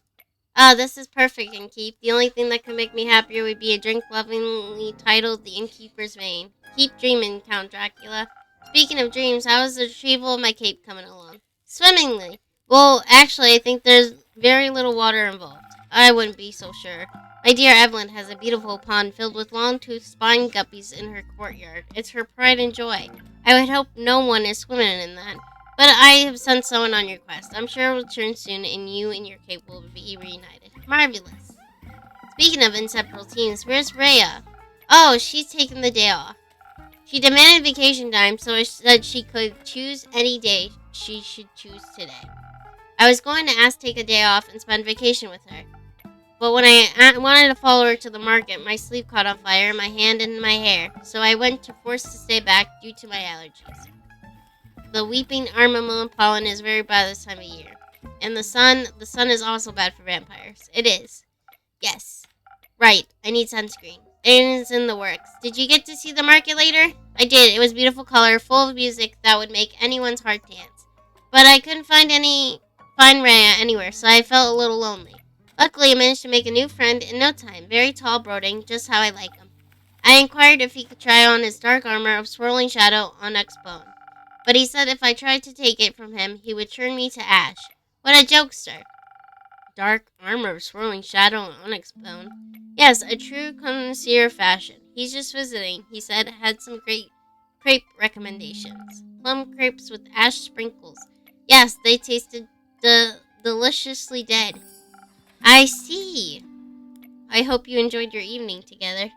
Ah, this is perfect, Innkeep. The only thing that could make me happier would be a drink lovingly titled The Innkeeper's Vein. Keep dreaming, Count Dracula. Speaking of dreams, how is the retrieval of my cape coming along? Swimmingly. Well, actually, I think there's very little water involved. I wouldn't be so sure. My dear Evelyn has a beautiful pond filled with long-toothed spine guppies in her courtyard. It's her pride and joy. I would hope no one is swimming in that. But I have sent someone on your quest. I'm sure it will return soon, and you and your cape will be reunited. Marvelous. Speaking of inseparable teams, where's Rhea? Oh, she's taking the day off. She demanded vacation time, so I said she could choose any day she should choose today. I was going to ask take a day off and spend vacation with her. But when I wanted to follow her to the market, my sleeve caught on fire, my hand and my hair, so I went to forced to stay back due to my allergies. The weeping armament pollen is very bad this time of year. And the sun is also bad for vampires. It is. Yes. Right, I need sunscreen. It's in the works. Did you get to see the market later? I did. It was beautiful color, full of music that would make anyone's heart dance. But I couldn't find Rhea anywhere, so I felt a little lonely. Luckily, I managed to make a new friend in no time. Very tall, brooding, just how I like him. I inquired if he could try on his dark armor of swirling shadow onyx bone. But he said if I tried to take it from him, he would turn me to ash. What a jokester. Dark armor of swirling shadow and onyx bone. Yes, a true connoisseur of fashion. He's just visiting, he said, had some great crepe recommendations. Plum crepes with ash sprinkles. Yes, they tasted deliciously dead. I see. I hope you enjoyed your evening together.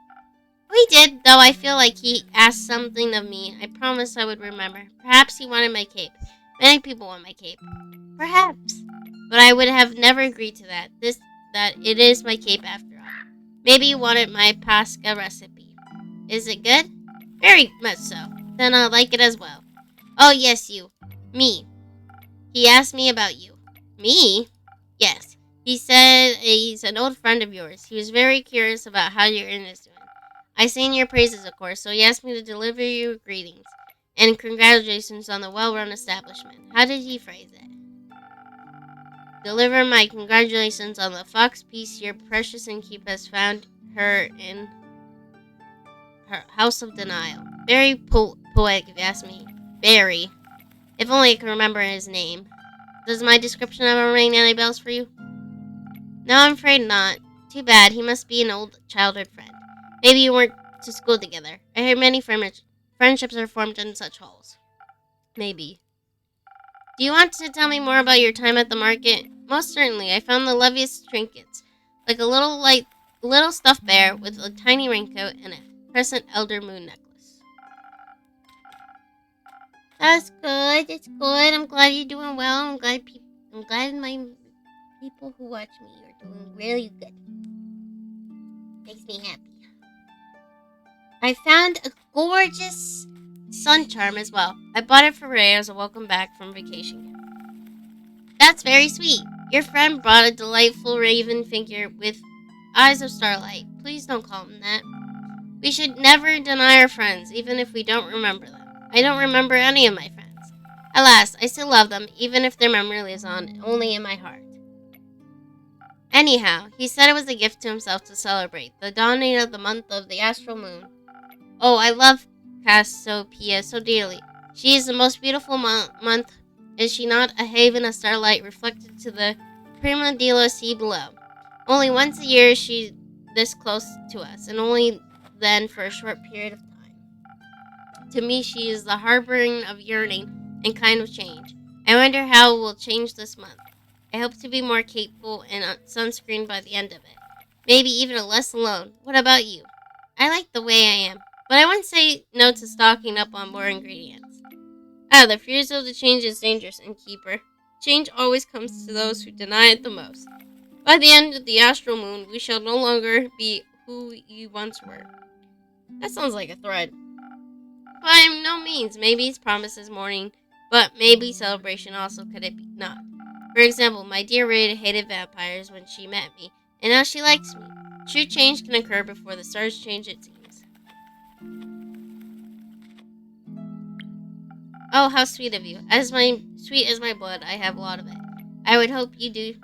We did, though I feel like he asked something of me. I promised I would remember. Perhaps he wanted my cape. Many people want my cape. Perhaps. But I would have never agreed to that. That it is my cape after all. Maybe you wanted my pasca recipe. Is it good? Very much so. Then I'll like it as well. Oh yes, you. Me. He asked me about you. Me? Yes. He said he's an old friend of yours. He was very curious about how your inn is doing. I sing your praises, of course, so he asked me to deliver you greetings and congratulations on the well-run establishment. How did he phrase it? Deliver my congratulations on the fox piece your precious innkeep has found her in her house of denial. Very poetic, if you ask me. Very. If only I could remember his name. Does my description ever ring any bells for you? No, I'm afraid not. Too bad. He must be an old childhood friend. Maybe you weren't to school together. I hear many friendships are formed in such halls. Maybe. Do you want to tell me more about your time at the market? Most certainly. I found the loveliest trinkets, like a little stuffed bear with a tiny raincoat and a crescent elder moon necklace. That's good. It's good. I'm glad you're doing well. I'm glad my people who watch me are doing really good. Makes me happy. I found a gorgeous sun charm as well. I bought it for Ray as a welcome back from vacation gift. That's very sweet. Your friend brought a delightful raven figure with eyes of starlight. Please don't call him that. We should never deny our friends, even if we don't remember them. I don't remember any of my friends. Alas, I still love them, even if their memory lives on only in my heart. Anyhow, he said it was a gift to himself to celebrate the dawning of the month of the astral moon. Oh, I love Cassiopeia so dearly. She is the most beautiful month. Is she not a haven of starlight reflected to the prima dello sea below? Only once a year is she this close to us, and only then for a short period of time. To me, she is the harboring of yearning and kind of change. I wonder how it will change this month. I hope to be more capable and sunscreened by the end of it. Maybe even less alone. What about you? I like the way I am, but I wouldn't say no to stocking up on more ingredients. Ah, the refusal to change is dangerous, innkeeper. Change always comes to those who deny it the most. By the end of the astral moon, we shall no longer be who you once were. That sounds like a threat. By no means. Maybe it's promises morning, but maybe celebration also could it be not. For example, my dear Rita hated vampires when she met me, and now she likes me. True change can occur before the stars change, it seems. Oh, how sweet of you. As my sweet as my blood, I have a lot of it. I would hope you do.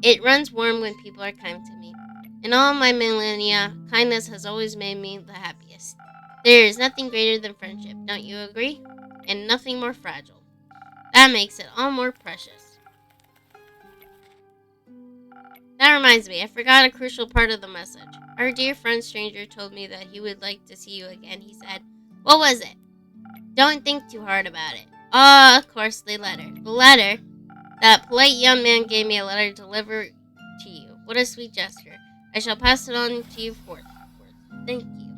It runs warm when people are kind to me. In all my millennia, kindness has always made me the happiest. There is nothing greater than friendship, don't you agree? And nothing more fragile. That makes it all more precious. That reminds me, I forgot a crucial part of the message. Our dear friend stranger told me that he would like to see you again. He said, what was it? Don't think too hard about it. Ah, of course, the letter. The letter? That polite young man gave me a letter delivered to you. What a sweet gesture. I shall pass it on to you forthwith. Thank you.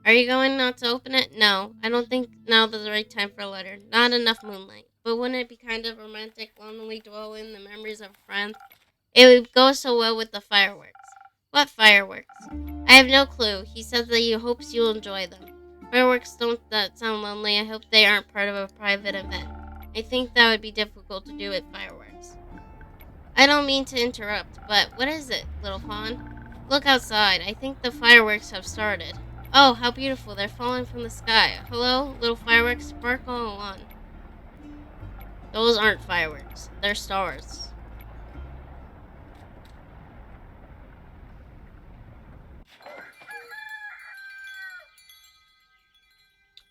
Are you going not to open it? No, I don't think now is the right time for a letter. Not enough moonlight. But wouldn't it be kind of romantic, lonely dwell in the memories of a friend? It would go so well with the fireworks. What fireworks? I have no clue. He said that he hopes you'll enjoy them. Fireworks don't that sound lonely. I hope they aren't part of a private event. I think that would be difficult to do with fireworks. I don't mean to interrupt, but what is it, little fawn? Look outside. I think the fireworks have started. Oh, how beautiful. They're falling from the sky. Hello, little fireworks, sparkle on. Those aren't fireworks. They're stars.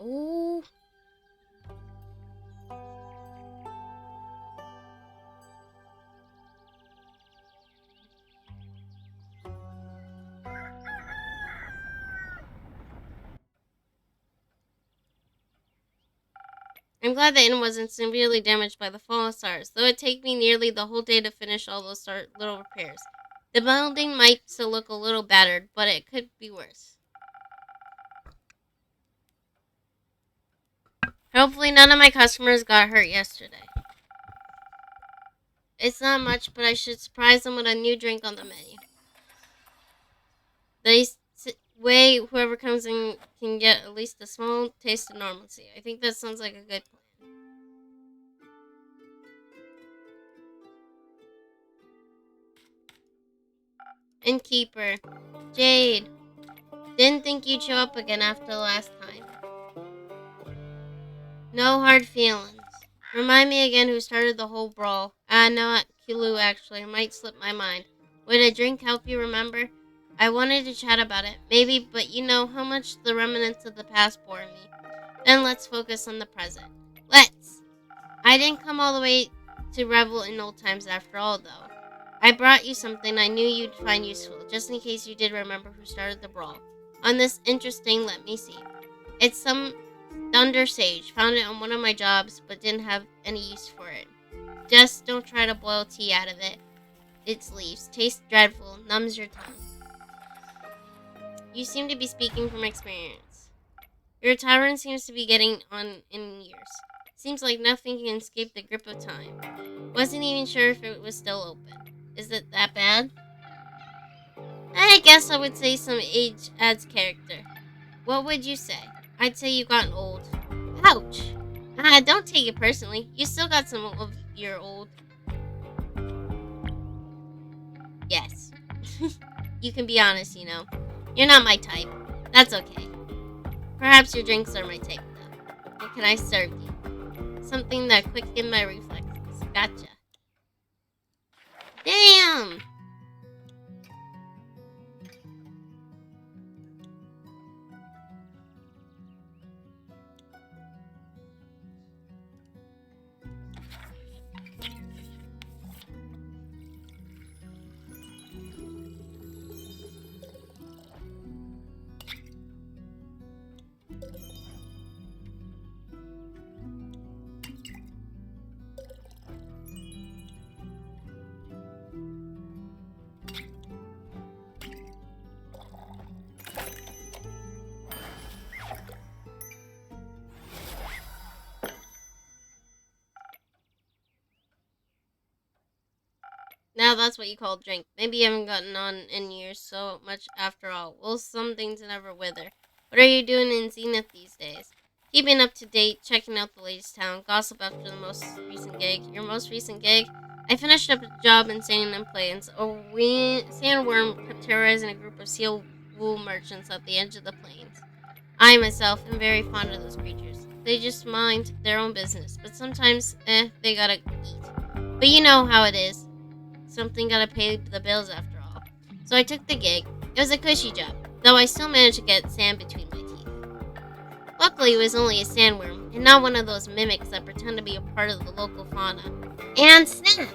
Ooh. I'm glad the inn wasn't severely damaged by the fallen stars, though it'd take me nearly the whole day to finish all those little repairs. The building might still look a little battered, but it could be worse. Hopefully none of my customers got hurt yesterday. It's not much, but I should surprise them with a new drink on the menu. Way whoever comes in can get at least a small taste of normalcy. I think that sounds like a good plan. Innkeeper, Jade, didn't think you'd show up again after the last time. No hard feelings. Remind me again who started the whole brawl. Not Kulu actually. It might slip my mind. Would a drink help you remember? I wanted to chat about it. Maybe, but you know how much the remnants of the past bore me. Then let's focus on the present. Let's! I didn't come all the way to revel in old times after all, though. I brought you something I knew you'd find useful, just in case you did remember who started the brawl. On this interesting, let me see. It's some Thunder Sage. Found it on one of my jobs, but didn't have any use for it. Just don't try to boil tea out of it. Its leaves. Tastes dreadful. Numbs your tongue. You seem to be speaking from experience. Your tavern seems to be getting on in years. Seems like nothing can escape the grip of time. Wasn't even sure if it was still open. Is it that bad? I guess I would say some age adds character. What would you say? I'd say you've gotten old. Ouch! Don't take it personally. You still got some of your old. Yes. You can be honest, you know. You're not my type. That's okay. Perhaps your drinks are my type, though. What can I serve you? Something that quickened my reflexes. Gotcha. Damn! Now that's what you call drink. Maybe you haven't gotten on in years so much after all. Well, some things never wither. What are you doing in Zenith these days? Keeping up to date, checking out the latest town, gossip after the most recent gig. Your most recent gig? I finished up a job in Sand Plains. Sandworm kept terrorizing a group of seal wool merchants at the edge of the plains. I myself am very fond of those creatures. They just mind their own business, but sometimes, they gotta eat. But you know how it is. Something gotta pay the bills after all. So I took the gig. It was a cushy job, though I still managed to get sand between my teeth. Luckily, it was only a sandworm, and not one of those mimics that pretend to be a part of the local fauna. And snap!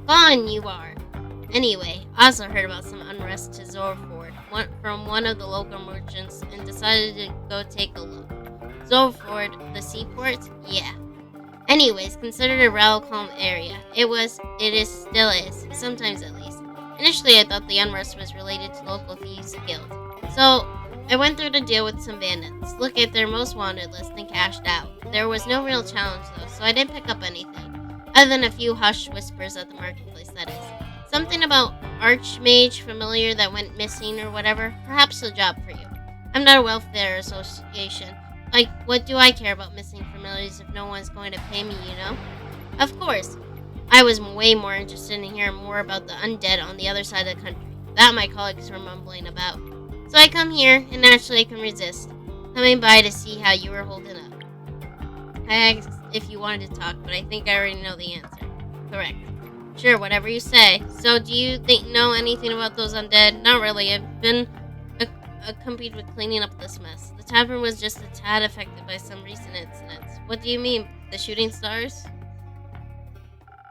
Gone you are! Anyway, I also heard about some unrest to Zorford from one of the local merchants and decided to go take a look. Zorford, the seaport? Yeah. Anyways, considered a rather calm area. Still is, sometimes at least. Initially, I thought the unrest was related to local thieves guild. So, I went through to deal with some bandits, look at their most wanted list, and cashed out. There was no real challenge though, so I didn't pick up anything. Other than a few hushed whispers at the marketplace, that is. Something about Archmage familiar that went missing or whatever. Perhaps a job for you. I'm not a welfare association. Like, what do I care about missing familiars if no one's going to pay me, you know? Of course, I was way more interested in hearing more about the undead on the other side of the country. That my colleagues were mumbling about. So I come here, and naturally I can resist. Coming by to see how you were holding up. I asked if you wanted to talk, but I think I already know the answer. Correct. Sure, whatever you say. So, do you know anything about those undead? Not really. I've been accompanied with cleaning up this mess. The tavern was just a tad affected by some recent incidents. What do you mean? The shooting stars?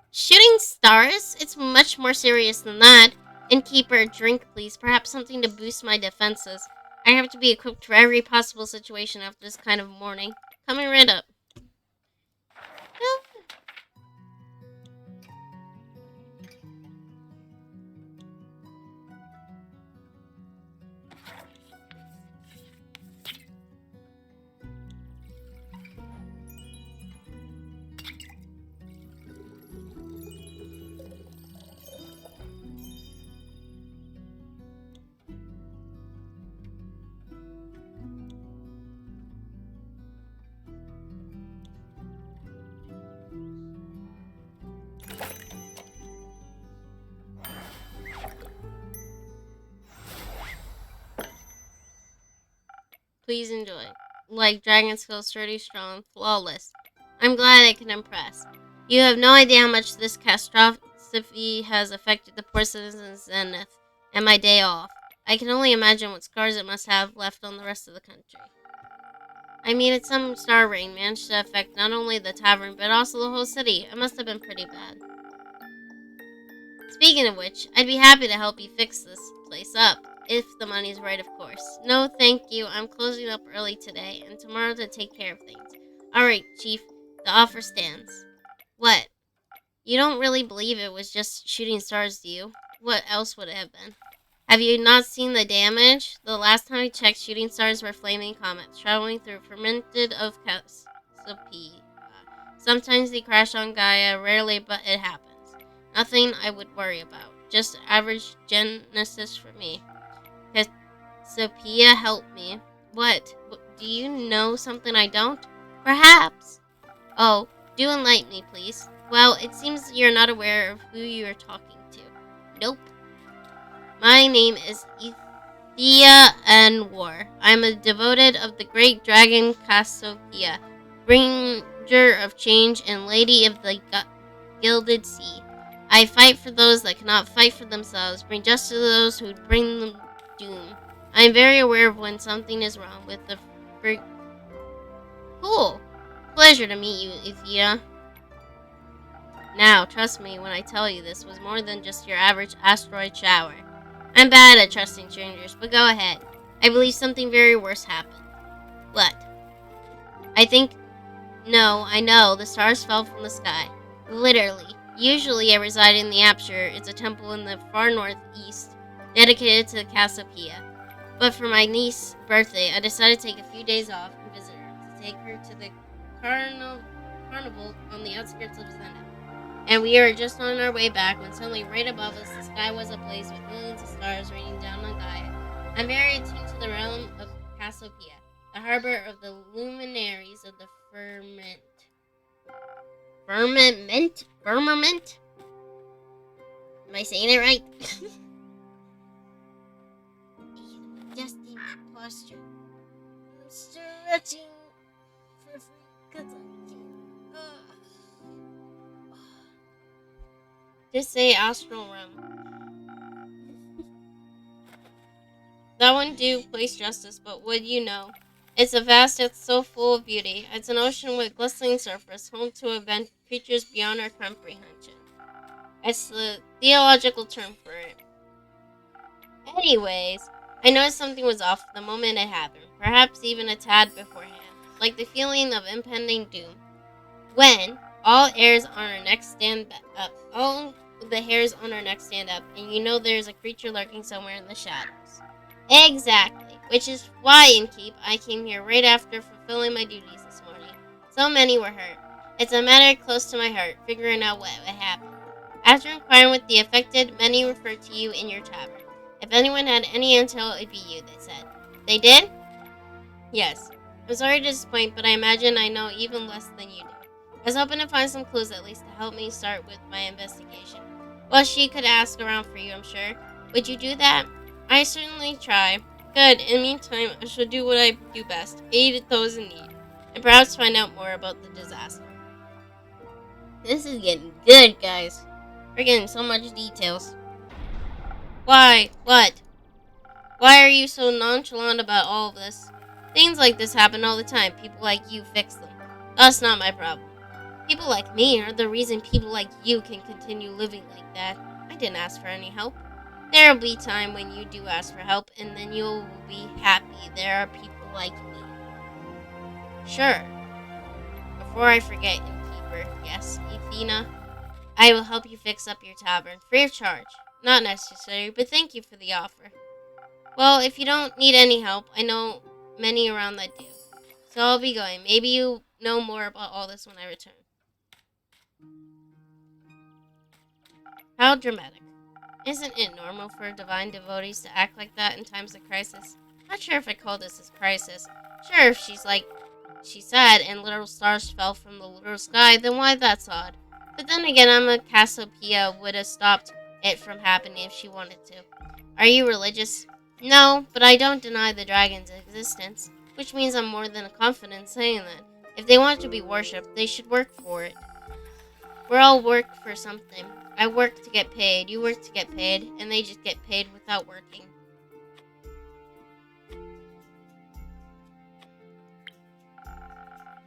Shooting stars? It's much more serious than that. Innkeeper, a drink, please. Perhaps something to boost my defenses. I have to be equipped for every possible situation after this kind of morning. Coming right up. Please enjoy. Like Dragon Skull, sturdy, strong, flawless. I'm glad I can impress. You have no idea how much this catastrophe has affected the poor citizens of Zenith and my day off. I can only imagine what scars it must have left on the rest of the country. I mean, it's some star rain managed to affect not only the tavern, but also the whole city. It must have been pretty bad. Speaking of which, I'd be happy to help you fix this place up. If the money's right, of course. No, thank you. I'm closing up early today, and tomorrow to take care of things. Alright, Chief. The offer stands. What? You don't really believe it was just shooting stars, do you? What else would it have been? Have you not seen the damage? The last time I checked, shooting stars were flaming comets traveling through fermented of Cassiopeia. Sometimes they crash on Gaia, rarely, but it happens. Nothing I would worry about. Just average Genesis for me. Cassiopeia, help me. What? Do you know something I don't? Perhaps. Oh, do enlighten me, please. Well, it seems you're not aware of who you are talking to. Nope. My name is Thea Anwar. I'm a devoted of the great dragon Cassiopeia, bringer of change and lady of the gilded sea. I fight for those that cannot fight for themselves, bring justice to those who bring them doom. I am very aware of when something is wrong with the Cool. Pleasure to meet you, Ethia. Now, trust me when I tell you this was more than just your average asteroid shower. I'm bad at trusting strangers, but go ahead. I believe something very worse happened. What? No, I know, the stars fell from the sky. Literally. Usually I reside in the Aperture. It's a temple in the far northeast, dedicated to the Cassiopeia. But for my niece's birthday, I decided to take a few days off and visit her, to take her to the carnival on the outskirts of Zenith. and we were just on our way back when suddenly, right above us, the sky was ablaze with millions of stars raining down on Gaia. I'm very attuned to the realm of Cassiopeia, the harbor of the luminaries of the firmament. Firmament? Firmament? Am I saying it right? Adjusting my posture. I'm stretching for free because I can't. Just say astral realm. That wouldn't do place justice, but would you know? It's a vast, it's so full of beauty. It's an ocean with glistening surface, home to event creatures beyond our comprehension. It's the theological term for it. Anyways, I noticed something was off the moment it happened, perhaps even a tad beforehand, like the feeling of impending doom. When all hairs on our necks stand up, all the hairs on our necks stand up, and you know there's a creature lurking somewhere in the shadows. Exactly, which is why, in Keep, I came here right after fulfilling my duties this morning. So many were hurt. It's a matter close to my heart, figuring out what happened. After inquiring with the affected, many referred to you in your tavern. If anyone had any intel, it'd be you, they said. They did? Yes. I'm sorry to disappoint, but I imagine I know even less than you do. I was hoping to find some clues at least to help me start with my investigation. Well, she could ask around for you, I'm sure. Would you do that? I certainly try. Good. In the meantime, I shall do what I do best. Aid those in need. And perhaps find out more about the disaster. This is getting good, guys. We're getting so much details. Why? What? Why are you so nonchalant about all of this? Things like this happen all the time. People like you fix them. That's not my problem. People like me are the reason people like you can continue living like that. I didn't ask for any help. There'll be time when you do ask for help, and then you'll be happy there are people like me. Sure. Before I forget, innkeeper, yes, Athena, I will help you fix up your tavern, free of charge. Not necessary, but thank you for the offer. Well, if you don't need any help, I know many around that do. So I'll be going. Maybe you know more about all this when I return. How dramatic. Isn't it normal for divine devotees to act like that in times of crisis? Not sure if I call this a crisis. Sure, if she's like she said, and literal stars fell from the literal sky, then why that's odd. But then again, I'm a Cassiopeia would have stopped it from happening if she wanted to. Are you religious? No, but I don't deny the dragon's existence, which means I'm more than confident in saying that. If they want to be worshipped, they should work for it. We're all work for something. I work to get paid, you work to get paid, and they just get paid without working.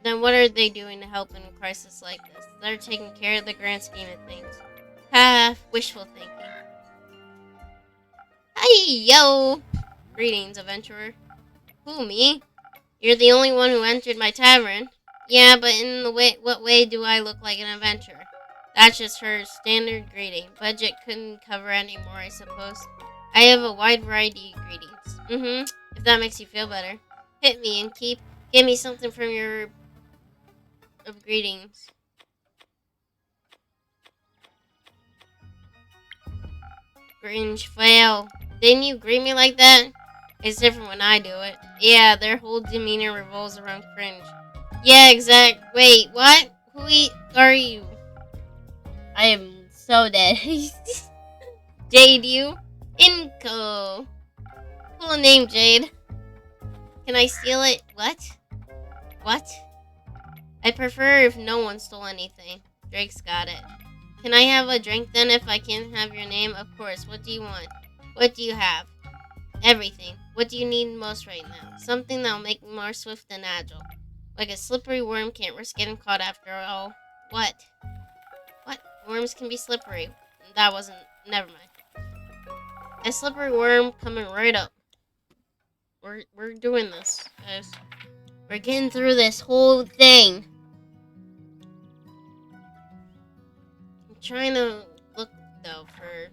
Then what are they doing to help in a crisis like this? They're taking care of the grand scheme of things. Ha, wishful thinking. Hi, yo! Greetings, adventurer. Who, me? You're the only one who entered my tavern. Yeah, but in the what way do I look like an adventurer? That's just her standard greeting. Budget couldn't cover any more, I suppose. I have a wide variety of greetings. If that makes you feel better. Hit me and give me something from your of greetings. Cringe fail. Didn't you greet me like that? It's different when I do it. Yeah, their whole demeanor revolves around cringe. Yeah, exact. Wait, what? Are you? I am so dead. Jade, you? Inco. Cool name, Jade. Can I steal it? What? What? I'd prefer if no one stole anything. Drake's got it. Can I have a drink then if I can't have your name? Of course. What do you want? What do you have? Everything. What do you need most right now? Something that'll make me more swift and agile. Like a slippery worm can't risk getting caught after all. What? What? Worms can be slippery. That wasn't... Never mind. A slippery worm coming right up. We're doing this, guys. We're getting through this whole thing. I'm trying to look, though, for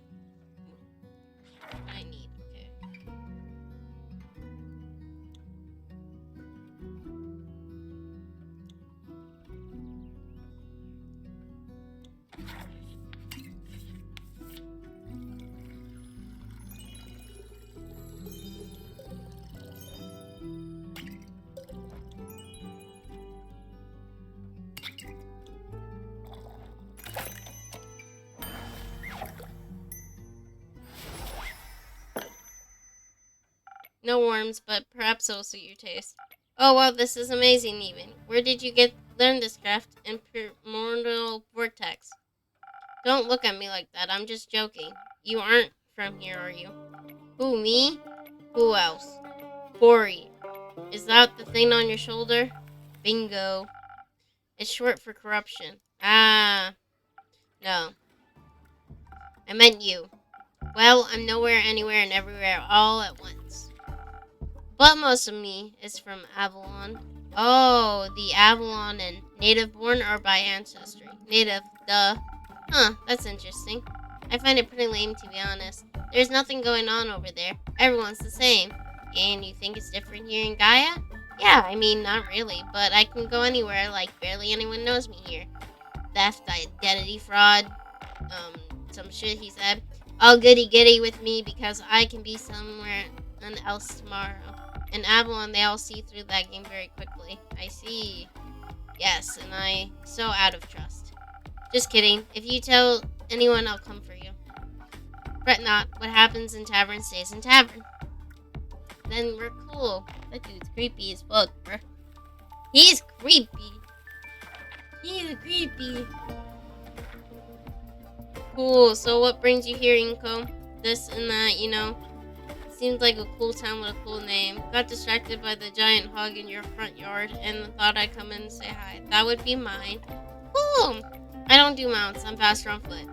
what I need. Okay. No worms, but perhaps it'll suit your taste. Oh wow, this is amazing even. Where did you learn this craft in primordial vortex? Don't look at me like that, I'm just joking. You aren't from here, are you? Who, me? Who else? Bori. Is that the thing on your shoulder? Bingo. It's short for corruption. Ah, no. I meant you. Well, I'm nowhere, anywhere, and everywhere all at once. But most of me is from Avalon. Oh, the Avalon and native born or by ancestry? Native, duh. Huh, that's interesting. I find it pretty lame to be honest. There's nothing going on over there. Everyone's the same. And you think it's different here in Gaia? Yeah, I mean, not really, but I can go anywhere like barely anyone knows me here. Theft, identity fraud, some shit he said. All goody goody with me because I can be somewhere else tomorrow. In Avalon, they all see through that game very quickly. I see. Yes, and I so out of trust. Just kidding. If you tell anyone, I'll come for you. Fret not. What happens in tavern stays in tavern. Then we're cool. That dude's creepy as fuck, bro. He's creepy. He's creepy. Cool. So what brings you here, Inko? This and that, you know. Seemed like a cool town with a cool name. Got distracted by the giant hog in your front yard and thought I'd come in and say hi. That would be mine. Cool. I don't do mounts. I'm faster on foot.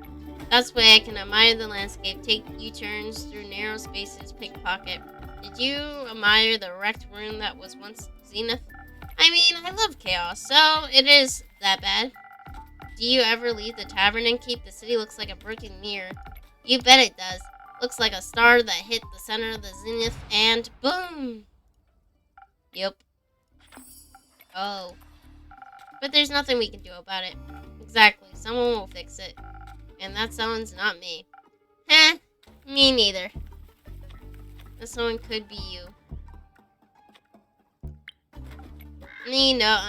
That's the way I can admire the landscape, take U-turns through narrow spaces, pickpocket. Did you admire the wrecked ruin that was once Zenith? I mean, I love chaos, so it is that bad. Do you ever leave the tavern and keep? The city looks like a broken mirror. You bet it does. Looks like a star that hit the center of the zenith and boom! Yep. Oh. But there's nothing we can do about it. Exactly. Someone will fix it. And that someone's not me. Heh. Me neither. That someone could be you. No.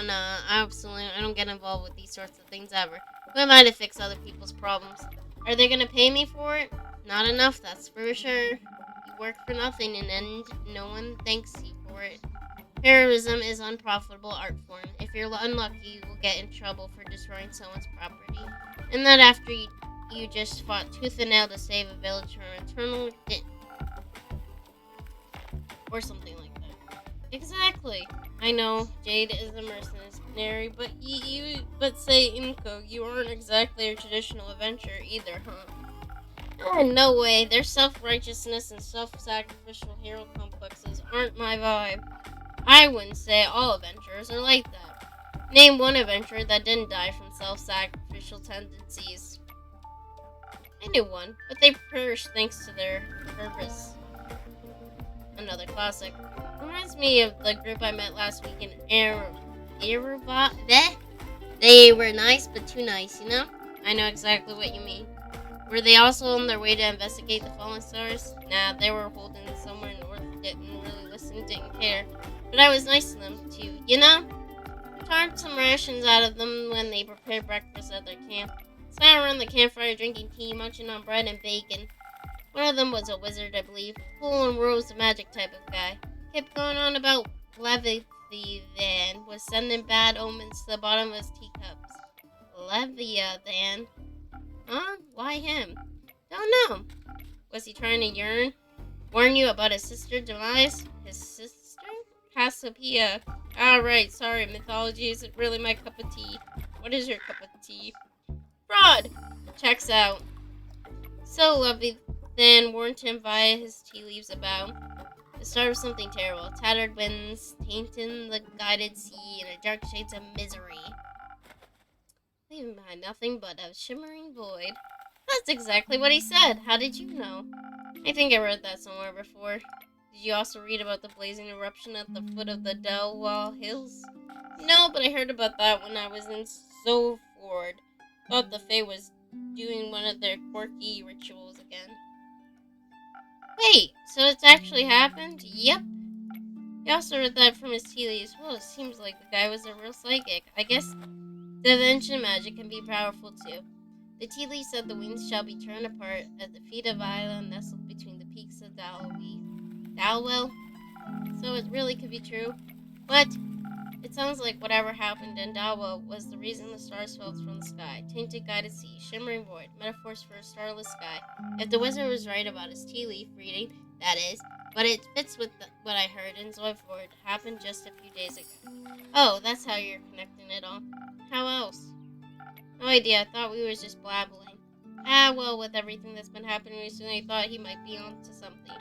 Absolutely. I don't get involved with these sorts of things ever. Who am I to fix other people's problems? Are they gonna pay me for it? Not enough, that's for sure. You work for nothing and no one thanks you for it. Heroism is unprofitable art form. If you're unlucky, you will get in trouble for destroying someone's property. And that after you just fought tooth and nail to save a village from eternal din. Or something like that. Exactly. I know, Jade is a mercenary, but but say Inko, you aren't exactly a traditional adventurer either, huh? No way. Their self-righteousness and self-sacrificial hero complexes aren't my vibe. I wouldn't say all adventurers are like that. Name one adventurer that didn't die from self-sacrificial tendencies. I knew one, but they perished thanks to their purpose. Another classic. Reminds me of the group I met last week in Erevat. They were nice, but too nice, you know? I know exactly what you mean. Were they also on their way to investigate the fallen stars? Nah, they were holding somewhere north, didn't really listen, didn't care. But I was nice to them, too, you know? Carved some rations out of them when they prepared breakfast at their camp. Sat around the campfire drinking tea, munching on bread and bacon. One of them was a wizard, I believe. Cool and rose the magic type of guy. Kept going on about Leviathan was sending bad omens to the bottom of his teacups. Leviathan? Huh? Why him? Don't know. Was he trying to warn you about his sister's demise? His sister? Cassiopeia. Right, sorry, mythology isn't really my cup of tea. What is your cup of tea? Fraud! Checks out. So Leviathan warned him via his tea leaves about the start of something terrible. Tattered winds, tainting the guided sea, and a dark shades of misery. Leaving behind nothing but a shimmering void. That's exactly what he said. How did you know? I think I read that somewhere before. Did you also read about the blazing eruption at the foot of the Delwall Hills? No, but I heard about that when I was in Soford. Thought the Fae was doing one of their quirky rituals again. Wait, so it's actually happened? Yep. He also read that from his tea leaves. Well, it seems like the guy was a real psychic. I guess divination magic can be powerful too. The tea leaf said the winds shall be torn apart at the feet of Isla nestled between the peaks of Dalwell. it really could be true. But it sounds like whatever happened in Dawa was the reason the stars fell from the sky. Tainted guided sea, shimmering void, metaphors for a starless sky. If the wizard was right about his tea leaf reading, that is, but it fits with what I heard in Zoidford happened just a few days ago. Oh, that's how you're connecting it all. How else? No idea. I thought we was just blabbling. Ah, well, with everything that's been happening recently, I thought he might be onto something.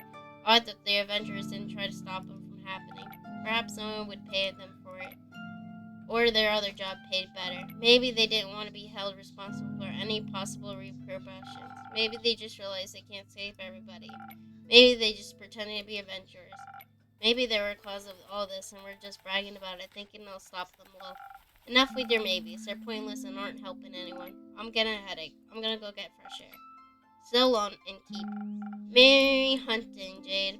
Odd that the Avengers didn't try to stop him from happening. Perhaps someone would pay them for it. Or their other job paid better. Maybe they didn't want to be held responsible for any possible repercussions. Maybe they just realized they can't save everybody. Maybe they just pretended to be Avengers. Maybe they were the cause of all this and we're just bragging about it, thinking it'll stop them low. Enough with your maybes. They're pointless and aren't helping anyone. I'm getting a headache. I'm gonna go get fresh air. So long and keep merry hunting, Jade.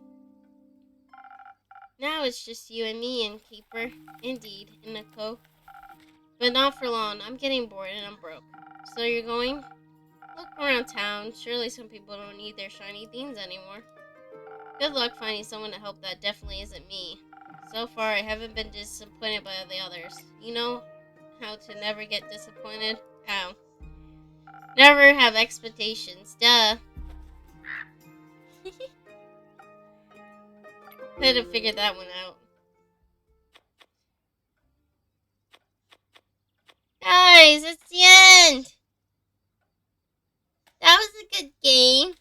Now it's just you and me, Innkeeper. Indeed, Inako. But not for long. I'm getting bored and I'm broke. So you're going? Look around town. Surely some people don't need their shiny things anymore. Good luck finding someone to help. That definitely isn't me. So far, I haven't been disappointed by the others. You know how to never get disappointed? How? Never have expectations. Duh. Could have figured that one out. Guys, it's the end! That was a good game.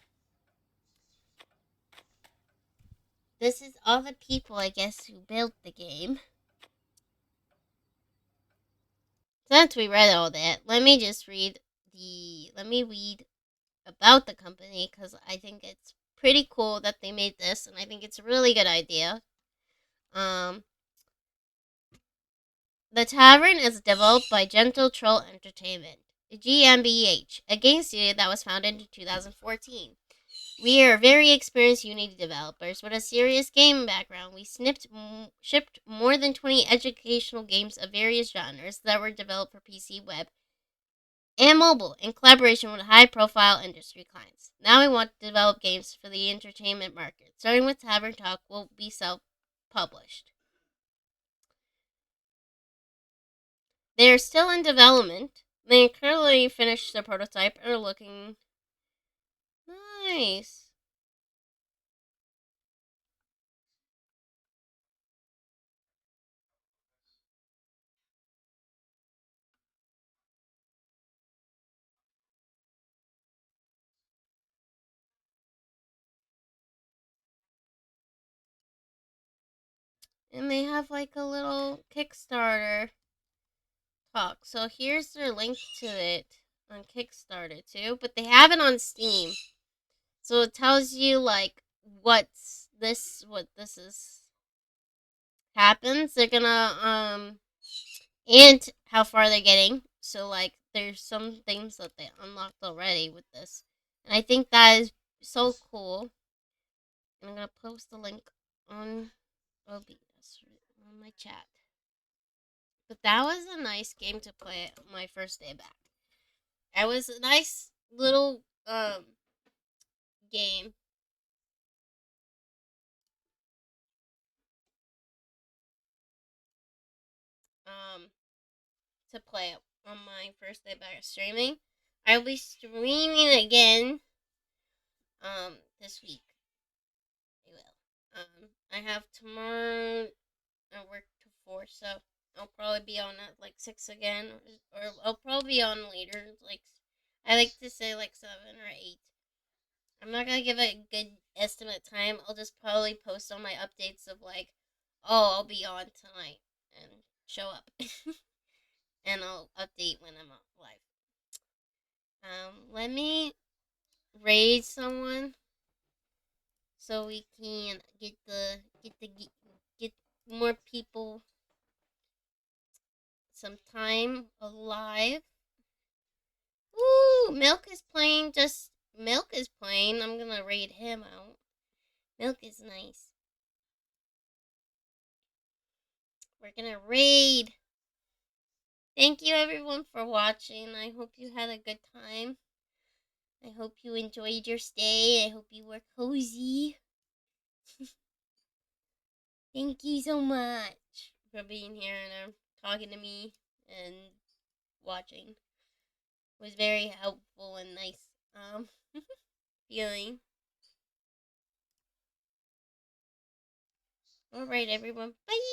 This is all the people, I guess, who built the game. Since we read all that, let me read about the company, because I think it's pretty cool that they made this, and I think it's a really good idea. The Tavern is developed by Gentle Troll Entertainment, GmbH, a game studio that was founded in 2014. We are very experienced Unity developers with a serious game background. We shipped more than 20 educational games of various genres that were developed for PC, web, and mobile in collaboration with high-profile industry clients. Now we want to develop games for the entertainment market. Starting with Tavern Talk will be self-published. They are still in development. They currently finished their prototype and are looking nice. And they have like a little Kickstarter talk. So here's their link to it on Kickstarter too, but they have it on Steam. So it tells you like what this is happens. They're gonna and how far they're getting. So like there's some things that they unlocked already with this. And I think that is so cool. And I'm gonna post the link on OBS on my chat. But that was a nice game to play my first day back. It was a nice little game. Um to play on my first day back streaming. I'll be streaming again this week. I will. I have tomorrow I work to 4, so I'll probably be on at like 6 again, or I'll probably be on later. Like I like to say like 7 or 8. I'm not gonna give a good estimate time. I'll just probably post on my updates of like, oh, I'll be on tonight and show up, and I'll update when I'm live. Let me raid someone so we can get more people some time alive. Ooh, Milk is playing. I'm gonna raid him out. Milk is nice. We're gonna raid. Thank you everyone for watching. I hope you had a good time. I hope you enjoyed your stay. I hope you were cozy. Thank you so much for being here and talking to me and watching. It was very helpful and nice feeling. Alright everyone. Bye.